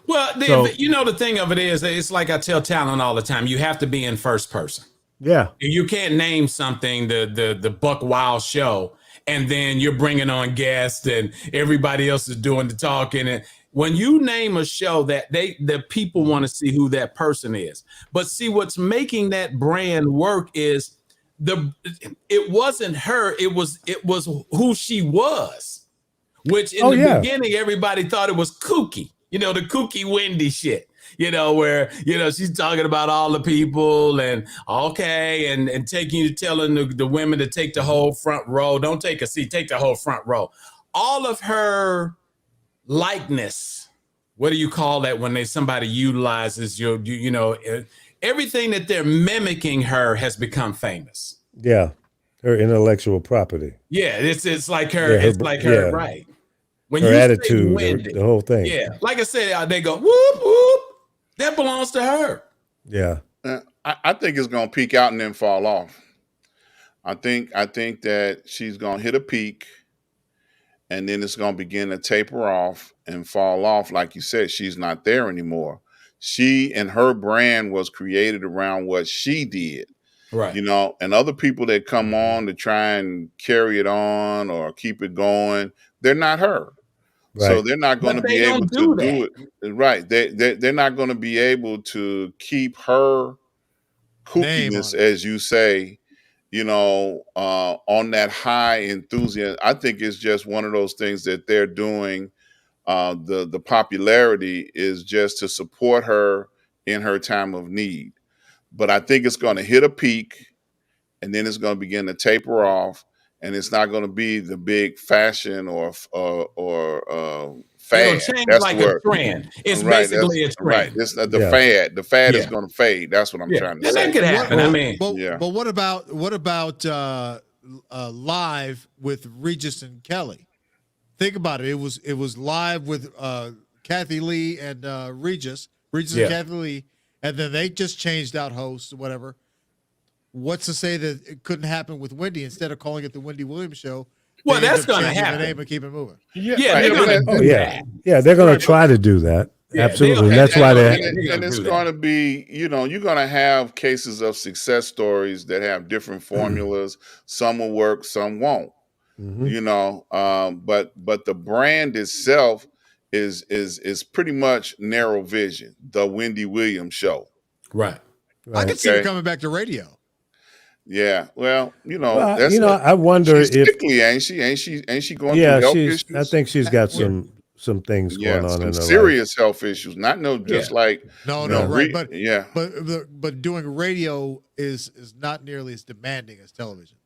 Speaker 3: Well, the thing of it is, it's like I tell talent all the time, you have to be in first person.
Speaker 1: Yeah.
Speaker 3: You can't name something the Buck Wild show, and then you're bringing on guests and everybody else is doing the talking. And when you name a show that the people want to see who that person is. But see, what's making that brand work is it wasn't her, it was who she was, which in the beginning, everybody thought it was kooky, the kooky Wendy shit. Where, she's talking about all the people and and telling the women to take the whole front row. Don't take a seat, take the whole front row. All of her likeness. What do you call that when somebody utilizes everything that they're mimicking her has become famous.
Speaker 1: Yeah. Her intellectual property.
Speaker 3: Yeah. It's like her. It's like her. Right. When
Speaker 1: her attitude, Wendy, the whole thing.
Speaker 3: Yeah. Like I said, they go, whoop, whoop. That belongs to her.
Speaker 1: Yeah.
Speaker 2: I think it's going to peak out and then fall off. I think that she's going to hit a peak and then it's going to begin to taper off and fall off. Like you said, she's not there anymore. She and her brand was created around what she did.
Speaker 3: Right.
Speaker 2: And other people that come on to try and carry it on or keep it going, they're not her. So they're not going to
Speaker 3: But
Speaker 2: be
Speaker 3: they
Speaker 2: able
Speaker 3: don't
Speaker 2: to
Speaker 3: do
Speaker 2: do
Speaker 3: that.
Speaker 2: it. Right. They're not going to be able to keep her
Speaker 5: Name on
Speaker 2: kookiness,
Speaker 5: it.
Speaker 2: as you say, on that high enthusiasm. I think it's just one of those things that they're doing. The popularity is just to support her in her time of need. But I think it's going to hit a peak, and then it's going to begin to taper off, and it's not going to be the big fashion or
Speaker 3: It'll
Speaker 2: fad.
Speaker 3: change
Speaker 2: That's the
Speaker 3: like a
Speaker 2: word.
Speaker 3: trend. It's
Speaker 2: Right. That's
Speaker 3: basically a
Speaker 2: right.
Speaker 3: trend.
Speaker 2: It's the
Speaker 1: Yeah.
Speaker 2: fad. The fad is
Speaker 3: Yeah.
Speaker 2: going to fade. That's what I'm
Speaker 3: Yeah.
Speaker 2: trying to
Speaker 3: And
Speaker 2: say.
Speaker 3: that could happen. I mean,
Speaker 2: Yeah.
Speaker 5: But what about live with Regis and Kelly? Think about it. It was live with Kathy Lee and Regis and Kathy Lee, and then they just changed out hosts or whatever. What's to say that it couldn't happen with Wendy instead of calling it the Wendy Williams Show?
Speaker 3: Well,
Speaker 5: they end
Speaker 3: that's
Speaker 5: up
Speaker 3: going to
Speaker 5: changing
Speaker 3: happen.
Speaker 5: the name and keep it moving.
Speaker 3: Yeah,
Speaker 2: Right.
Speaker 3: they're going to
Speaker 1: Oh
Speaker 3: do
Speaker 1: yeah,
Speaker 3: that.
Speaker 1: yeah. They're going to try to do that.
Speaker 3: Yeah,
Speaker 1: Absolutely, and
Speaker 3: they'll-
Speaker 1: that's why they're.
Speaker 2: And it's going to be, you're going to have cases of success stories that have different formulas. Some will work, some won't. But the brand itself is pretty much narrow vision. The Wendy Williams Show.
Speaker 3: Right.
Speaker 5: I could see her coming back to radio.
Speaker 2: Yeah. Well,
Speaker 1: Well,
Speaker 2: that's
Speaker 1: I wonder
Speaker 2: she's
Speaker 1: if.
Speaker 2: sickly, ain't she? Ain't she going
Speaker 1: Yeah,
Speaker 2: through health
Speaker 1: she's. I
Speaker 2: issues?
Speaker 1: think she's got some things going on
Speaker 2: some
Speaker 1: in her
Speaker 2: serious health issues. Not just like
Speaker 5: right.
Speaker 2: yeah.
Speaker 5: But doing radio is not nearly as demanding as television.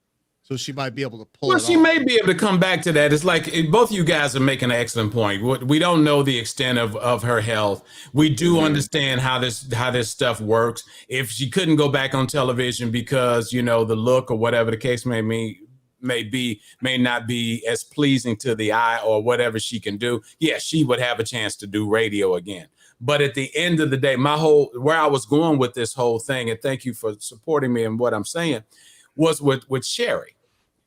Speaker 5: So she might be able to pull it off.
Speaker 3: She may be able to come back to that. It's like both you guys are making an excellent point. We don't know the extent of her health. We do understand how this stuff works. If she couldn't go back on television because the look or whatever the case may not be as pleasing to the eye or whatever she can do, she would have a chance to do radio again. But at the end of the day, where I was going with this whole thing, and thank you for supporting me in what I'm saying, was with Sherri.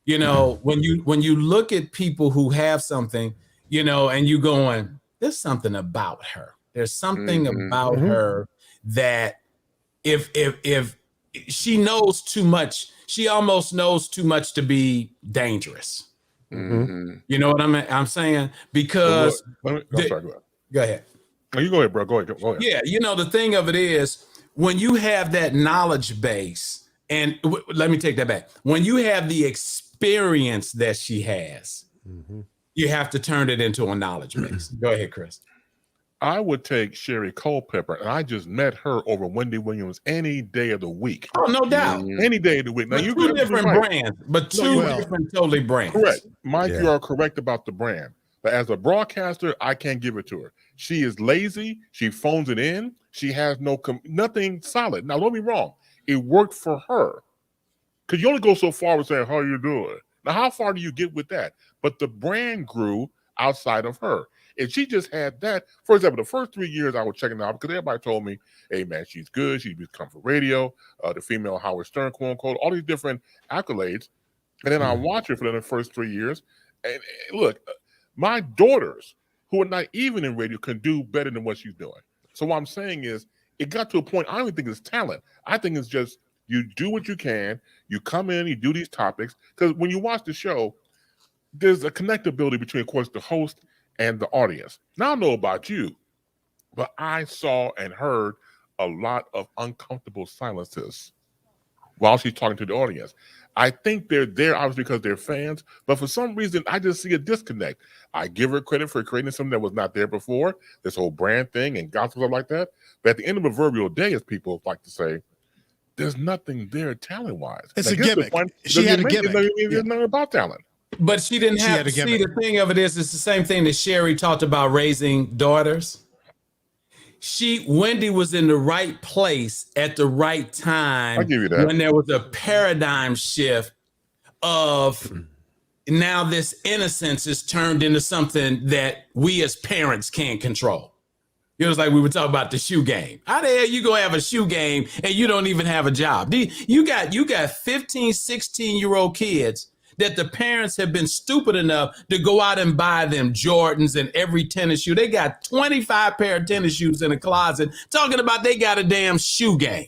Speaker 3: When you look at people who have something, and you going, there's something about her. There's something about her that if she knows too much, she almost knows too much to be dangerous. You know what I'm saying? Because
Speaker 4: I'm sorry,
Speaker 3: go ahead.
Speaker 4: No, you go ahead, bro. Go ahead.
Speaker 3: Yeah, the thing of it is, when you have that knowledge base, and let me take that back. When you have the experience that she has, you have to turn it into a knowledge base. Go ahead, Chris.
Speaker 4: I would take Sherri Culpepper, and I just met her over Wendy Williams any day of the week.
Speaker 3: Oh, no doubt.
Speaker 4: Any day of the week. Now,
Speaker 3: But two different brands, but two different totally brands.
Speaker 4: Correct. Mike, you are correct about the brand. But as a broadcaster, I can't give it to her. She is lazy. She phones it in. She has nothing solid. Now, don't be wrong. It worked for her. Because you only go so far with saying, how you doing? Now, how far do you get with that? But the brand grew outside of her. If she just had that, for example, the first 3 years I was checking out because everybody told me, hey, man, she's good. She's become for radio, the female Howard Stern, quote unquote, all these different accolades. And then I watch her for the first 3 years. And look, my daughters, who are not even in radio, can do better than what she's doing. So what I'm saying is, it got to a point, I don't even think it's talent. I think it's just you do what you can. You come in, you do these topics. Because when you watch the show, there's a connectability between, of course, the host and the audience. Now, I don't know about you, but I saw and heard a lot of uncomfortable silences while she's talking to the audience. I think they're there obviously because they're fans, but for some reason, I just see a disconnect. I give her credit for creating something that was not there before, this whole brand thing and gospel stuff like that. But at the end of a proverbial day, as people like to say, there's nothing there talent-wise.
Speaker 5: It's a gimmick. She had a gimmick.
Speaker 4: There's nothing about talent.
Speaker 3: But she didn't have to see. The thing of it is, it's the same thing that Sherri talked about raising daughters. Wendy was in the right place at the right time.
Speaker 4: I'll give you that.
Speaker 3: When there was a paradigm shift of now this innocence is turned into something that we as parents can't control. It was like we were talking about the shoe game. How the hell you gonna have a shoe game and you don't even have a job? You got 15, 16-year-old kids that the parents have been stupid enough to go out and buy them Jordans and every tennis shoe. They got 25 pair of tennis shoes in a closet talking about they got a damn shoe game.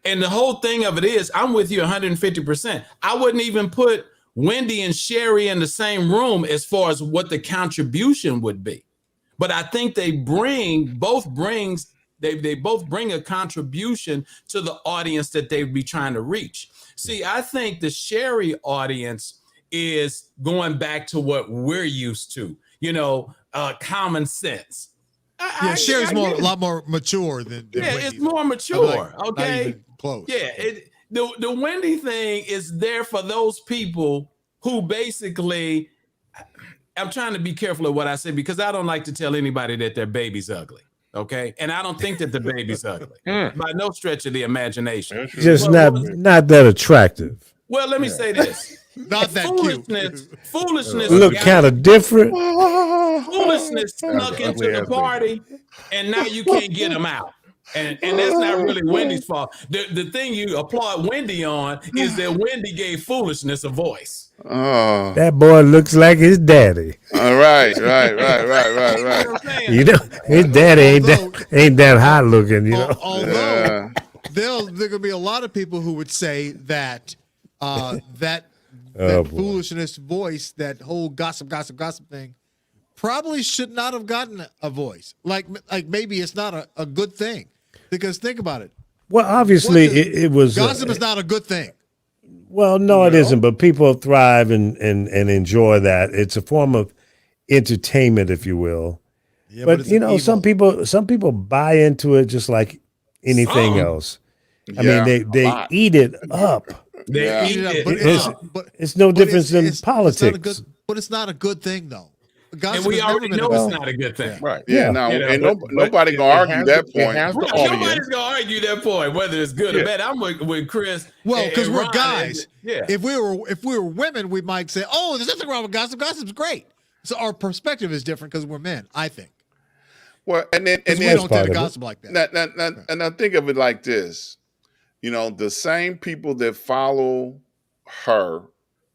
Speaker 3: And the whole thing of it is, I'm with you 150%. I wouldn't even put Wendy and Sherri in the same room as far as what the contribution would be. But I think they both bring a contribution to the audience that they'd be trying to reach. See, I think the Sherri audience is going back to what we're used to, common sense.
Speaker 5: Sherri's a lot more mature than
Speaker 3: Wendy. It's more mature. Okay. Not even close. Yeah. The Wendy thing is there for those people who basically, I'm trying to be careful of what I say because I don't like to tell anybody that their baby's ugly. Okay. And I don't think that the baby's ugly by no stretch of the imagination.
Speaker 1: Just not that attractive.
Speaker 3: Well, let me say this.
Speaker 5: Not that
Speaker 3: foolishness
Speaker 1: look kind of different.
Speaker 3: Foolishness snuck into the party, and now you can't get them out. And that's not really Wendy's fault. The thing you applaud Wendy on is that Wendy gave foolishness a voice.
Speaker 2: Oh,
Speaker 1: that boy looks like his daddy.
Speaker 2: All right.
Speaker 1: His daddy ain't that hot looking.
Speaker 5: Although there could be a lot of people who would say that that foolishness voice, that whole gossip thing, probably should not have gotten a voice. Like maybe it's not a good thing. Because think about it.
Speaker 1: Well, obviously it was
Speaker 5: gossip is not a good thing.
Speaker 1: Well, no, it isn't. But people thrive and enjoy that. It's a form of entertainment, if you will. Yeah, but some people buy into it just like anything else. I mean, they eat it up.
Speaker 3: They eat it.
Speaker 1: But it's no difference than politics.
Speaker 5: But it's not a good thing, though.
Speaker 3: Gossip, and we already know it's not a good thing.
Speaker 2: Right. Yeah. Nobody gonna argue that point.
Speaker 3: Nobody's gonna argue that point, whether it's good or bad. I'm with Chris.
Speaker 5: Well, because we're guys. If we were women, we might say, "Oh, there's nothing wrong with gossip. Gossip's great." So our perspective is different because we're men, I think.
Speaker 2: Well, and then we
Speaker 5: don't tend to gossip like that.
Speaker 2: And I think of it like this: the same people that follow her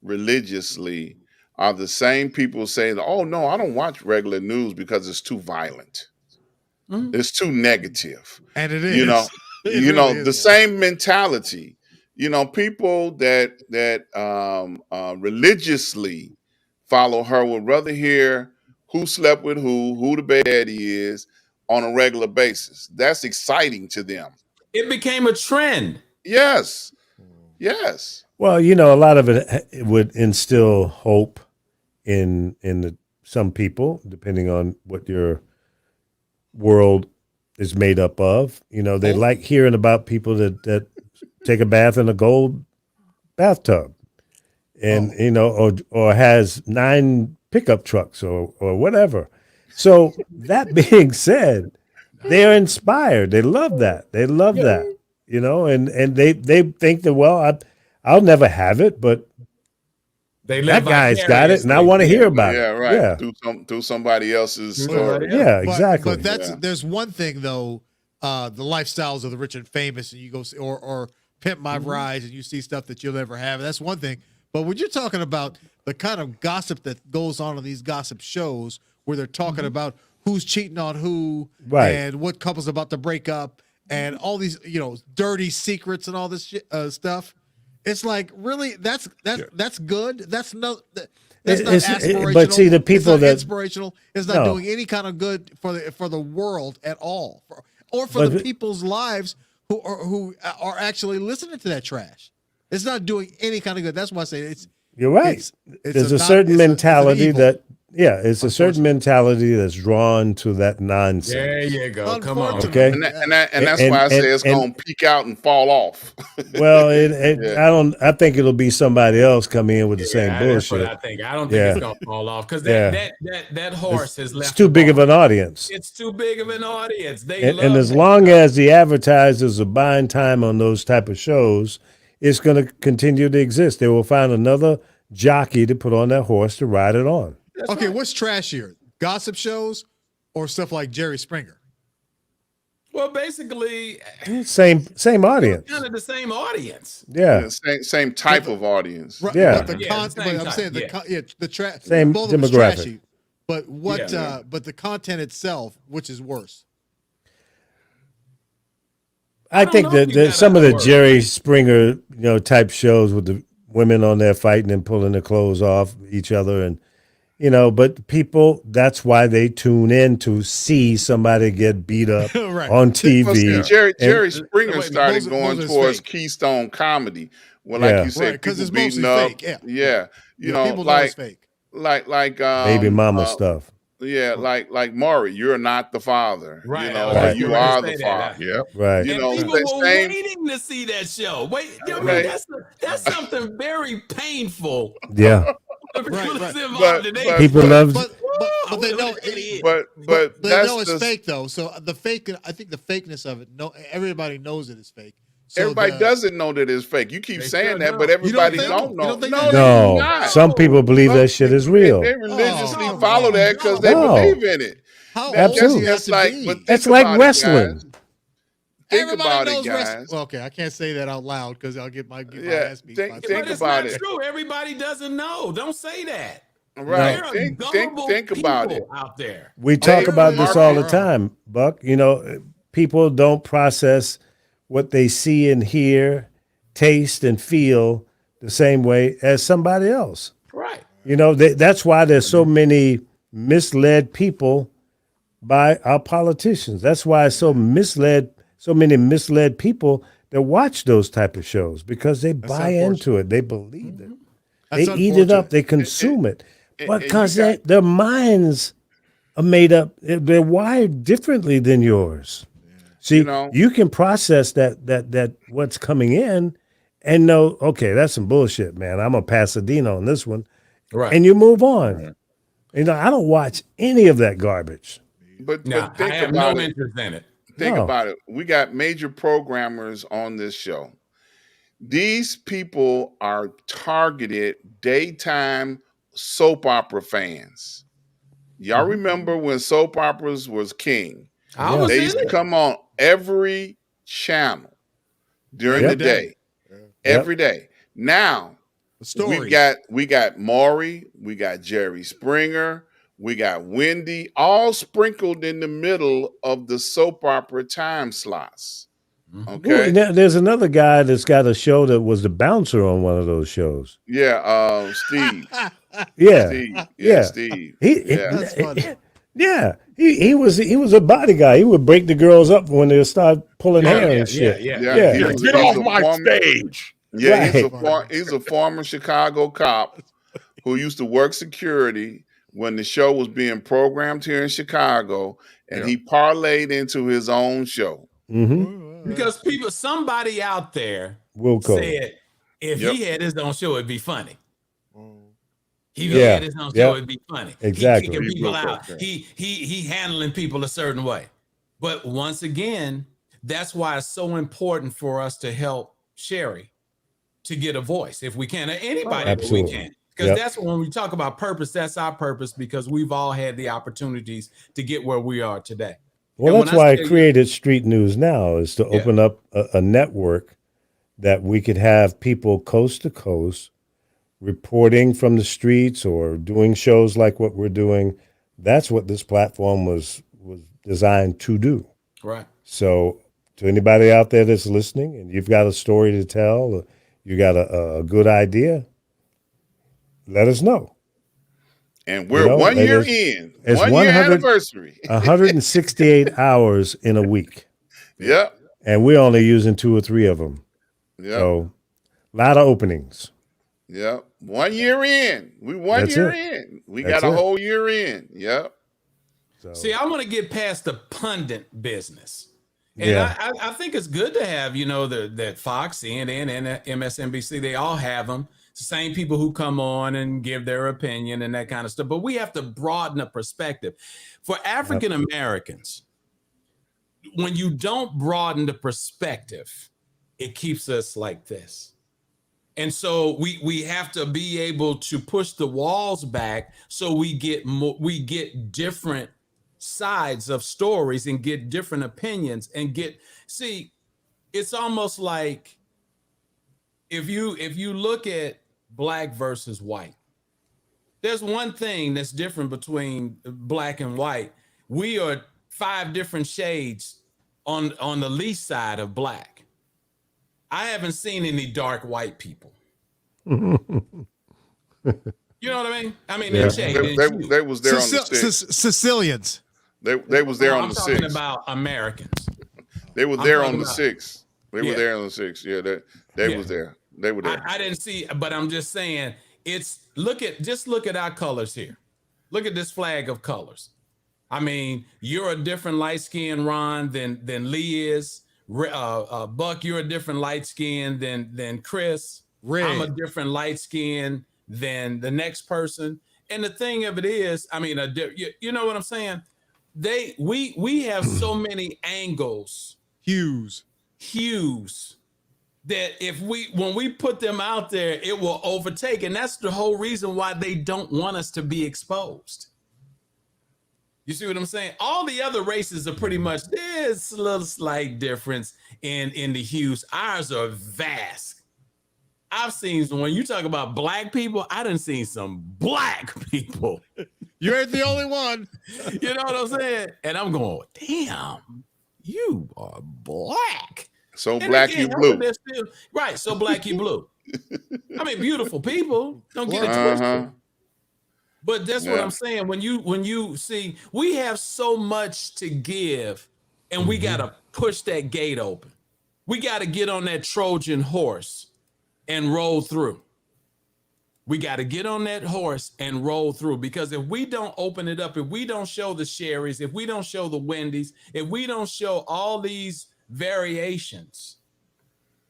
Speaker 2: religiously are the same people saying, "Oh no, I don't watch regular news because it's too violent, it's too negative,"
Speaker 5: and it is.
Speaker 2: The same mentality. People that religiously follow her would rather hear who slept with who the baby daddy is on a regular basis. That's exciting to them.
Speaker 3: It became a trend.
Speaker 2: Yes.
Speaker 1: Well, a lot of it would instill hope in some people, depending on what your world is made up of. They like hearing about people that take a bath in a gold bathtub, and or has 9 pickup trucks or whatever. So that being said, they're inspired. They love that. And they think that, well, I'll never have it, but that guy's got it, and I want to hear about it.
Speaker 2: Yeah, right. Yeah. Through somebody else's story.
Speaker 1: Yeah, exactly.
Speaker 5: But there's one thing though, the lifestyles of the rich and famous, and you go see, or Pimp My Ride, and you see stuff that you'll never have. That's one thing. But when you're talking about the kind of gossip that goes on in these gossip shows, where they're talking about who's cheating on who, and what couple's about to break up, and all these dirty secrets and all this stuff. It's like, really, that's good. That's not aspirational.
Speaker 1: But see, the people
Speaker 5: it's not
Speaker 1: that
Speaker 5: inspirational, it's not doing any kind of good for the world at all, or for the people's lives who are actually listening to that trash. It's not doing any kind of good. That's why I say it's.
Speaker 1: You're right. There's a certain mentality that. Yeah, it's a certain mentality that's drawn to that nonsense.
Speaker 3: There you go. Come on.
Speaker 1: Okay.
Speaker 2: And that's why I say it's going to peak out and fall off.
Speaker 1: Well, I think it'll be somebody else coming in with the same bullshit.
Speaker 3: That's what I think. I don't think it's going to fall off because that horse has left.
Speaker 1: It's too big of an audience.
Speaker 3: It's too big of an audience.
Speaker 1: And as long as the advertisers are buying time on those type of shows, it's going to continue to exist. They will find another jockey to put on that horse to ride it on.
Speaker 5: Okay, what's trashier? Gossip shows or stuff like Jerry Springer?
Speaker 3: Well, basically,
Speaker 1: same audience.
Speaker 3: Kind of the same audience.
Speaker 1: Yeah,
Speaker 2: same type of audience.
Speaker 5: Right,
Speaker 1: yeah,
Speaker 5: but I'm saying the
Speaker 1: same
Speaker 5: both
Speaker 1: demographic.
Speaker 5: Trashy, but what? But the content itself, which is worse?
Speaker 1: I think that some of the Jerry Springer type shows with women on there fighting and pulling their clothes off each other, and but people, that's why they tune in to see somebody get beat up
Speaker 5: Right.
Speaker 1: on
Speaker 2: Well, see,
Speaker 1: TV.
Speaker 2: Jerry Springer
Speaker 5: wait,
Speaker 2: started
Speaker 5: most
Speaker 2: going
Speaker 5: of it's
Speaker 2: towards
Speaker 5: fake.
Speaker 2: Keystone comedy, where, like
Speaker 1: Yeah,
Speaker 2: you
Speaker 5: Right,
Speaker 2: said,
Speaker 5: because
Speaker 2: people
Speaker 5: it's
Speaker 2: beating
Speaker 5: mostly
Speaker 2: up.
Speaker 5: fake. Yeah.
Speaker 2: Yeah,
Speaker 5: Yeah, people know it's fake.
Speaker 2: like
Speaker 1: baby mama stuff.
Speaker 2: yeah, like Maury, you're not the father,
Speaker 3: Right. I was
Speaker 2: or
Speaker 1: Right.
Speaker 3: just
Speaker 2: you
Speaker 3: going to
Speaker 2: are the
Speaker 3: say that.
Speaker 2: father.
Speaker 4: Yeah.
Speaker 1: Right.
Speaker 3: And people were
Speaker 2: Same.
Speaker 3: waiting to see that show. Wait, I mean,
Speaker 2: Right.
Speaker 3: that's something very painful.
Speaker 1: Yeah.
Speaker 3: For people
Speaker 5: Right.
Speaker 3: that's involved,
Speaker 2: But
Speaker 3: and they
Speaker 2: but
Speaker 1: People
Speaker 2: but
Speaker 1: love.
Speaker 5: But they know
Speaker 2: but
Speaker 5: they
Speaker 2: that's
Speaker 5: know it's
Speaker 2: the
Speaker 5: fake though. So the fake, I think the fakeness of it. No, everybody knows it is fake. So
Speaker 2: everybody doesn't know that it's fake. You keep
Speaker 3: They
Speaker 2: saying
Speaker 3: sure
Speaker 2: that, but
Speaker 3: don't.
Speaker 5: You don't
Speaker 2: everybody
Speaker 5: think?
Speaker 2: don't
Speaker 5: You
Speaker 2: know.
Speaker 5: don't think
Speaker 2: No,
Speaker 5: they
Speaker 2: they do
Speaker 5: do?
Speaker 1: No,
Speaker 2: not.
Speaker 1: some people believe
Speaker 2: Some
Speaker 1: that shit is
Speaker 2: people,
Speaker 1: real.
Speaker 2: they religiously
Speaker 5: come
Speaker 2: follow
Speaker 5: on.
Speaker 2: that because they
Speaker 1: No.
Speaker 2: believe in it.
Speaker 5: How
Speaker 2: That-
Speaker 5: old do you have
Speaker 2: that's
Speaker 5: to
Speaker 2: like,
Speaker 5: be?
Speaker 2: but think
Speaker 1: That's like
Speaker 2: about
Speaker 1: wrestling.
Speaker 2: it, guys. Think
Speaker 5: Everybody
Speaker 2: about
Speaker 5: knows
Speaker 2: it,
Speaker 5: wrestling.
Speaker 2: guys.
Speaker 5: Well, okay, I can't say that out loud because I'll get my
Speaker 2: Yeah,
Speaker 5: ass beat.
Speaker 2: think-
Speaker 5: by
Speaker 2: think
Speaker 3: But it's
Speaker 2: about
Speaker 3: not
Speaker 2: it.
Speaker 3: true. Everybody doesn't know. Don't say that.
Speaker 2: Right?
Speaker 3: There are
Speaker 2: Think
Speaker 3: gullible
Speaker 2: about it.
Speaker 3: people out there.
Speaker 1: We talk
Speaker 2: David
Speaker 1: about this all the
Speaker 2: Marcus.
Speaker 1: time, Buck. People don't process what they see and hear, taste and feel the same way as somebody else.
Speaker 3: Right.
Speaker 1: That's why there's so many misled people by our politicians. That's why so many misled people that watch those type of shows, because they buy into it. They believe it.
Speaker 5: That's
Speaker 1: They eat it up.
Speaker 5: unfortunate.
Speaker 1: They consume it.
Speaker 2: And you
Speaker 1: Because
Speaker 2: got
Speaker 1: their minds are made up. They're wired differently than yours.
Speaker 2: you
Speaker 1: See,
Speaker 2: know.
Speaker 1: you can process that what's coming in and know, okay, that's some bullshit, man. I'm a Pasadena on this one.
Speaker 3: Right.
Speaker 1: And you move on. I don't watch any of that garbage.
Speaker 2: But
Speaker 3: Now, I
Speaker 2: think
Speaker 3: have
Speaker 2: about
Speaker 3: no
Speaker 2: it.
Speaker 3: interest in it.
Speaker 2: Think
Speaker 1: No.
Speaker 2: about it. We got major programmers on this show. These people are targeted daytime soap opera fans. Y'all remember when soap operas was king?
Speaker 3: I
Speaker 1: Yeah.
Speaker 3: was
Speaker 2: They
Speaker 3: in
Speaker 2: used to
Speaker 3: it.
Speaker 2: come on every channel during
Speaker 5: Every
Speaker 2: the day. Every day. Now
Speaker 5: The stories.
Speaker 2: we got Maury, we got Jerry Springer, we got Wendy, all sprinkled in the middle of the soap opera time slots.
Speaker 1: Ooh,
Speaker 2: Okay.
Speaker 1: there's another guy that's got a show that was the bouncer on one of those shows.
Speaker 2: Yeah, Steve.
Speaker 1: Yeah.
Speaker 2: Steve.
Speaker 1: Yeah.
Speaker 2: Steve.
Speaker 1: He,
Speaker 2: Yeah.
Speaker 5: That's funny.
Speaker 1: Yeah. He was a body guy. He would break the girls up when they start pulling hair and shit.
Speaker 2: Yeah.
Speaker 1: Yeah.
Speaker 2: He's
Speaker 4: Get off my
Speaker 2: former,
Speaker 4: stage.
Speaker 2: yeah,
Speaker 1: Right.
Speaker 2: he's a former Chicago cop who used to work security when the show was being programmed here in Chicago, and he parlayed into his own show.
Speaker 1: Mm-hmm.
Speaker 3: Because somebody out there
Speaker 1: Wilco.
Speaker 3: said if
Speaker 2: Yep.
Speaker 3: he had his own show, it'd be funny. He
Speaker 1: Yeah.
Speaker 3: had his own
Speaker 1: Yeah.
Speaker 3: show, it'd be funny.
Speaker 1: Exactly.
Speaker 3: He kicking people
Speaker 2: Wilco,
Speaker 3: out.
Speaker 2: yeah.
Speaker 3: He handling people a certain way. But once again, that's why it's so important for us to help Sherri to get a voice if we can, or anybody if we
Speaker 1: Absolutely.
Speaker 3: can. Because
Speaker 1: Yep.
Speaker 3: that's when we talk about purpose, that's our purpose, because we've all had the opportunities to get where we are today.
Speaker 1: Well,
Speaker 3: And
Speaker 1: that's
Speaker 3: when
Speaker 1: why I
Speaker 3: say-
Speaker 1: created Street News Now, is to
Speaker 3: Yeah.
Speaker 1: open up a network that we could have people coast to coast reporting from the streets or doing shows like what we're doing. That's what this platform was designed to do.
Speaker 3: Right.
Speaker 1: So to anybody out there that's listening and you've got a story to tell, or you got a good idea, let us know.
Speaker 2: And we're 1 year in.
Speaker 1: it's
Speaker 2: 1 year
Speaker 1: 100
Speaker 2: anniversary.
Speaker 1: 168 hours in a week.
Speaker 2: Yep.
Speaker 1: And we're only using 2 or 3 of them.
Speaker 2: Yep.
Speaker 1: So a lot of openings.
Speaker 2: Yep. 1 year in. We 1
Speaker 1: That's
Speaker 2: year
Speaker 1: it.
Speaker 2: in. We
Speaker 1: That's
Speaker 2: got a
Speaker 1: it.
Speaker 2: whole year in. Yep.
Speaker 1: So,
Speaker 3: See, I want to get past the pundit business. And
Speaker 1: Yeah.
Speaker 3: I think it's good to have, that Fox, CNN, and MSNBC, they all have them. It's the same people who come on and give their opinion and that kind of stuff. But we have to broaden the perspective. For African Americans, when you don't broaden the perspective, it keeps us like this. And so we have to be able to push the walls back so we get different sides of stories and get different opinions and see, it's almost like if you look at black versus white, there's one thing that's different between black and white. We are 5 different shades on the least side of black. I haven't seen any dark white people. You know what I mean? I mean,
Speaker 1: Yeah.
Speaker 3: they checked, didn't you?
Speaker 2: They was there on the 6th.
Speaker 5: Sicilians.
Speaker 2: They was there
Speaker 3: No,
Speaker 2: on
Speaker 3: I'm
Speaker 2: the
Speaker 3: talking
Speaker 2: 6th.
Speaker 3: about Americans.
Speaker 2: They were
Speaker 3: I'm
Speaker 2: there
Speaker 3: talking
Speaker 2: on the
Speaker 3: about-
Speaker 2: 6th. They were
Speaker 3: Yeah.
Speaker 2: there on the 6th. Yeah, they
Speaker 3: Yeah.
Speaker 2: was there. They were there.
Speaker 3: I didn't see, but I'm just saying, look at our colors here. Look at this flag of colors. I mean, you're a different light skin, Ron, than Lee is. Buck, you're a different light skin than Chris.
Speaker 5: Red.
Speaker 3: I'm a different light skin than the next person. And the thing of it is, I mean, you know what I'm saying? We have so many angles,
Speaker 5: hues
Speaker 3: that when we put them out there, it will overtake. And that's the whole reason why they don't want us to be exposed. You see what I'm saying? All the other races are pretty much, there's a little slight difference in the hues. Ours are vast. I've seen, when you talk about black people, I done seen some black people.
Speaker 5: You ain't the only one.
Speaker 3: You know what I'm saying? And I'm going, damn, you are black.
Speaker 2: So
Speaker 3: And
Speaker 2: black, you blue.
Speaker 3: Right, so black, you blue. I mean, beautiful people. Don't get it twisted. But that's what I'm saying. When you see, we have so much to give, and we got to push that gate open. We got to get on that Trojan horse and roll through. We got to get on that horse and roll through, because if we don't open it up, if we don't show the Sherrys, if we don't show the Wendy's, if we don't show all these variations,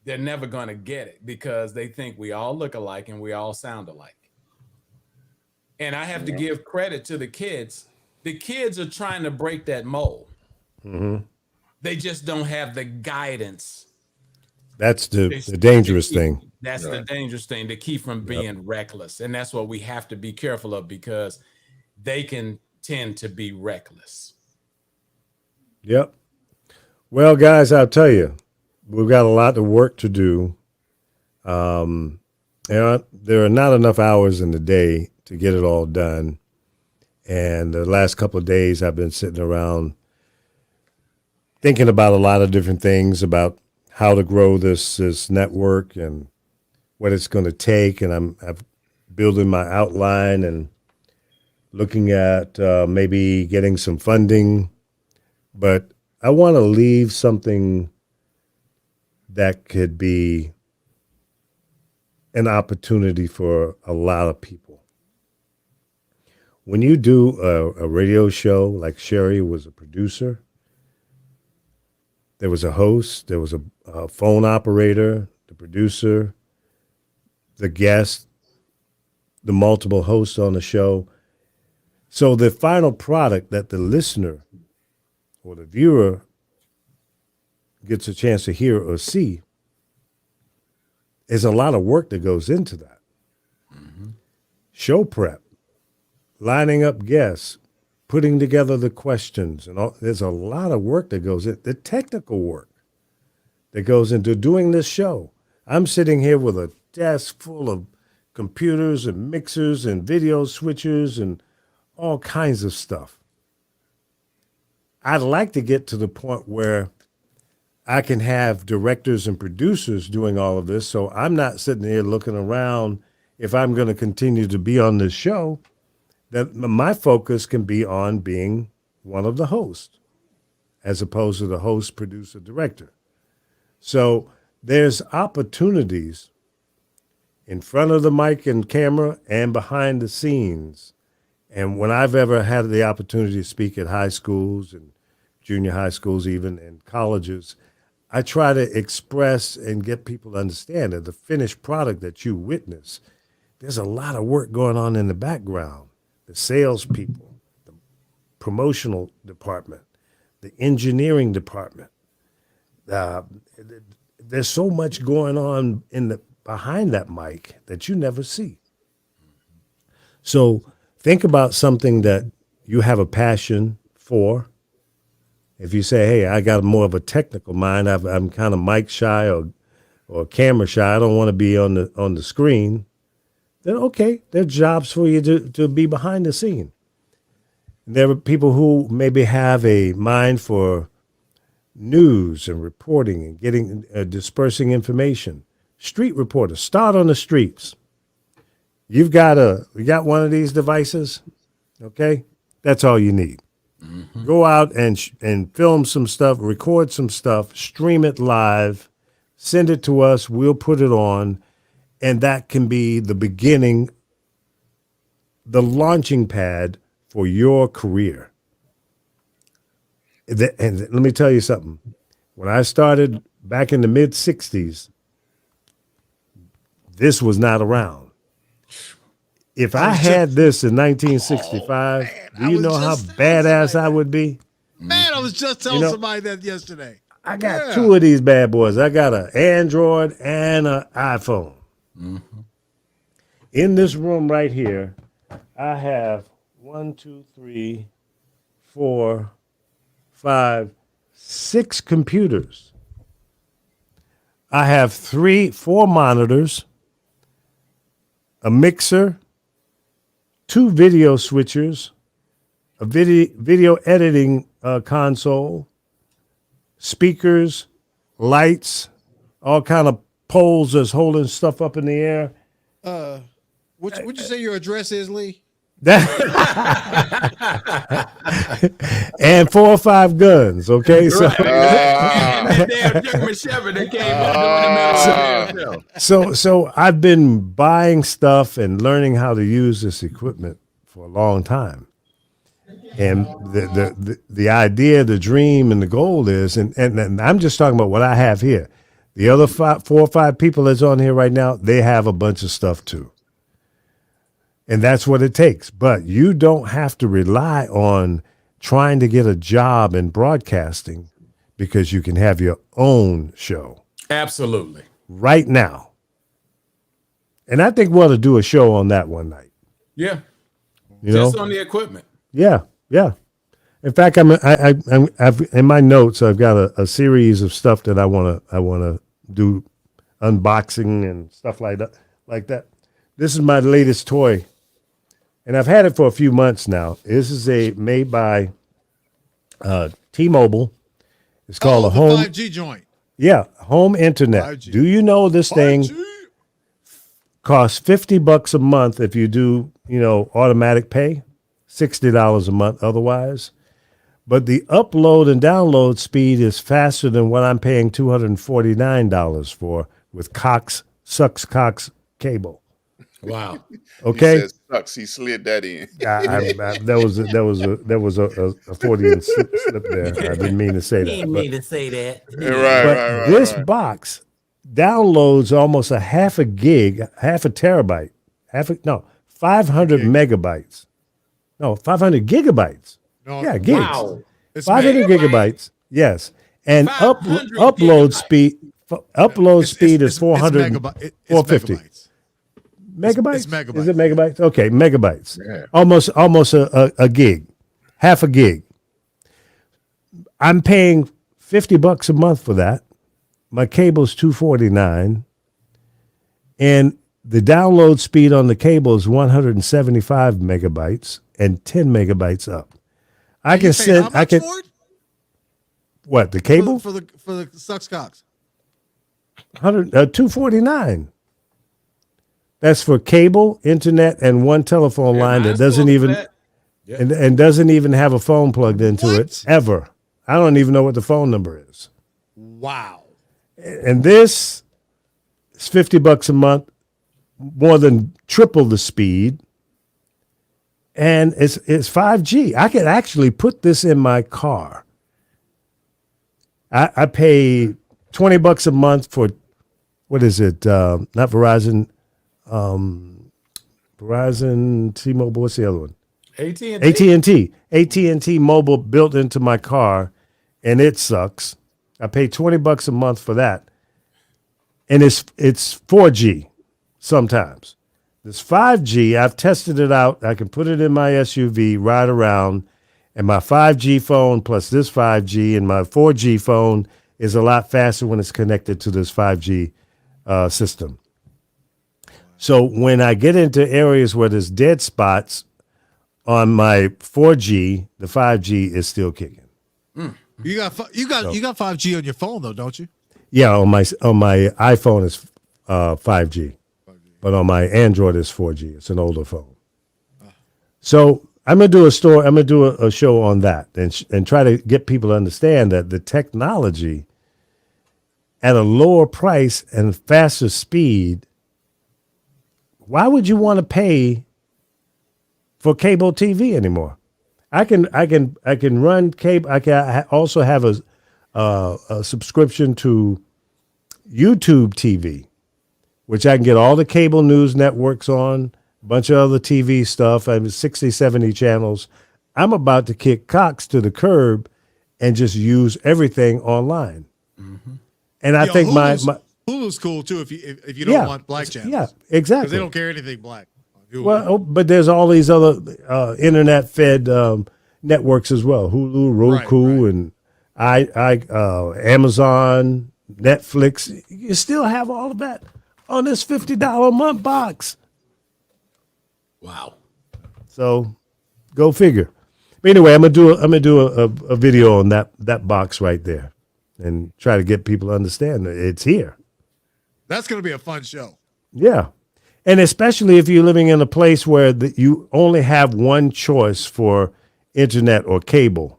Speaker 3: they're never going to get it, because they think we all look alike and we all sound alike. And I have to give credit to the kids. The kids are trying to break that mold. They just don't have the guidance.
Speaker 1: That's the dangerous thing.
Speaker 3: That's the dangerous thing, to keep from being reckless. And that's what we have to be careful of, because they can tend to be reckless.
Speaker 1: Yep. Well, guys, I'll tell you, we've got a lot of work to do. There are not enough hours in the day to get it all done. And the last couple of days, I've been sitting around thinking about a lot of different things about how to grow this network and what it's going to take. And I'm building my outline and looking at maybe getting some funding. But I want to leave something that could be an opportunity for a lot of people. When you do a radio show, like Sherri was a producer, there was a host, there was a phone operator, the producer, the guest, the multiple hosts on the show. So the final product that the listener or the viewer gets a chance to hear or see is a lot of work that goes into that. Show prep, lining up guests, putting together the questions, and all. There's a lot of work that goes in, the technical work that goes into doing this show. I'm sitting here with a desk full of computers and mixers and video switchers and all kinds of stuff. I'd like to get to the point where I can have directors and producers doing all of this, so I'm not sitting here looking around if I'm going to continue to be on this show, that my focus can be on being one of the hosts as opposed to the host, producer, director. So there's opportunities in front of the mic and camera and behind the scenes. And when I've ever had the opportunity to speak at high schools and junior high schools, even in colleges, I try to express and get people to understand that the finished product that you witness, there's a lot of work going on in the background. The salespeople, the promotional department, the engineering department. There's so much going on behind that mic that you never see. So think about something that you have a passion for. If you say, hey, I got more of a technical mind, I'm kind of mic shy or camera shy, I don't want to be on the screen, then okay, there are jobs for you to be behind the scene. There are people who maybe have a mind for news and reporting and getting dispersing information. Street reporters, start on the streets. you got one of these devices, okay? That's all you need. Go out and film some stuff, record some stuff, stream it live, send it to us. We'll put it on, and that can be the beginning, the launching pad for your career. And let me tell you something. When I started back in the mid 60s, this was not around. If I had this in 1965, do you know how badass I would be?
Speaker 5: Man, I was just telling somebody that yesterday.
Speaker 1: I got two of these bad boys. I got an Android and an iPhone. In this room right here, I have 1, 2, 3, 4, 5, 6 computers. I have 4 monitors, a mixer, 2 video switchers, a video editing console, speakers, lights, all kind of poles that's holding stuff up in the air.
Speaker 5: Would you say your address is, Lee?
Speaker 1: And 4 or 5 guns. Okay, so so I've been buying stuff and learning how to use this equipment for a long time. And the idea, the dream, and the goal is, and I'm just talking about what I have here. The other 4 or 5 people that's on here right now, they have a bunch of stuff too. And that's what it takes. But you don't have to rely on trying to get a job in broadcasting, because you can have your own show.
Speaker 3: Absolutely.
Speaker 1: Right now. And I think we ought to do a show on that one night.
Speaker 3: Yeah.
Speaker 1: Just
Speaker 3: on the equipment.
Speaker 1: Yeah. In fact, I've in my notes, I've got a series of stuff that I want to do, unboxing and stuff like that. This is my latest toy, and I've had it for a few months now. This is made by T-Mobile. It's called a home
Speaker 5: 5G joint.
Speaker 1: Yeah, home internet.
Speaker 5: 5G.
Speaker 1: Do you know this thing costs $50 a month if you do, automatic pay, $60 a month otherwise. But the upload and download speed is faster than what I'm paying $249 for with Cox cable.
Speaker 3: Wow.
Speaker 1: Okay.
Speaker 2: He said sucks. He slid that in.
Speaker 1: There was a Freudian slip there. I didn't mean to say that.
Speaker 8: He didn't mean to say that.
Speaker 2: Right.
Speaker 1: This box downloads almost a half a terabyte, 500 megabytes. No, 500 gigabytes.
Speaker 5: No,
Speaker 1: Yeah, gigs.
Speaker 3: Wow.
Speaker 5: It's
Speaker 1: 500 gigabytes. Yes. And
Speaker 3: 500
Speaker 1: upload
Speaker 3: gigabytes.
Speaker 1: speed is 400,
Speaker 5: it's
Speaker 1: 450.
Speaker 5: megabytes.
Speaker 1: Megabytes?
Speaker 5: It's megabytes.
Speaker 1: Is it megabytes? Okay, megabytes.
Speaker 4: Yeah.
Speaker 1: Almost a gig, half a gig. I'm paying $50 a month for that. My cable's $249, and the download speed on the cable is 175 megabytes and 10 megabytes up. I can send.
Speaker 5: How much for it?
Speaker 1: What, the cable?
Speaker 5: For the sucks cocks.
Speaker 1: $249. That's for cable, internet, and one telephone line that doesn't even and doesn't even have a phone plugged into it ever. I don't even know what the phone number is.
Speaker 5: Wow.
Speaker 1: And this is $50 a month, more than triple the speed. And it's 5G. I could actually put this in my car. I pay $20 a month for, what is it? Not Verizon. Verizon, T-Mobile. What's the other one?
Speaker 3: AT&T.
Speaker 1: AT&T Mobile built into my car, and it sucks. I pay $20 a month for that, and it's 4G sometimes. This 5G, I've tested it out. I can put it in my SUV, ride around, and my 5G phone plus this 5G and my 4G phone is a lot faster when it's connected to this 5G system. So when I get into areas where there's dead spots on my 4G, the 5G is still kicking.
Speaker 5: You got 5G on your phone though, don't you?
Speaker 1: Yeah, on my iPhone is 5G. but on my Android it's 4G. It's an older phone. So I'm gonna do a story. I'm gonna do a show on that and try to get people to understand that the technology at a lower price and faster speed. Why would you want to pay for cable TV anymore? I can run cable. I also have a subscription to YouTube TV, which I can get all the cable news networks on, a bunch of other TV stuff. I have 60, 70 channels. I'm about to kick Cox to the curb and just use everything online. Mm-hmm. And I think
Speaker 5: Hulu's cool too if you don't want black channels.
Speaker 1: Yeah, exactly.
Speaker 5: Because they don't care anything black.
Speaker 1: Well, but there's all these other internet-fed networks as well: Hulu, Roku, and Amazon, Netflix. You still have all of that on this $50 a month box.
Speaker 7: Wow!
Speaker 1: So, go figure. But anyway, I'm gonna do a video on that box right there, and try to get people to understand that it's here.
Speaker 5: That's gonna be a fun show.
Speaker 1: Yeah. And especially if you're living in a place where you only have one choice for internet or cable,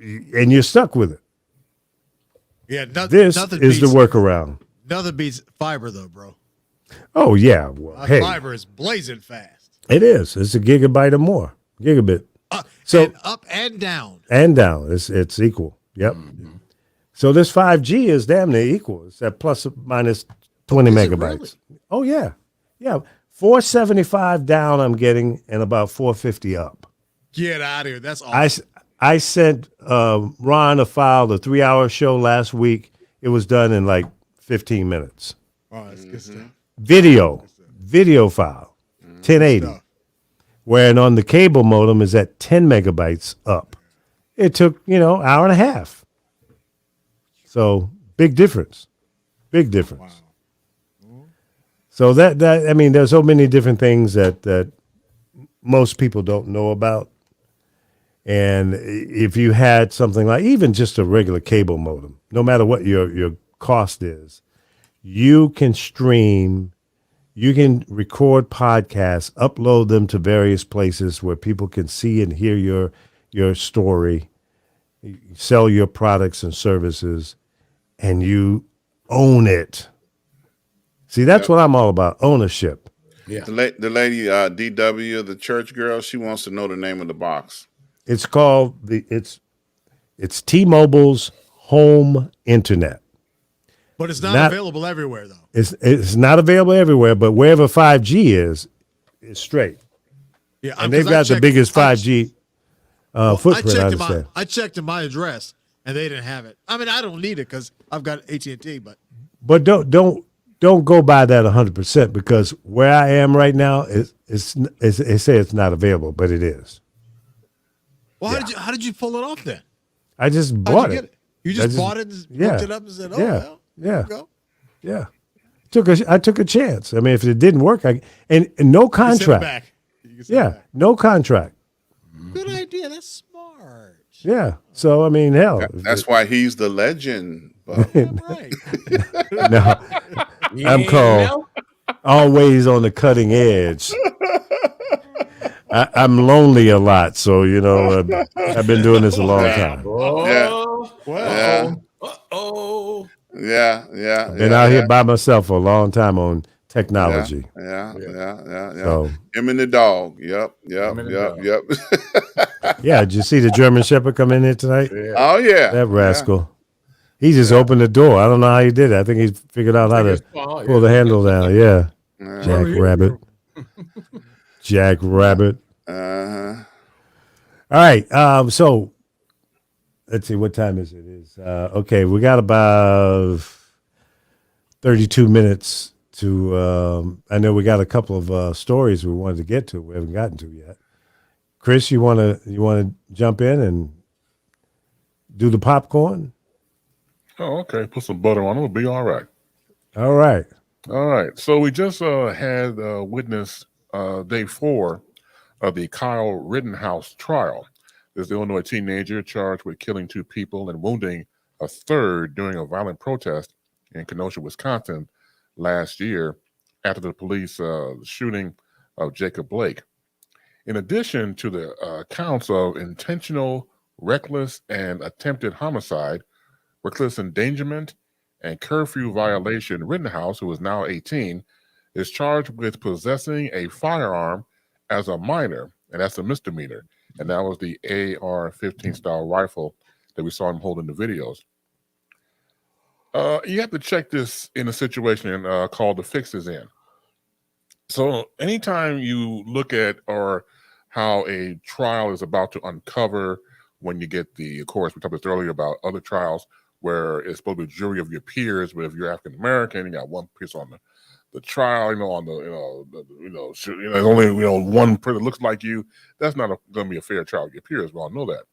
Speaker 1: and you're stuck with it.
Speaker 5: Yeah,
Speaker 1: this is the workaround.
Speaker 5: Nothing beats fiber, though, bro.
Speaker 1: Oh, yeah. Well,
Speaker 5: fiber is blazing fast.
Speaker 1: It is. It's a gigabyte or more. Gigabit.
Speaker 5: And up and down.
Speaker 1: And down. It's equal. Yep. Mm-hmm. So this 5G is damn near equal. It's at plus or minus 20 megabytes. Really? Oh, yeah. Yeah. 475 down I'm getting and about 450 up.
Speaker 5: Get out of here. That's awesome.
Speaker 1: I sent Ron a file, the 3-hour show last week. It was done in like 15 minutes.
Speaker 5: Oh, that's good stuff.
Speaker 1: Video file, 1080. Whereas on the cable modem is at 10 megabytes up. It took, hour and a half. So big difference. Big difference. Wow. So that I mean, there's so many different things that most people don't know about. And if you had something like even just a regular cable modem, no matter what your cost is, you can stream, you can record podcasts, upload them to various places where people can see and hear your story, sell your products and services, and you own it. See, that's what I'm all about, ownership.
Speaker 2: Yeah. The lady, DW, the church girl, she wants to know the name of the box.
Speaker 1: It's called it's T-Mobile's home internet.
Speaker 5: But it's not available everywhere, though.
Speaker 1: It's not available everywhere, but wherever 5G is, it's straight. Yeah, and they've got the biggest 5G footprint.
Speaker 5: I checked in my address, and they didn't have it. I mean, I don't need it because I've got AT&T,
Speaker 1: but don't go by that 100% because where I am right now it say it's not available, but it is.
Speaker 5: Well, how did you pull it off then?
Speaker 1: I just bought it.
Speaker 5: You just bought it and looked it up and said, "Oh, well, there you go."
Speaker 1: Yeah. I took a chance. I mean, if it didn't work, and no contract. No contract.
Speaker 5: Good idea. That's smart.
Speaker 1: Yeah. So I mean, hell.
Speaker 2: That's why he's the legend.
Speaker 5: Right.
Speaker 1: No, I'm called always on the cutting edge. I'm lonely a lot, so I've been doing this a long time.
Speaker 2: Yeah.
Speaker 1: Been out here by myself for a long time on technology.
Speaker 2: Yeah. So, him and the dog. Yep.
Speaker 1: Yeah, did you see the German Shepherd come in here tonight?
Speaker 2: Yeah. Oh yeah,
Speaker 1: that rascal. He just opened the door. I don't know how he did it. I think he figured out how to pull the handle down. Yeah. Jack Rabbit.
Speaker 2: Uh-huh.
Speaker 1: All right. So let's see. What time is it? Okay. We got about 32 minutes to. I know we got a couple of stories we wanted to get to. We haven't gotten to yet. Chris, you want to jump in and do the popcorn?
Speaker 4: Oh, okay. Put some butter on it. It'll be all right.
Speaker 1: All right.
Speaker 4: All right. So we just had witnessed day 4 of the Kyle Rittenhouse trial. This is the Illinois teenager charged with killing 2 people and wounding a third during a violent protest in Kenosha, Wisconsin last year after the police shooting of Jacob Blake. In addition to the counts of intentional, reckless, and attempted homicide, reckless endangerment, and curfew violation, Rittenhouse, who is now 18, is charged with possessing a firearm as a minor, and that's a misdemeanor. And that was the AR-15 style rifle that we saw him hold in the videos. You have to check this in a situation called the fixes in. So anytime you look at or how a trial is about to uncover, when you get of course, we talked about earlier about other trials where it's supposed to be a jury of your peers, but if you're African American, you got one piece on the trial, on the only one person that looks like you. That's not going to be a fair trial of your peers. We all know that.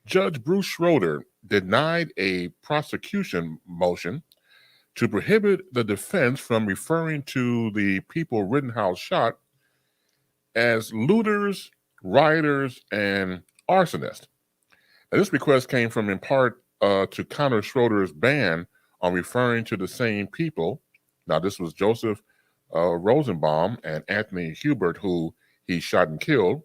Speaker 4: Judge Bruce Schroeder denied a prosecution motion to prohibit the defense from referring to the people Rittenhouse shot as looters, rioters, and arsonists. Now, this request came from, in part, to counter Schroeder's ban on referring to the same people. Now, this was Joseph Rosenbaum and Anthony Hubert, who he shot and killed,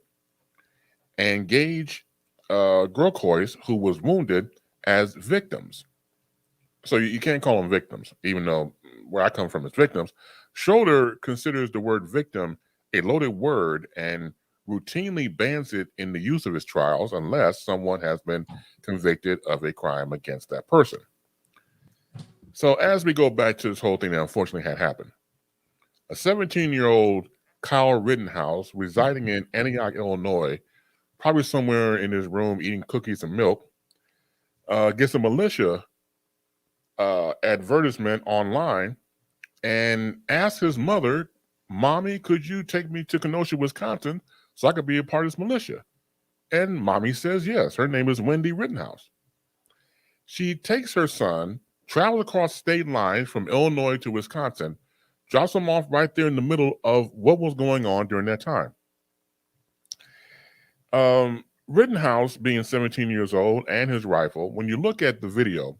Speaker 4: and Gage Grokois, who was wounded, as victims. So you can't call them victims, even though where I come from is victims. Schroeder considers the word victim a loaded word and routinely bans it in the use of his trials unless someone has been convicted of a crime against that person. So as we go back to this whole thing that unfortunately had happened, a 17-year-old Kyle Rittenhouse residing in Antioch, Illinois, probably somewhere in his room eating cookies and milk, gets a militia advertisement online and asks his mother, "Mommy, could you take me to Kenosha, Wisconsin so I could be a part of this militia?" And Mommy says yes. Her name is Wendy Rittenhouse. She takes her son, travels across state lines from Illinois to Wisconsin, drops him off right there in the middle of what was going on during that time. Rittenhouse, being 17 years old, and his rifle, when you look at the video,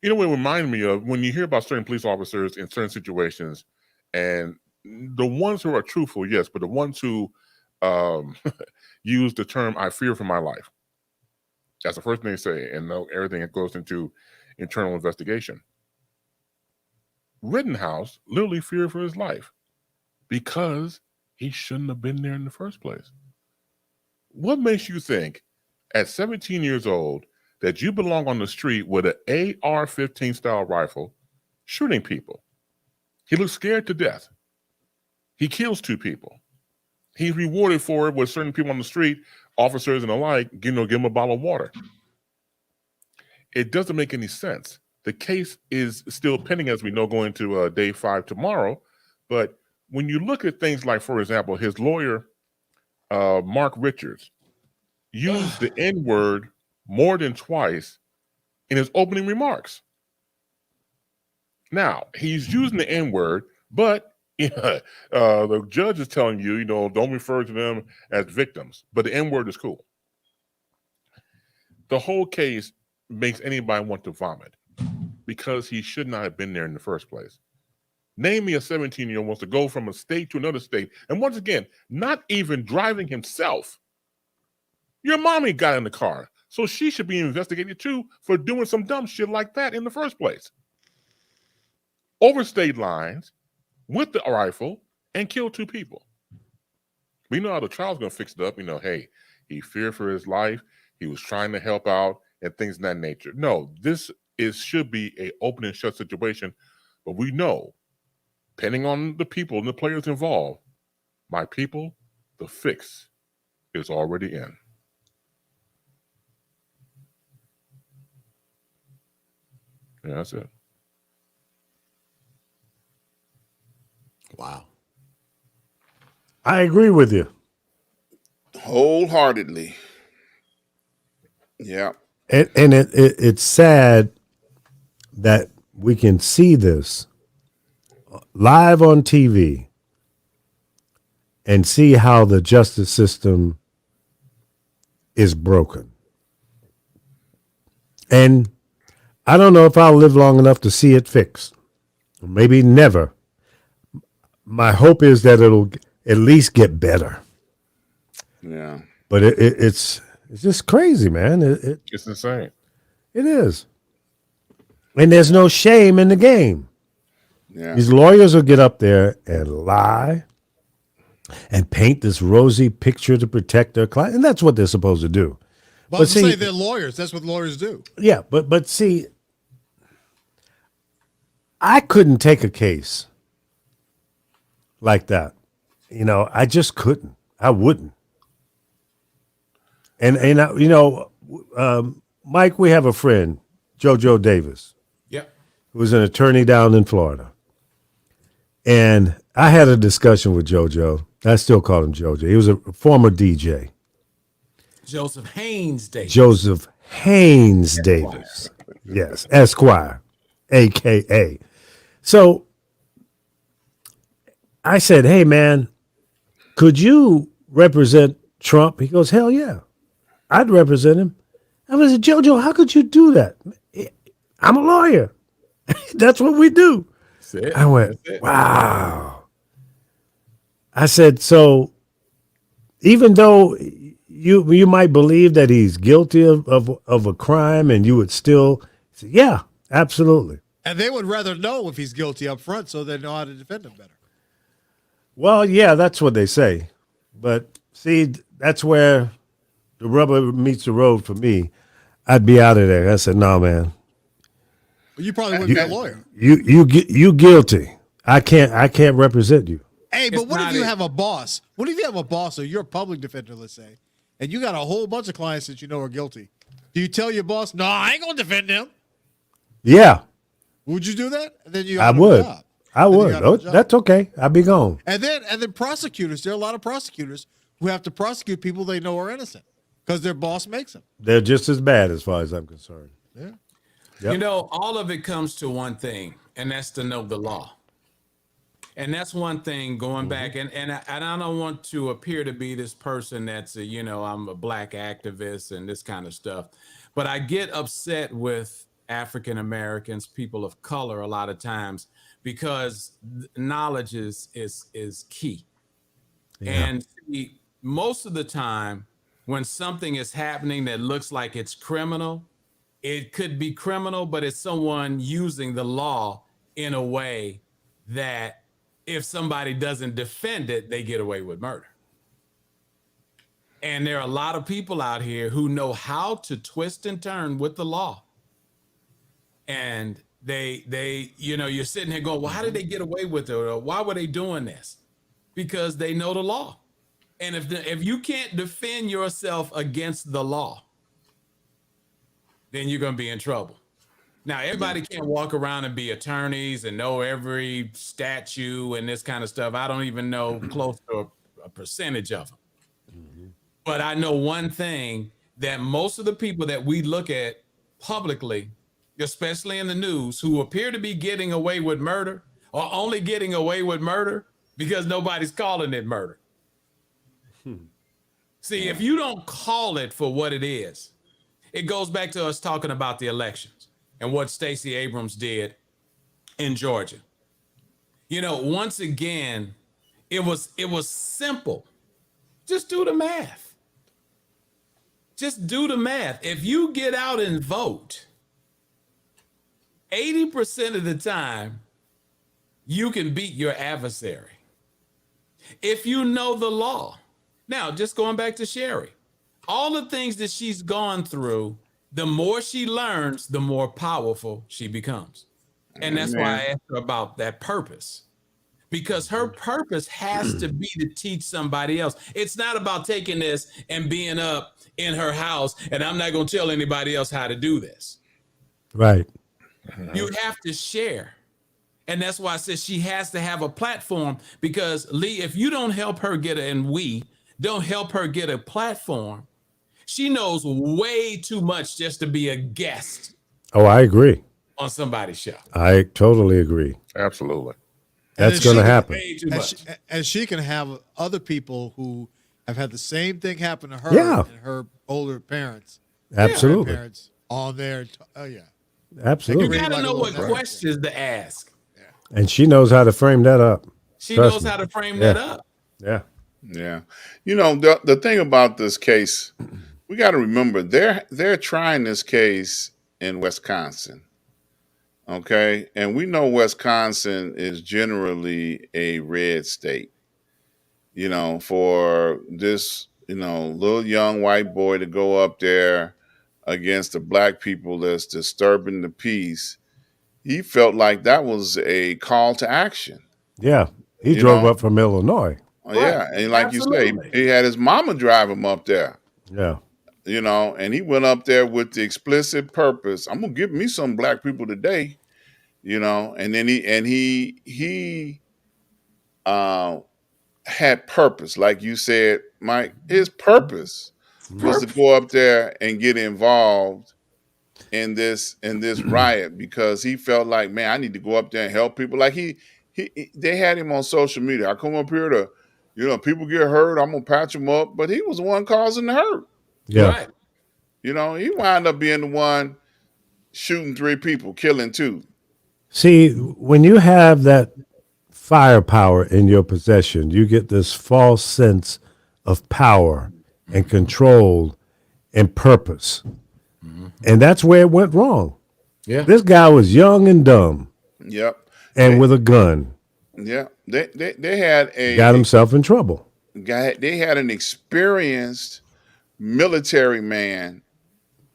Speaker 4: it reminded me of when you hear about certain police officers in certain situations, and the ones who are truthful, yes, but the ones who use the term "I fear for my life." That's the first thing they say, and everything that goes into internal investigation. Rittenhouse literally feared for his life because he shouldn't have been there in the first place. What makes you think at 17 years old that you belong on the street with an AR-15 style rifle shooting people? He looks scared to death. He kills 2 people. He's rewarded for it with certain people on the street, officers and the like, give him a bottle of water. It doesn't make any sense. The case is still pending, as we know, going to day 5 tomorrow. But when you look at things like, for example, his lawyer, Mark Richards, used the N-word more than twice in his opening remarks. Now, he's using the N-word, but the judge is telling you, don't refer to them as victims, but the N-word is cool. The whole case makes anybody want to vomit because he should not have been there in the first place. Name me a 17-year-old wants to go from a state to another state, and once again, not even driving himself. Your mommy got in the car, so she should be investigated too for doing some dumb shit like that in the first place. Over state lines with the rifle and killed 2 people. We know how the trial's going to fix it up. Hey, he feared for his life. He was trying to help out and things of that nature. No, this should be an open and shut situation. But we know, depending on the people and the players involved, my people, the fix is already in. Yeah, that's it.
Speaker 1: Wow. I agree with you.
Speaker 2: Wholeheartedly. Yeah.
Speaker 1: And it's sad that we can see this live on TV and see how the justice system is broken. And I don't know if I'll live long enough to see it fixed. maybe never. My hope is that it'll at least get better.
Speaker 2: Yeah.
Speaker 1: But it's just crazy, man.
Speaker 4: It's insane.
Speaker 1: It is. And there's no shame in the game.
Speaker 2: Yeah.
Speaker 1: These lawyers will get up there and lie and paint this rosy picture to protect their client. And that's what they're supposed to do.
Speaker 5: But say they're lawyers. That's what lawyers do.
Speaker 1: Yeah, but see, I couldn't take a case like that. You know, I just couldn't. I wouldn't. Mike, we have a friend, JoJo Davis,
Speaker 3: Yep.
Speaker 1: who was an attorney down in Florida. And I had a discussion with JoJo. I still call him JoJo. He was a former DJ.
Speaker 3: Joseph Haynes Davis.
Speaker 1: Joseph Haynes Davis. Yes, Esquire, AKA. So I said, hey, man, could you represent Trump? He goes, hell yeah, I'd represent him. I said, JoJo, how could you do that? I'm a lawyer. That's what we do.
Speaker 3: That's it.
Speaker 1: I went, wow. I said, so even though you might believe that he's guilty of a crime and you would still say, yeah, absolutely.
Speaker 5: And they would rather know if he's guilty up front so they know how to defend him better.
Speaker 1: Well, yeah, that's what they say. But see, that's where the rubber meets the road for me. I'd be out of there. I said, no, man.
Speaker 5: Well, you probably wouldn't be a lawyer.
Speaker 1: You guilty. I can't represent you.
Speaker 5: Hey, but what if you have a boss? What if you have a boss or you're a public defender, let's say, and you got a whole bunch of clients that you know are guilty? Do you tell your boss, no, I ain't going to defend them?
Speaker 1: Yeah.
Speaker 5: Would you do that? And then you
Speaker 1: I
Speaker 5: out of a
Speaker 1: would.
Speaker 5: job.
Speaker 1: I
Speaker 5: Then you
Speaker 1: would.
Speaker 5: out of a
Speaker 1: Oh,
Speaker 5: job.
Speaker 1: that's okay. I'll be gone.
Speaker 5: And then prosecutors, there are a lot of prosecutors who have to prosecute people they know are innocent because their boss makes them.
Speaker 1: They're just as bad as far as I'm concerned.
Speaker 5: Yeah.
Speaker 1: Yep.
Speaker 3: You know, all of it comes to one thing, and that's to know the law. And that's one thing going back, and I don't want to appear to be this person that's I'm a black activist and this kind of stuff, but I get upset with African Americans, people of color, a lot of times because knowledge is key.
Speaker 1: Yeah.
Speaker 3: And see, most of the time, when something is happening that looks like it's criminal, it could be criminal, but it's someone using the law in a way that if somebody doesn't defend it, they get away with murder. And there are a lot of people out here who know how to twist and turn with the law. And they you're sitting here going, well, how did they get away with it? Or why were they doing this? Because they know the law. And if you can't defend yourself against the law, then you're going to be in trouble. Now, everybody can't walk around and be attorneys and know every statute and this kind of stuff. I don't even know close to a percentage of them. But I know one thing, that most of the people that we look at publicly, especially in the news, who appear to be getting away with murder, are only getting away with murder because nobody's calling it murder. See, if you don't call it for what it is, it goes back to us talking about the elections and what Stacey Abrams did in Georgia. Once again, it was simple. Just do the math. Just do the math. If you get out and vote, 80% of the time, you can beat your adversary. If you know the law. Now, just going back to Sherri, all the things that she's gone through, the more she learns, the more powerful she becomes. And that's why I asked her about that purpose. Because her purpose has to be to teach somebody else. It's not about taking this and being up in her house, and I'm not going to tell anybody else how to do this.
Speaker 1: Right.
Speaker 3: You have to share. And that's why I said she has to have a platform, because Lee, if you don't help her and we don't help her get a platform, she knows way too much just to be a guest.
Speaker 1: Oh, I agree.
Speaker 3: On somebody's show.
Speaker 1: I totally agree.
Speaker 4: Absolutely.
Speaker 1: That's going to happen.
Speaker 3: Way too much.
Speaker 5: And she can have other people who have had the same thing happen to her and her older parents.
Speaker 1: Absolutely.
Speaker 5: Parents on there. Oh, yeah.
Speaker 1: Absolutely.
Speaker 3: You got to know what questions to ask.
Speaker 1: And she knows how to frame that up.
Speaker 3: She
Speaker 1: Trust
Speaker 3: knows
Speaker 1: me.
Speaker 3: how to frame
Speaker 1: Yeah.
Speaker 3: that up.
Speaker 1: Yeah.
Speaker 2: Yeah. The thing about this case, we got to remember they're trying this case in Wisconsin. Okay? And we know Wisconsin is generally a red state. For this, little young white boy to go up there against the black people that's disturbing the peace, he felt like that was a call to action.
Speaker 1: Yeah. He
Speaker 2: You
Speaker 1: drove
Speaker 2: know,
Speaker 1: up from Illinois.
Speaker 3: Right.
Speaker 2: Yeah, and like you say,
Speaker 3: Absolutely.
Speaker 2: he had his mama drive him up there.
Speaker 1: Yeah.
Speaker 2: And he went up there with the explicit purpose. I'm gonna give me some black people today. And then he uh, had purpose, like you said, Mike. His purpose was to go up there and get involved in this riot because he felt like, man, I need to go up there and help people. Like they had him on social media. I come up here to, people get hurt, I'm gonna patch them up, but he was the one causing the hurt.
Speaker 1: Yeah.
Speaker 3: Right.
Speaker 2: He wound up being the one shooting 3 people, killing 2.
Speaker 1: See, when you have that firepower in your possession, you get this false sense of power and control and purpose. And that's where it went wrong.
Speaker 3: Yeah.
Speaker 1: This guy was young and dumb
Speaker 2: Yep.
Speaker 1: and with a gun.
Speaker 2: Yeah. They had
Speaker 1: Got himself in trouble.
Speaker 2: they had an experienced military man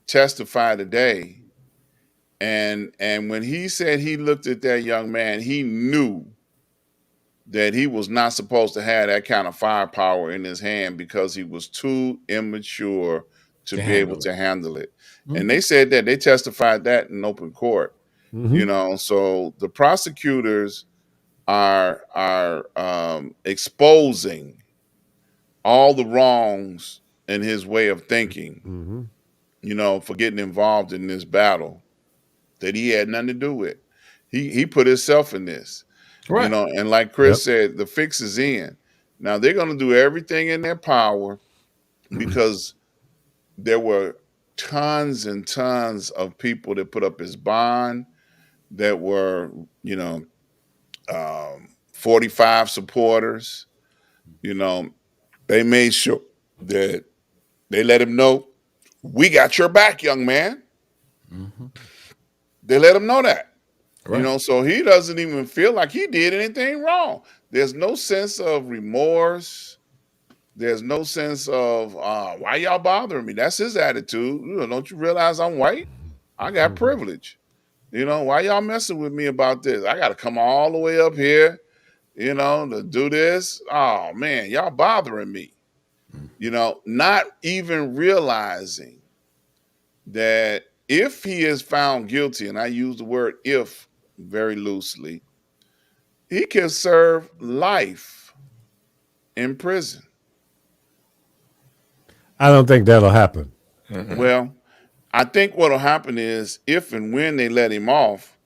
Speaker 2: testify today. And when he said he looked at that young man, he knew that he was not supposed to have that kind of firepower in his hand because he was too immature to be able to handle it. And they said that they testified that in open court. So the prosecutors are exposing all the wrongs in his way of thinking, for getting involved in this battle that he had nothing to do with. He put himself in this.
Speaker 3: Right.
Speaker 2: And like Chris said, the fix is in. Now they're going to do everything in their power because there were tons and tons of people that put up his bond that were, 45 supporters. They made sure that they let him know, we got your back, young man. They let him know that.
Speaker 3: Right.
Speaker 2: So he doesn't even feel like he did anything wrong. There's no sense of remorse. There's no sense of why y'all bothering me. That's his attitude. Don't you realize I'm white? I got privilege. Why y'all messing with me about this? I got to come all the way up here, to do this. Oh man, y'all bothering me. Not even realizing that if he is found guilty, and I use the word if very loosely, he can serve life in prison.
Speaker 1: I don't think that'll happen.
Speaker 2: Well, I think what'll happen is if and when they let him off,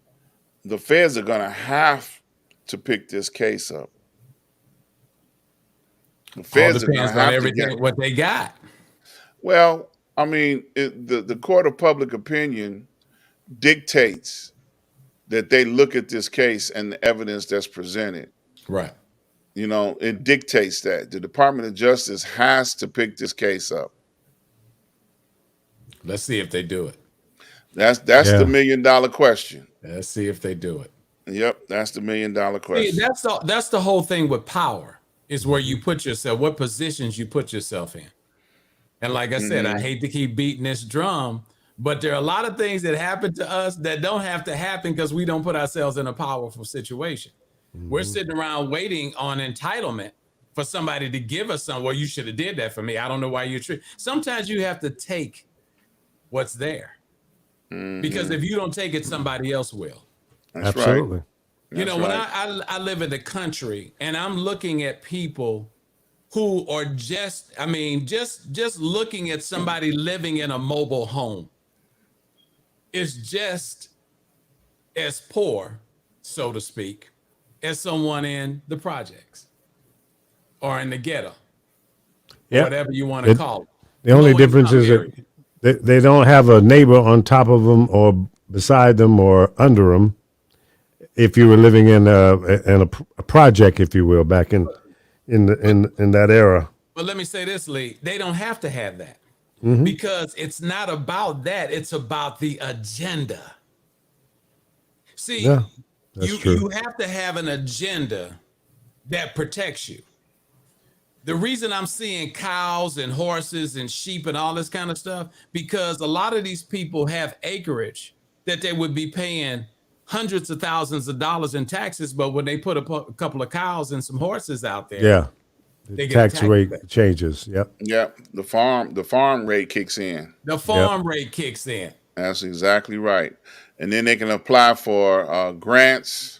Speaker 2: the feds are going to have to pick this case up. The
Speaker 3: All
Speaker 2: feds are going
Speaker 3: depends
Speaker 2: to
Speaker 3: on
Speaker 2: have to
Speaker 3: everything
Speaker 2: get.
Speaker 3: what they got.
Speaker 2: Well, I mean, the court of public opinion dictates that they look at this case and the evidence that's presented.
Speaker 3: Right.
Speaker 2: It dictates that the Department of Justice has to pick this case up.
Speaker 3: Let's see if they do it.
Speaker 2: That's
Speaker 1: Yeah.
Speaker 2: the $1 million question.
Speaker 3: Let's see if they do it.
Speaker 2: Yep, that's the $1 million
Speaker 3: See,
Speaker 2: question.
Speaker 3: that's the whole thing with power is where you put yourself, what positions you put yourself in. And like I said, I hate to keep beating this drum, but there are a lot of things that happen to us that don't have to happen because we don't put ourselves in a powerful situation. We're sitting around waiting on entitlement for somebody to give us some. Well, you should have did that for me. I don't know why you're sometimes you have to take what's there. Because if you don't take it, somebody else will.
Speaker 2: That's
Speaker 1: Absolutely.
Speaker 2: right.
Speaker 3: When I live in the country and I'm looking at people who are just looking at somebody living in a mobile home is just as poor, so to speak, as someone in the projects or in the ghetto, whatever you want to call it.
Speaker 1: The only difference is that they don't have a neighbor on top of them or beside them or under them. if you were living in a project, if you will, back in that era.
Speaker 7: But let me say this, Lee, they don't have to have that
Speaker 1: Mm-hmm.
Speaker 7: because it's not about that. It's about the agenda. See,
Speaker 1: Yeah, that's
Speaker 7: you
Speaker 1: true.
Speaker 7: have to have an agenda that protects you. The reason I'm seeing cows and horses and sheep and all this kind of stuff, because a lot of these people have acreage that they would be paying hundreds of thousands of dollars in taxes, but when they put a couple of cows and some horses out there,
Speaker 1: Yeah,
Speaker 7: they
Speaker 1: the
Speaker 7: get a
Speaker 1: tax
Speaker 7: tax
Speaker 1: rate
Speaker 7: back.
Speaker 1: changes. Yep.
Speaker 2: Yep. The farm rate kicks in.
Speaker 7: The farm rate kicks in.
Speaker 2: That's exactly right. And then they can apply for grants.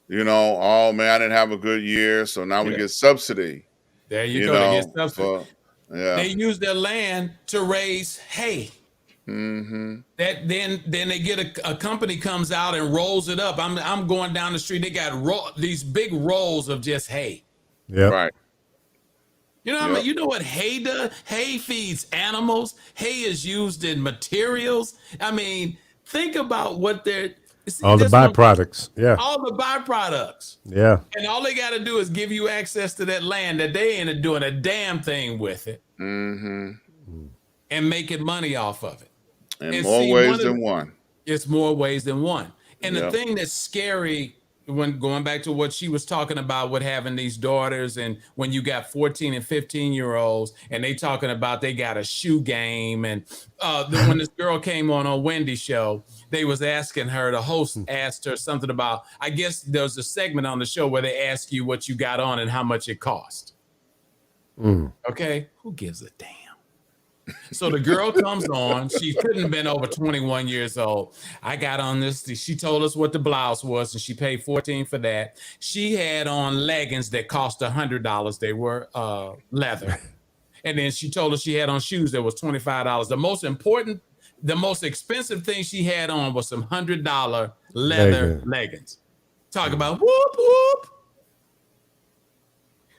Speaker 2: You know, oh man, I didn't have a good year, so now we get subsidy.
Speaker 7: There you
Speaker 2: You
Speaker 7: go. They get
Speaker 2: know,
Speaker 7: subsidy. They use their land to raise hay.
Speaker 2: Mm-hmm.
Speaker 7: That then they get a company comes out and rolls it up. I'm going down the street. They got these big rolls of just hay.
Speaker 1: Yeah.
Speaker 2: Right.
Speaker 7: You know, I mean, you know what hay does? Hay feeds animals. Hay is used in materials. I mean, think about what they're
Speaker 1: all the byproducts. Yeah.
Speaker 7: All the byproducts.
Speaker 1: Yeah.
Speaker 7: And all they got to do is give you access to that land that they ain't doing a damn thing with it.
Speaker 2: Mm-hmm.
Speaker 7: And making money off of it.
Speaker 2: In more ways than one.
Speaker 7: It's more ways than one. And the thing that's scary, when going back to what she was talking about with having these daughters, and when you got 14 and 15-year-olds and they talking about they got a shoe game, and when this girl came on Wendy's show, they was asking her, the host asked her something about, I guess there's a segment on the show where they ask you what you got on and how much it cost. Okay, who gives a damn? So the girl comes on. She couldn't have been over 21 years old. I got on this. She told us what the blouse was, and she paid $14 for that. She had on leggings that cost $100. They were leather. And then she told us she had on shoes that was $25. The most expensive thing she had on was some $100 leather leggings. Talk about whoop, whoop.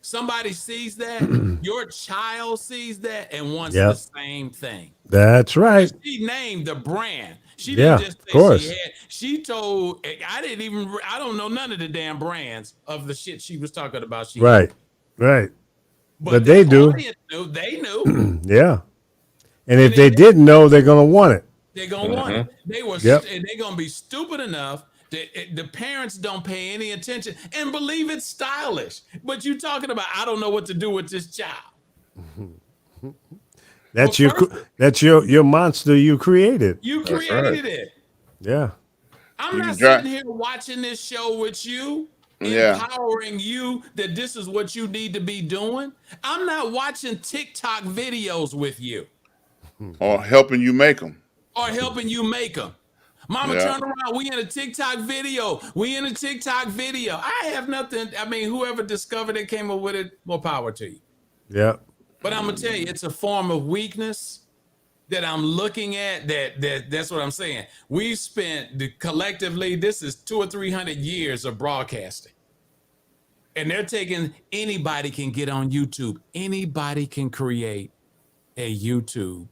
Speaker 7: Somebody sees that, your child sees that and wants the same thing.
Speaker 1: That's right.
Speaker 7: She named the brand. She didn't just say she had. She told, I don't know none of the damn brands of the shit she was talking about.
Speaker 1: Right. But they do.
Speaker 7: They knew.
Speaker 1: Yeah. And if they didn't know, they're going to want it.
Speaker 7: They're going to want it. And they're going to be stupid enough. The parents don't pay any attention and believe it's stylish. But you talking about, I don't know what to do with this child.
Speaker 1: That's your monster you created.
Speaker 7: You created it.
Speaker 1: Yeah.
Speaker 7: I'm not sitting here watching this show with you, empowering you that this is what you need to be doing. I'm not watching TikTok videos with you.
Speaker 2: Or helping you make them.
Speaker 7: Mama, turn around. We in a TikTok video. I have nothing. I mean, whoever discovered it, came up with it, more power to you.
Speaker 1: Yeah.
Speaker 7: But I'm going to tell you, it's a form of weakness that I'm looking at. That's what I'm saying. We've spent collectively, this is 200 or 300 years of broadcasting. And they're taking, anybody can get on YouTube. Anybody can create a YouTube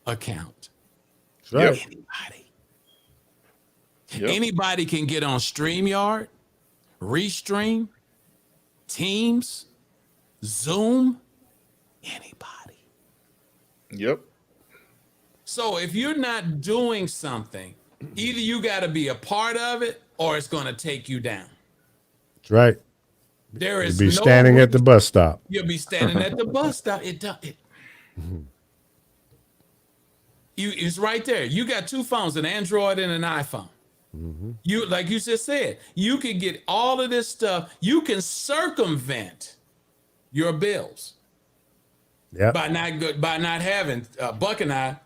Speaker 7: account.
Speaker 1: That's right.
Speaker 7: Anybody. Anybody can get on StreamYard, Restream, Teams, Zoom, anybody.
Speaker 2: Yep.
Speaker 7: So if you're not doing something, either you got to be a part of it or it's going to take you down.
Speaker 1: That's right.
Speaker 7: There is
Speaker 1: You'll be standing at the bus stop.
Speaker 7: You'll be standing at the bus stop. It's right there. You got two phones, an Android and an iPhone. You, like you just said, you can get all of this stuff. You can circumvent your bills by not having Buck and I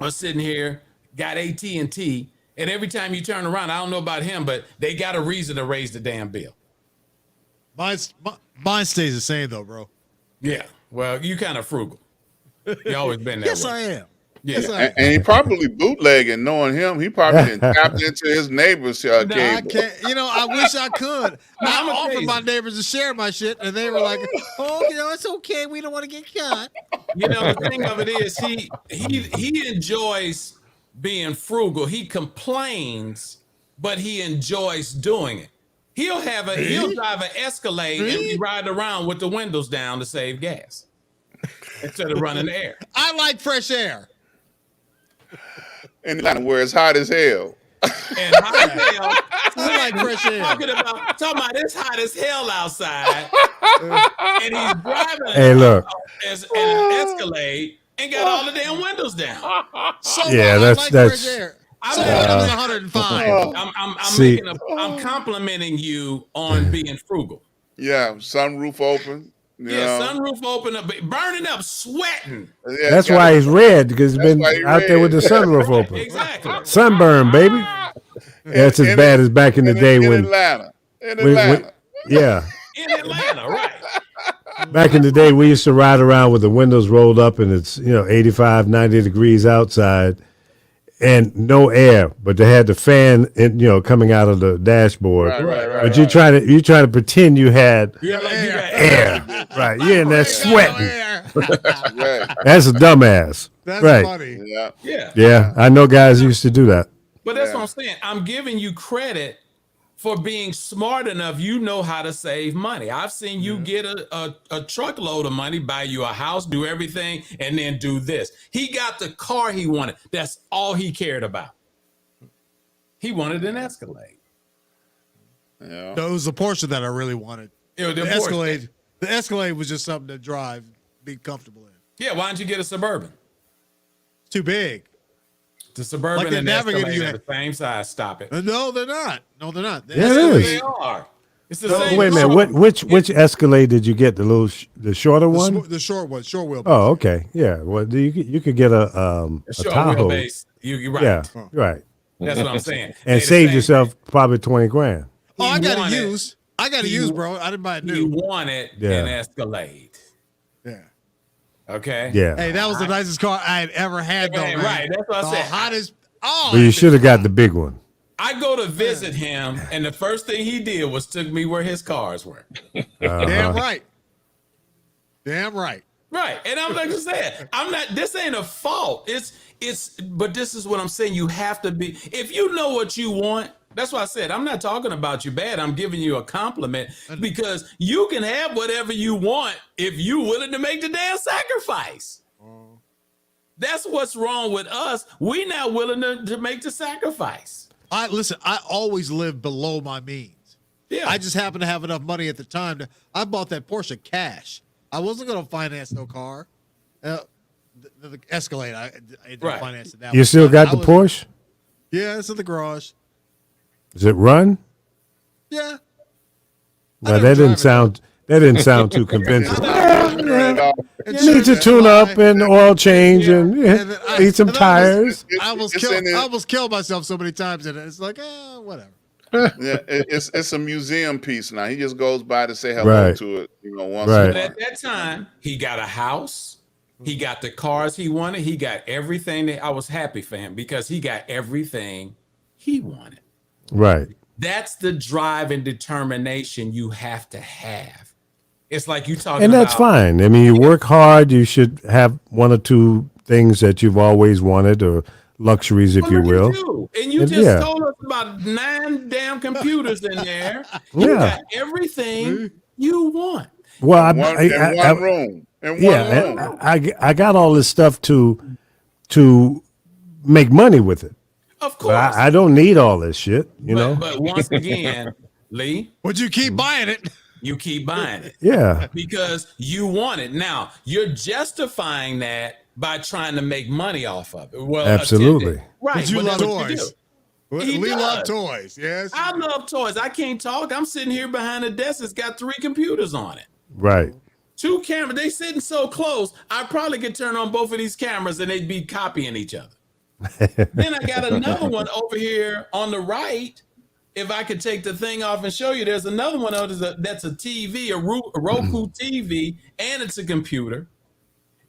Speaker 7: are sitting here, got AT&T, and every time you turn around, I don't know about him, but they got a reason to raise the damn bill.
Speaker 5: Mine stays the same though, bro.
Speaker 7: Yeah, well, you kind of frugal. You always been that way.
Speaker 5: Yes, I am.
Speaker 7: Yeah.
Speaker 2: And he probably bootlegging. Knowing him, he probably tapped into his neighbor's cable.
Speaker 5: I can't. I wish I could. I offered my neighbors to share my shit, and they were like, "Oh, it's okay. We don't want to get caught."
Speaker 7: The thing of it is, he enjoys being frugal. He complains
Speaker 3: but he enjoys doing it. He'll drive an Escalade and be riding around with the windows down to save gas instead of running the air.
Speaker 5: I like fresh air.
Speaker 2: In Atlanta, where it's hot as hell.
Speaker 3: And hot as hell.
Speaker 5: I like fresh air.
Speaker 3: Talking about it's hot as hell outside, and he's driving an Escalade and got all the damn windows down.
Speaker 5: So
Speaker 1: yeah,
Speaker 5: that's fresh air.
Speaker 3: I'm
Speaker 5: 105.
Speaker 3: I'm complimenting you on being frugal.
Speaker 2: Yeah, sunroof open.
Speaker 3: Sunroof open up, burning up, sweating.
Speaker 2: Yeah,
Speaker 1: that's why he's red, because he's been out there with the sunroof open.
Speaker 3: Exactly.
Speaker 1: Sunburn, baby. That's as bad as back in the day when
Speaker 2: Atlanta. In
Speaker 1: Atlanta. Yeah.
Speaker 3: In Atlanta, right.
Speaker 1: Back in the day, we used to ride around with the windows rolled up and it's, 85, 90 degrees outside and no air, but they had the fan, coming out of the dashboard.
Speaker 2: Right.
Speaker 1: But you try to pretend you had
Speaker 3: air.
Speaker 1: Right. You're in there sweating.
Speaker 2: Right.
Speaker 1: That's a dumbass.
Speaker 5: That's
Speaker 1: right.
Speaker 5: funny.
Speaker 1: Yeah. I know guys used to do that.
Speaker 3: But that's what I'm saying. I'm giving you credit for being smart enough. You know how to save money. I've seen you get a truckload of money, buy you a house, do everything, and then do this. He got the car he wanted. That's all he cared about. He wanted an Escalade.
Speaker 2: Yeah.
Speaker 5: No, it was the Porsche that I really wanted.
Speaker 3: The
Speaker 5: Escalade. The Escalade was just something to drive, be comfortable in.
Speaker 3: Yeah, why don't you get a Suburban?
Speaker 5: It's too big.
Speaker 3: The Suburban
Speaker 5: Like
Speaker 3: and
Speaker 5: Navigator,
Speaker 3: Escalade are the same size. Stop it.
Speaker 5: No, they're not. No, they're not.
Speaker 1: Yeah, it is.
Speaker 3: They are. It's the same.
Speaker 1: Wait a minute. Which Escalade did you get? The shorter one?
Speaker 5: The short one, short wheel.
Speaker 1: Oh, okay. Yeah. Well, you could get a
Speaker 3: short
Speaker 1: Tahoe.
Speaker 3: wheelbase. You're right.
Speaker 1: Yeah. Right.
Speaker 3: That's what I'm saying.
Speaker 1: And save yourself probably $20,000.
Speaker 5: Oh, I got to use. I got to use, bro. I didn't buy it new.
Speaker 3: You wanted an Escalade.
Speaker 5: Yeah.
Speaker 3: Okay.
Speaker 1: Yeah.
Speaker 5: Hey, that was the nicest car I had ever had, though, man.
Speaker 3: Right. That's what I said.
Speaker 5: Hottest. Oh.
Speaker 1: But you should have got the big one.
Speaker 3: I go to visit him, and the first thing he did was took me where his cars were.
Speaker 5: Damn right. Damn right.
Speaker 3: Right. And I'm like I said, this ain't a fault. But this is what I'm saying. You have to be, if you know what you want, that's why I said, I'm not talking about you bad. I'm giving you a compliment because you can have whatever you want if you're willing to make the damn sacrifice. That's what's wrong with us. We're not willing to make the sacrifice.
Speaker 5: Listen, I always lived below my means.
Speaker 3: Yeah.
Speaker 5: I just happened to have enough money at the time. I bought that Porsche cash. I wasn't going to finance no car. The Escalade, I didn't finance it.
Speaker 1: You still got the Porsche?
Speaker 5: Yeah, it's in the garage.
Speaker 1: Is it run?
Speaker 5: Yeah.
Speaker 1: No, that didn't sound too convincing. It needs a tune up and oil change and need some tires.
Speaker 5: I almost killed myself so many times in it. It's like, whatever.
Speaker 2: Yeah, it's a museum piece now. He just goes by to say hello to it, once in a while.
Speaker 3: But at that time, he got a house. He got the cars he wanted. He got everything I was happy for him because he got everything he wanted.
Speaker 1: Right.
Speaker 3: That's the drive and determination you have to have. It's like you talking about.
Speaker 1: And that's fine. I mean, you work hard. You should have one or two things that you've always wanted or luxuries, if you will.
Speaker 3: And you just told us about 9 damn computers in there. You got everything you want.
Speaker 1: Well,
Speaker 2: in one room.
Speaker 1: I got all this stuff to make money with it.
Speaker 3: Of course.
Speaker 1: But I don't need all this shit, know.
Speaker 3: But once again, Lee.
Speaker 5: Would you keep buying it?
Speaker 3: You keep buying it.
Speaker 1: Yeah.
Speaker 3: Because you want it. Now, you're justifying that by trying to make money off of it. Well,
Speaker 1: absolutely.
Speaker 3: Right.
Speaker 5: But you love toys. Lee loves toys. Yes.
Speaker 3: I love toys. I can't talk. I'm sitting here behind a desk that's got 3 computers on it.
Speaker 1: Right.
Speaker 3: 2 cameras. They sitting so close. I probably could turn on both of these cameras and they'd be copying each other. Then I got another one over here on the right. If I could take the thing off and show you, there's another one that's a TV, a Roku TV, and it's a computer.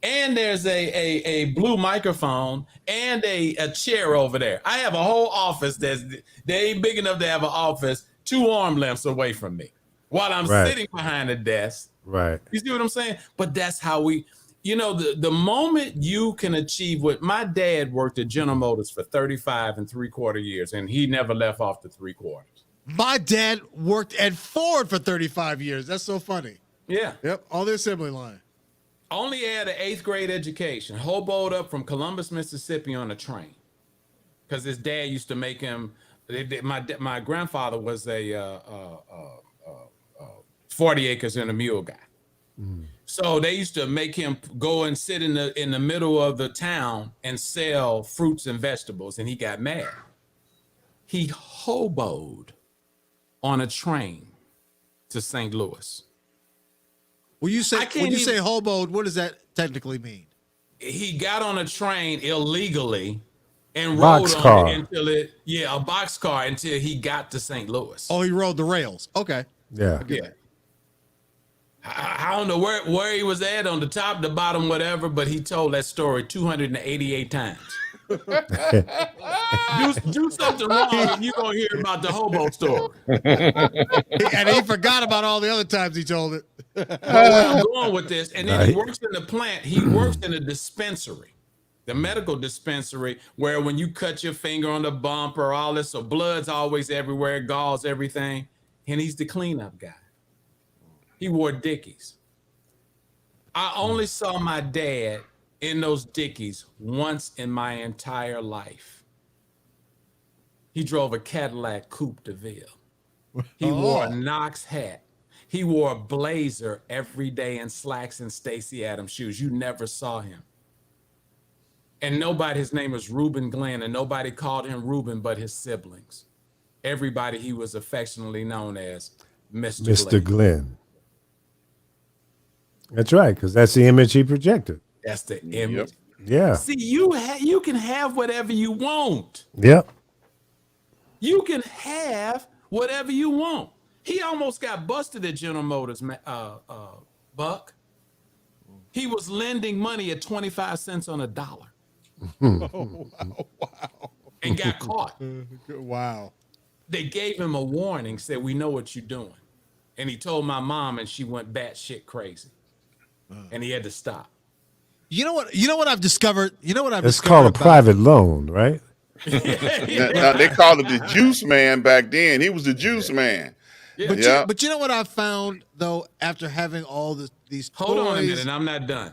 Speaker 3: And there's a blue microphone and a chair over there. I have a whole office they ain't big enough to have an office 2 arm lengths away from me while I'm sitting behind a desk.
Speaker 1: Right.
Speaker 3: You see what I'm saying? But that's how
Speaker 7: You know, the moment you can achieve what my dad worked at General Motors for 35 and 3/4 years, and he never left off the 3/4.
Speaker 5: My dad worked at Ford for 35 years. That's so funny.
Speaker 7: Yeah.
Speaker 5: Yep, on the assembly line.
Speaker 7: Only had an 8th grade education, hoboed up from Columbus, Mississippi on a train. Because his dad used to make him, my grandfather was a 40 acres and a mule guy. So they used to make him go and sit in the middle of the town and sell fruits and vegetables, and he got mad. He hoboed on a train to St. Louis.
Speaker 5: When you say hoboed, what does that technically mean?
Speaker 7: He got on a train illegally and rode on it until a boxcar until he got to St. Louis.
Speaker 5: Oh, he rode the rails. Okay.
Speaker 1: Yeah.
Speaker 7: Yeah. I don't know where he was at, on the top, the bottom, whatever, but he told that story 288 times. do something wrong and you're going to hear about the hobo story.
Speaker 5: And he forgot about all the other times he told it.
Speaker 7: Where I'm going with this, and then he works in the plant. He works in a dispensary, the medical dispensary, where when you cut your finger on the bump or all this, so blood's always everywhere, galls, everything, and he's the cleanup guy. He wore Dickies. I only saw my dad in those Dickies once in my entire life. He drove a Cadillac Coupe de Ville. He wore a Knox hat. He wore a blazer every day and slacks and Stacey Adams shoes. You never saw him. And his name was Reuben Glenn, and nobody called him Reuben but his siblings. Everybody, he was affectionately known as Mr.
Speaker 1: Glenn. That's right, because that's the image he projected.
Speaker 7: That's the image.
Speaker 1: Yeah.
Speaker 7: See, you can have whatever you want.
Speaker 1: Yep.
Speaker 7: You can have whatever you want. He almost got busted at General Motors, Buck. He was lending money at 25 cents on a dollar.
Speaker 5: Wow.
Speaker 7: And got caught.
Speaker 5: Wow.
Speaker 7: They gave him a warning, said, "We know what you're doing." And he told my mom, and she went batshit crazy. And he had to stop.
Speaker 5: You know what I've discovered?
Speaker 1: It's called a private loan, right?
Speaker 2: Now, they called it the juice man back then. He was the juice man.
Speaker 7: Yeah.
Speaker 5: But you know what I found, though, after having all these
Speaker 7: Hold
Speaker 5: toys?
Speaker 7: on a minute, I'm not done.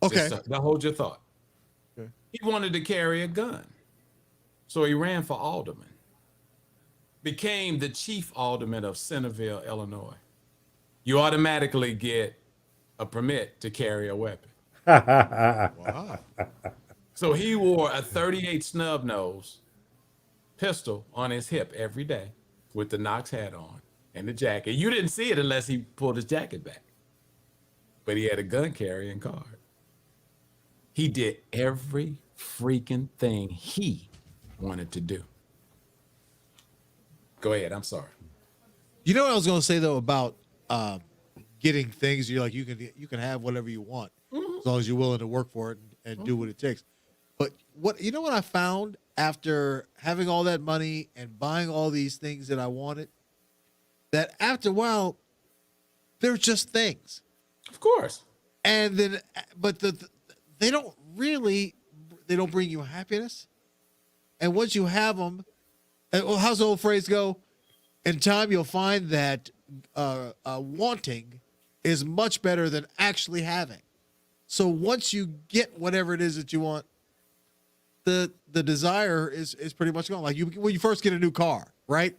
Speaker 5: Okay.
Speaker 7: Hold your thought.
Speaker 5: Okay.
Speaker 7: He wanted to carry a gun. So he ran for alderman. Became the chief alderman of Centerville, Illinois. You automatically get a permit to carry a weapon.
Speaker 5: Wow.
Speaker 7: So he wore a 38 snub nose pistol on his hip every day with the Knox hat on and the jacket. You didn't see it unless he pulled his jacket back. But he had a gun carrying card. He did every freaking thing he wanted to do. Go ahead. I'm sorry.
Speaker 5: You know what I was going to say, though, about getting things? You're like, you can have whatever you want as long as you're willing to work for it and do what it takes. But what I found after having all that money and buying all these things that I wanted, that after a while, they're just things.
Speaker 7: Of course.
Speaker 5: And then, but they don't bring you happiness. And once you have them, how's the old phrase go? In time, you'll find that wanting is much better than actually having. So once you get whatever it is that you want, the desire is pretty much gone. Like when you first get a new car, right?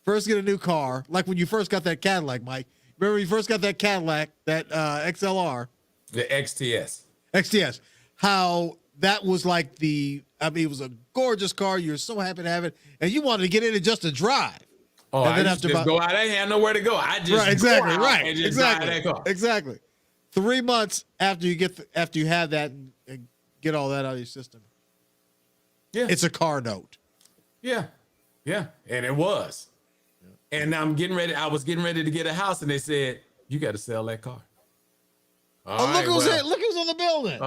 Speaker 5: First get a new car, like when you first got that Cadillac, Mike. Remember when you first got that Cadillac, that XLR?
Speaker 7: The XTS.
Speaker 5: XTS. How that was like it was a gorgeous car. You're so happy to have it. And you wanted to get in it just to drive.
Speaker 7: Oh,
Speaker 5: and then
Speaker 7: I just go out. I had nowhere to go. I just
Speaker 5: exactly
Speaker 7: go out and just drive that car.
Speaker 5: Exactly. 3 months after you have that and get all that out of your system, it's a car note.
Speaker 7: Yeah, and it was. Yeah. And I was getting ready to get a house, and they said, "You got to sell that car."
Speaker 5: Look who's on the building.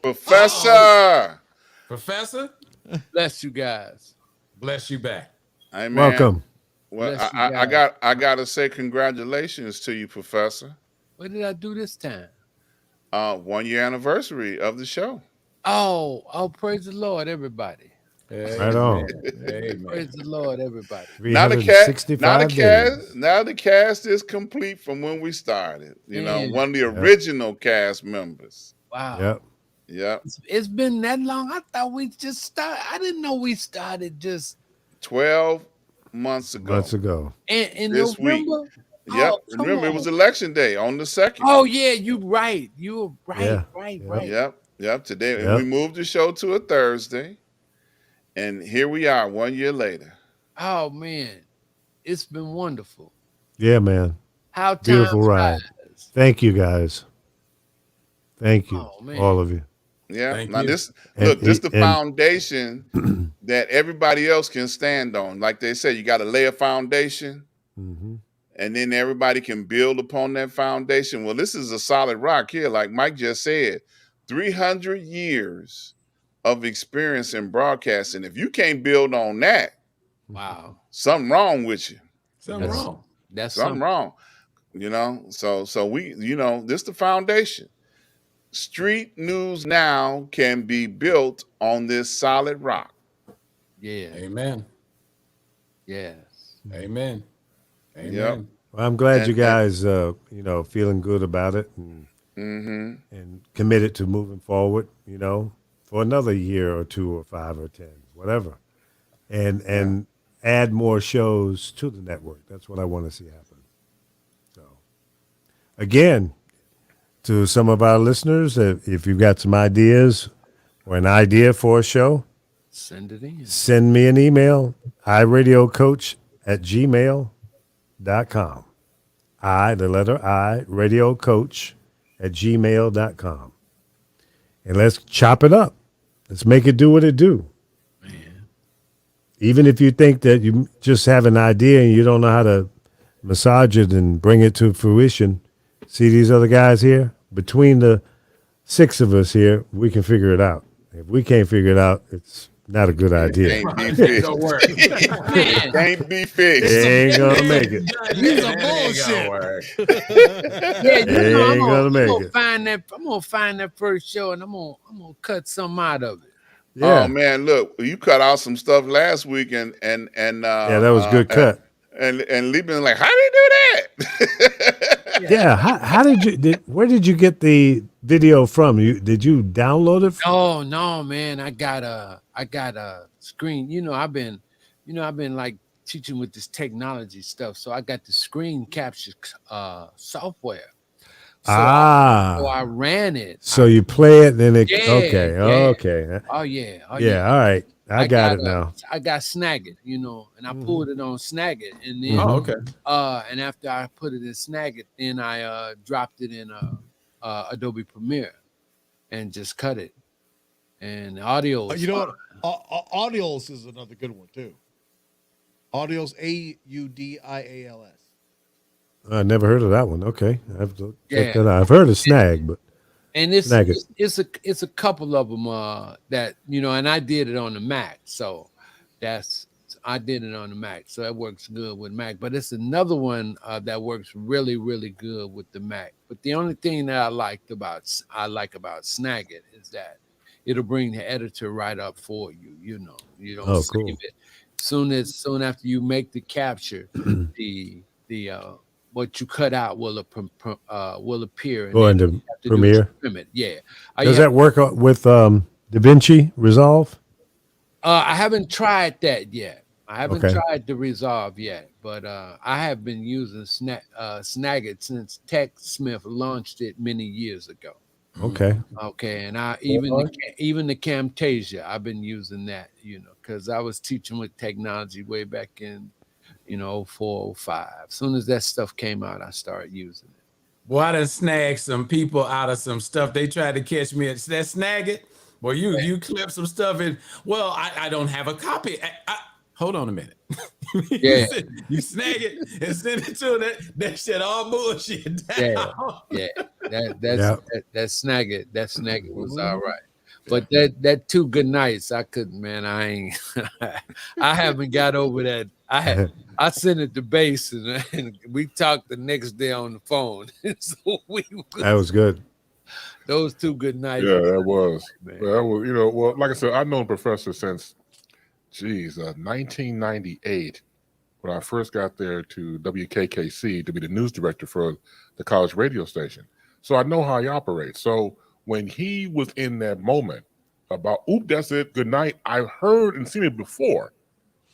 Speaker 2: Professor.
Speaker 7: Professor,
Speaker 8: bless you guys.
Speaker 7: Bless you back.
Speaker 2: Hey, man.
Speaker 1: Welcome.
Speaker 2: Well, I got to say congratulations to you, Professor.
Speaker 8: What did I do this time?
Speaker 2: 1 year anniversary of the show.
Speaker 8: Oh, praise the Lord, everybody.
Speaker 1: Right on.
Speaker 3: Amen.
Speaker 8: Praise the Lord, everybody.
Speaker 2: Now the cast,
Speaker 1: 365 days.
Speaker 2: now the cast is complete from when we started. You know,
Speaker 8: Man.
Speaker 2: one of the
Speaker 1: Yep.
Speaker 2: original cast members.
Speaker 8: Wow.
Speaker 1: Yep.
Speaker 2: Yep.
Speaker 8: It's been that long. I thought we just started. I didn't know we started just
Speaker 2: 12 months ago.
Speaker 1: Months ago.
Speaker 8: in
Speaker 2: This week.
Speaker 8: November.
Speaker 2: Yep.
Speaker 8: Oh, come
Speaker 2: Remember, it
Speaker 8: on.
Speaker 2: was election day on the 2nd.
Speaker 8: Oh yeah, you right. You were right,
Speaker 1: Yeah.
Speaker 8: right,
Speaker 1: Yep.
Speaker 8: right.
Speaker 2: Yep. Today, and
Speaker 1: Yep.
Speaker 2: we moved the show to a Thursday. And here we are 1 year later.
Speaker 8: Oh man, it's been wonderful.
Speaker 1: Yeah, man.
Speaker 8: How time
Speaker 1: Beautiful ride.
Speaker 8: flies.
Speaker 1: Thank you, guys. Thank you,
Speaker 8: Oh, man.
Speaker 1: all of you.
Speaker 2: Yeah.
Speaker 3: Thank
Speaker 2: Now
Speaker 3: you.
Speaker 2: this
Speaker 1: And-
Speaker 2: look, this the
Speaker 1: and-
Speaker 2: foundation that everybody else can stand on. Like they say, you got to lay a foundation,
Speaker 1: Mhm.
Speaker 2: and then everybody can build upon that foundation. Well, this is a solid rock here, like Mike just said. 300 years of experience in broadcasting. If you can't build on that,
Speaker 8: Wow.
Speaker 2: something wrong with you.
Speaker 3: Something
Speaker 8: That's-
Speaker 3: wrong.
Speaker 8: That's
Speaker 2: Something wrong. You know, so we, this the foundation. Street news now can be built on this solid rock.
Speaker 8: Yeah.
Speaker 3: Amen.
Speaker 8: Yes.
Speaker 3: Amen. Amen.
Speaker 2: Yep.
Speaker 1: Well, I'm glad you
Speaker 2: And-
Speaker 1: guys, feeling good about it and committed to moving forward, for another year or 2 or 5 or 10, whatever, and add more shows to the network. That's what I want to see happen. So, again, to some of our listeners, if you've got some ideas or an idea for a show,
Speaker 8: Send it in.
Speaker 1: send me an email, iradiocoach@gmail.com. The letter I, radiocoach@gmail.com. And let's chop it up. Let's make it do what it do. Even if you think that you just have an idea and you don't know how to massage it and bring it to fruition, see these other guys here? Between the 6 of us here, we can figure it out. If we can't figure it out, it's not a good idea.
Speaker 2: Can't be fixed.
Speaker 3: Don't work.
Speaker 2: Can't be fixed.
Speaker 1: Ain't gonna make it.
Speaker 5: These are
Speaker 3: That ain't
Speaker 5: bullshit.
Speaker 3: gonna work.
Speaker 8: Yeah,
Speaker 1: Ain't gonna make it.
Speaker 8: find that. I'm gonna find that first show, and I'm gonna cut some out of it.
Speaker 1: Yeah.
Speaker 2: Oh man, look, you cut out some stuff last week, and
Speaker 1: Yeah, that was a good cut.
Speaker 2: And Lee been like, how did he do that?
Speaker 1: Yeah. How did you? Where did you get the video from? Did you download it?
Speaker 8: Oh no, man! I got a screen. I've been like teaching with this technology stuff, so I got the screen capture software. So I ran it.
Speaker 1: So you play it, then it.
Speaker 8: Yeah,
Speaker 1: Okay.
Speaker 8: yeah.
Speaker 1: Okay.
Speaker 8: Oh yeah.
Speaker 1: Yeah. All right. I got it now.
Speaker 8: I got Snagit, and I pulled it on Snagit, and then
Speaker 3: Oh, okay.
Speaker 8: and after I put it in Snagit, then I dropped it in Adobe Premiere, and just cut it. And audio,
Speaker 5: You know what? Audios is another good one too. Audios, AUDIALS.
Speaker 1: I never heard of that one. Okay, I have to check
Speaker 8: Yeah.
Speaker 1: that out. I've heard of Snag, but
Speaker 8: and it's
Speaker 1: Snagit.
Speaker 8: it's a couple of them that and I did it on the Mac, so I did it on the Mac, so that works good with Mac. But it's another one that works really, really good with the Mac. But the only thing that I like about Snagit is that it'll bring the editor right up for you. You don't
Speaker 1: Oh,
Speaker 8: save
Speaker 1: cool.
Speaker 8: it. Soon after you make the capture, the what you cut out will appear. And
Speaker 1: Go
Speaker 8: then
Speaker 1: into
Speaker 8: you have to do is
Speaker 1: Premiere.
Speaker 8: trim it. Yeah.
Speaker 1: Does that work with DaVinci Resolve?
Speaker 8: I haven't tried that yet. I haven't
Speaker 1: Okay.
Speaker 8: tried the Resolve yet, but I have been using Snagit since TechSmith launched it many years ago.
Speaker 1: Okay.
Speaker 8: Okay, and even the Camtasia, I've been using that, because I was teaching with technology way back in 04, 05. As soon as that stuff came out, I started using it.
Speaker 3: Boy, I done snagged some people out of some stuff. They tried to catch me at that Snagit. Boy, you clip some stuff in. Well, I don't have a copy. Hold on a minute.
Speaker 8: Yeah.
Speaker 3: You snag it and send it to them. That shit all bullshit.
Speaker 8: Yeah. That Snagit was all right. But that 2 good nights, I couldn't, man. I ain't I haven't got over that. I sent it to base and we talked the next day on the phone. So
Speaker 1: That was good.
Speaker 8: Those two good nights.
Speaker 4: Yeah, that was. That was. Well, like I said, I've known Professor since, 1998, when I first got there to WKKC to be the news director for the college radio station. So I know how he operates. So when he was in that moment about, that's it, good night, I've heard and seen it before.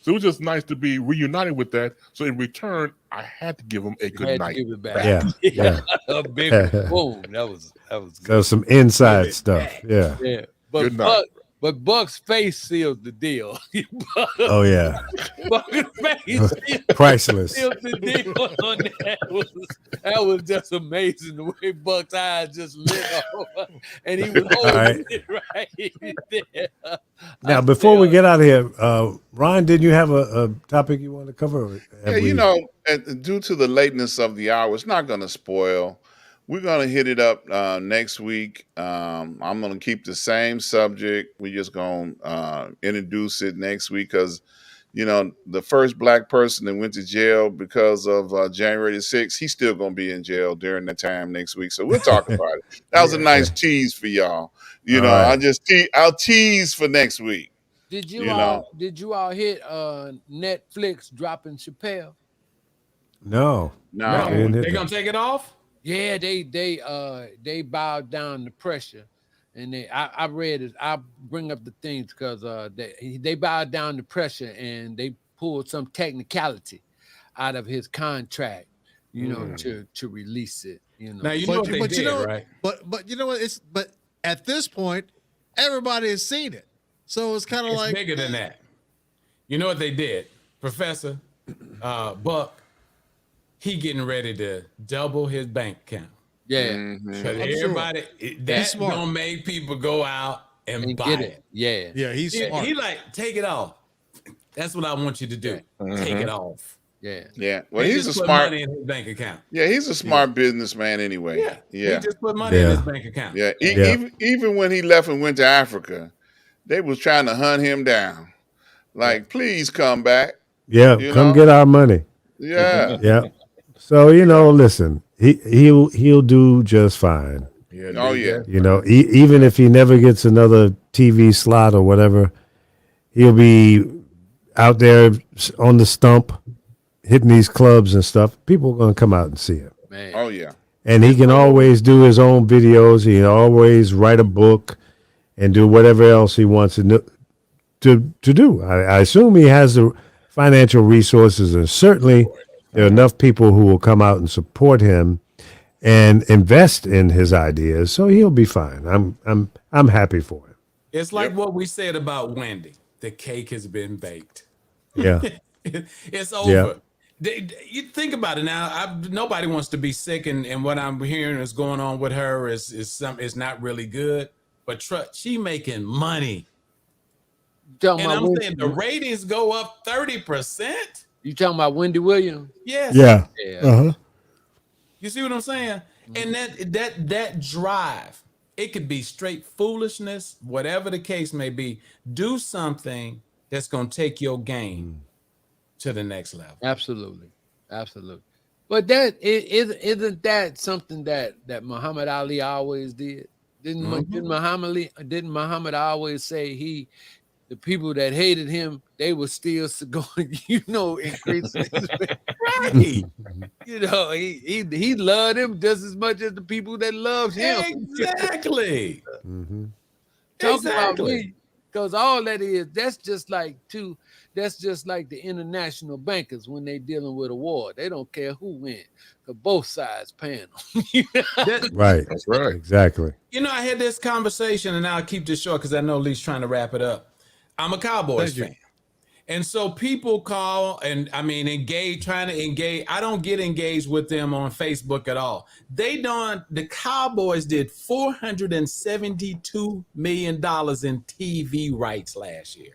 Speaker 4: So it was just nice to be reunited with that. So in return, I had to give him a good night.
Speaker 8: Give it back.
Speaker 1: Yeah.
Speaker 8: A big boom. That was good.
Speaker 1: So some inside stuff. Yeah.
Speaker 8: Yeah.
Speaker 4: Good night.
Speaker 8: But Buck's face sealed the deal.
Speaker 1: Oh yeah.
Speaker 8: Buck's face
Speaker 1: Priceless.
Speaker 8: sealed the deal on that. That was just amazing the way Buck's eyes just lit up, and he was holding it right there.
Speaker 1: Now, before we get out of here, Ron, didn't you have a topic you want to cover?
Speaker 2: Yeah, due to the lateness of the hour, it's not going to spoil. We're going to hit it up next week. I'm going to keep the same subject. We're just going to introduce it next week because, the first black person that went to jail because of January the 6th, he's still going to be in jail during that time next week. So we'll talk about it. That was a nice tease for y'all. I'll tease for next week.
Speaker 8: Did you all hit Netflix dropping Chappelle?
Speaker 1: No.
Speaker 3: They're going to take it off?
Speaker 8: Yeah, they bowed down to pressure, and I read it. I bring up the things because they bowed down to pressure and they pulled some technicality out of his contract, to release it.
Speaker 3: Now what they did, right?
Speaker 5: But you know what? But at this point, everybody has seen it, so it's kind of like
Speaker 3: bigger than that. You know what they did, Professor Buck? He getting ready to double his bank account.
Speaker 8: Yeah.
Speaker 3: So everybody, that's gonna make people go out and buy it.
Speaker 8: Yeah.
Speaker 5: Yeah, he's smart.
Speaker 3: He like, take it off. That's what I want you to do. Take it off.
Speaker 8: Yeah.
Speaker 2: Yeah. Well,
Speaker 3: He
Speaker 2: he's
Speaker 3: just
Speaker 2: a
Speaker 3: put
Speaker 2: smart
Speaker 3: money in his bank account.
Speaker 2: Yeah, he's a smart businessman anyway.
Speaker 3: Yeah. He just put money in his bank account.
Speaker 2: Yeah. Even when he left and went to Africa, they was trying to hunt him down. Like, please come back.
Speaker 1: Yeah, come get our money.
Speaker 2: Yeah.
Speaker 1: Yeah. So listen, he'll do just fine.
Speaker 2: Yeah. Oh yeah.
Speaker 1: Even if he never gets another TV slot or whatever, he'll be out there on the stump, hitting these clubs and stuff. People are going to come out and see him.
Speaker 8: Man.
Speaker 2: Oh yeah.
Speaker 1: And he can always do his own videos. He can always write a book and do whatever else he wants to do. I assume he has the financial resources, and certainly there are enough people who will come out and support him and invest in his ideas, so he'll be fine. I'm happy for him.
Speaker 3: It's like what we said about Wendy. The cake has been baked.
Speaker 1: Yeah.
Speaker 3: It's over. Yeah. You think about it now. Nobody wants to be sick, and what I'm hearing is going on with her is not really good. But she making money. And I'm saying the ratings go up 30%.
Speaker 8: You talking about Wendy Williams?
Speaker 3: Yes.
Speaker 1: Yeah.
Speaker 3: You see what I'm saying? And that drive, it could be straight foolishness, whatever the case may be. Do something that's going to take your game to the next level.
Speaker 8: Absolutely. But that isn't that something that Muhammad Ali always did? Didn't Muhammad always say the people that hated him, they were still going, increasing his right. He loved him just as much as the people that loved him.
Speaker 3: Exactly.
Speaker 8: Talk about me, because all that's just like the international bankers when they dealing with a war. They don't care who wins, because both sides paying them.
Speaker 1: Right.
Speaker 4: That's right.
Speaker 1: Exactly.
Speaker 3: I had this conversation, and I'll keep this short because I know Lee's trying to wrap it up. I'm a Cowboys fan. And so people call and trying to engage. I don't get engaged with them on Facebook at all. The Cowboys did $472 million in TV rights last year.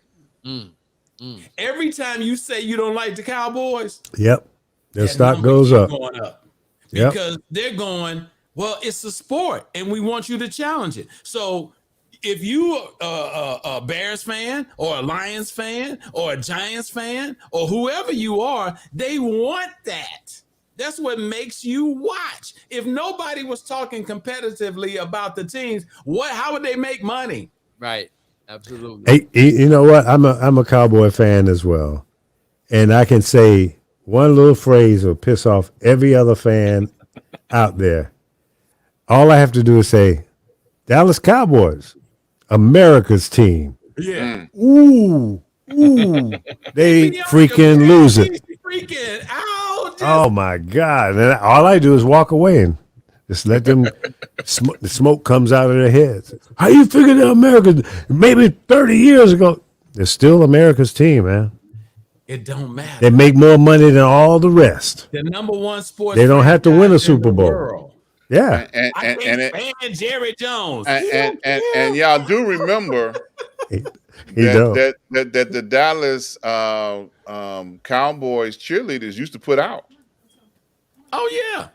Speaker 3: Every time you say you don't like the Cowboys,
Speaker 1: their stock goes up.
Speaker 3: Going up. Because they're going, well, it's a sport and we want you to challenge it. So if you are a Bears fan or a Lions fan or a Giants fan or whoever you are, they want that. That's what makes you watch. If nobody was talking competitively about the teams, how would they make money?
Speaker 8: Right. Absolutely.
Speaker 1: Hey, you know what? I'm a Cowboy fan as well, and I can say one little phrase will piss off every other fan out there. All I have to do is say, Dallas Cowboys, America's team.
Speaker 3: Yeah.
Speaker 1: Ooh, they
Speaker 3: Bianca,
Speaker 1: freaking lose it.
Speaker 3: Freaking out.
Speaker 1: Oh my God! And all I do is walk away and just let them. The smoke comes out of their heads. How you figure they're America? Maybe 30 years ago, they're still America's team, man.
Speaker 3: It don't matter.
Speaker 1: They make more money than all the rest.
Speaker 3: The number one sports.
Speaker 1: They don't have to win a
Speaker 3: franchise in
Speaker 1: Super
Speaker 3: the
Speaker 1: Bowl.
Speaker 3: world.
Speaker 1: Yeah.
Speaker 3: I can't stand Jerry Jones.
Speaker 2: And y'all do remember
Speaker 1: He don't.
Speaker 2: that the Dallas Cowboys cheerleaders used to put out.
Speaker 3: Oh yeah.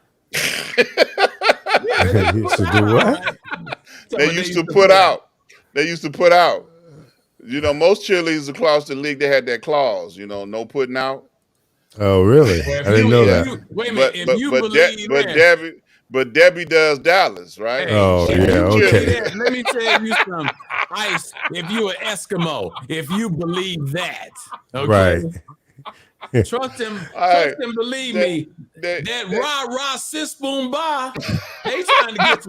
Speaker 1: He used to do what?
Speaker 2: They used to put out. They used to put out. You know, most cheerleaders across the league, they had that clause, you know, no putting out.
Speaker 1: Oh, really? I didn't know that.
Speaker 3: Wait a minute.
Speaker 2: But Debbie does Dallas, right?
Speaker 3: Hey,
Speaker 1: Oh, yeah, okay.
Speaker 3: Let me tell you something. Ice, if you an Eskimo, if you believe that, okay?
Speaker 1: Right.
Speaker 3: Trust him, believe me. That rah-rah sis boom ba, they trying to get to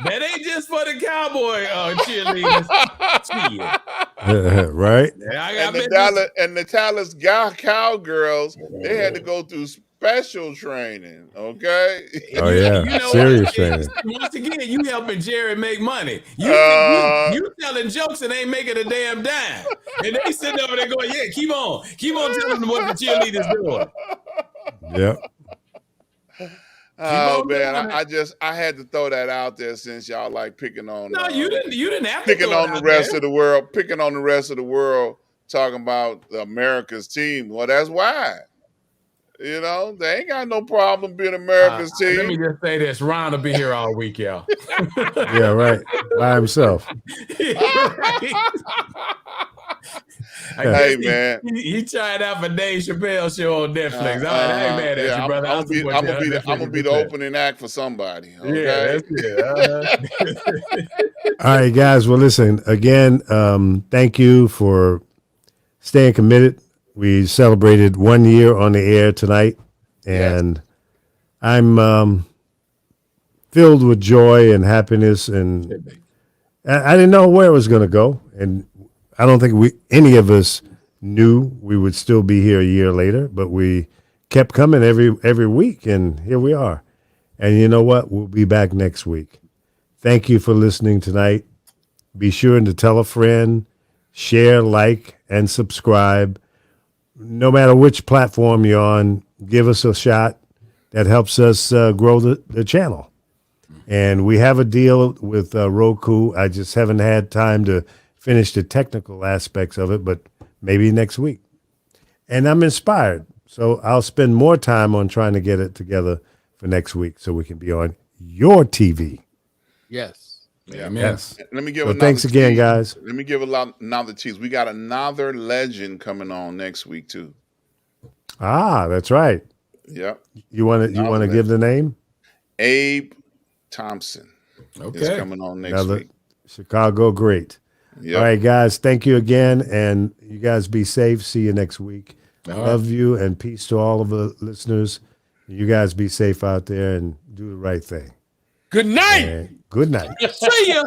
Speaker 3: that ain't just for the Cowboy cheerleaders.
Speaker 1: Right?
Speaker 2: And the Dallas Cowgirls, they had to go through special training, okay?
Speaker 1: Oh, yeah.
Speaker 3: You know
Speaker 1: Serious
Speaker 3: what?
Speaker 1: training.
Speaker 3: Once again, you helping Jerry make money. You telling jokes and ain't making a damn dime. And they sitting over there going, yeah, keep on telling them what the cheerleaders doing.
Speaker 1: Yep.
Speaker 2: Oh man, I had to throw that out there since y'all like picking on.
Speaker 3: No, you didn't have to
Speaker 2: picking on the rest of the world, picking on the rest of the world, talking about America's team. Well, that's why. You know, they ain't got no problem being America's team.
Speaker 3: Let me just say this: Ron will be here all week, y'all.
Speaker 1: Yeah, right. By himself.
Speaker 2: Hey man,
Speaker 3: he tried out for Dave Chappelle's show on Netflix. I ain't mad at you, brother.
Speaker 2: I'm gonna be the opening act for somebody. Okay?
Speaker 3: Yeah, that's it.
Speaker 1: All right, guys. Well, listen again. Thank you for staying committed. We celebrated 1 year on the air tonight, and I'm filled with joy and happiness. And I didn't know where it was going to go, and I don't think any of us knew we would still be here a year later. But we kept coming every week, and here we are. And you know what? We'll be back next week. Thank you for listening tonight. Be sure to tell a friend, share, like, and subscribe. No matter which platform you're on, give us a shot. That helps us grow the channel. And we have a deal with Roku. I just haven't had time to finish the technical aspects of it, but maybe next week. And I'm inspired. So I'll spend more time on trying to get it together for next week so we can be on your TV.
Speaker 8: Yes.
Speaker 2: Yeah,
Speaker 1: yes.
Speaker 2: Let me give.
Speaker 1: So thanks again, guys.
Speaker 2: Let me give another tease. We got another legend coming on next week too.
Speaker 1: Ah, that's right.
Speaker 2: Yep.
Speaker 1: You want to give the name?
Speaker 2: Abe Thompson. Is coming on next week.
Speaker 1: Chicago great. Yep. All right, guys. Thank you again, and you guys be safe. See you next week. Love you, and peace to all of the listeners. You guys be safe out there and do the right thing.
Speaker 8: Good night.
Speaker 1: And good night.
Speaker 3: See ya.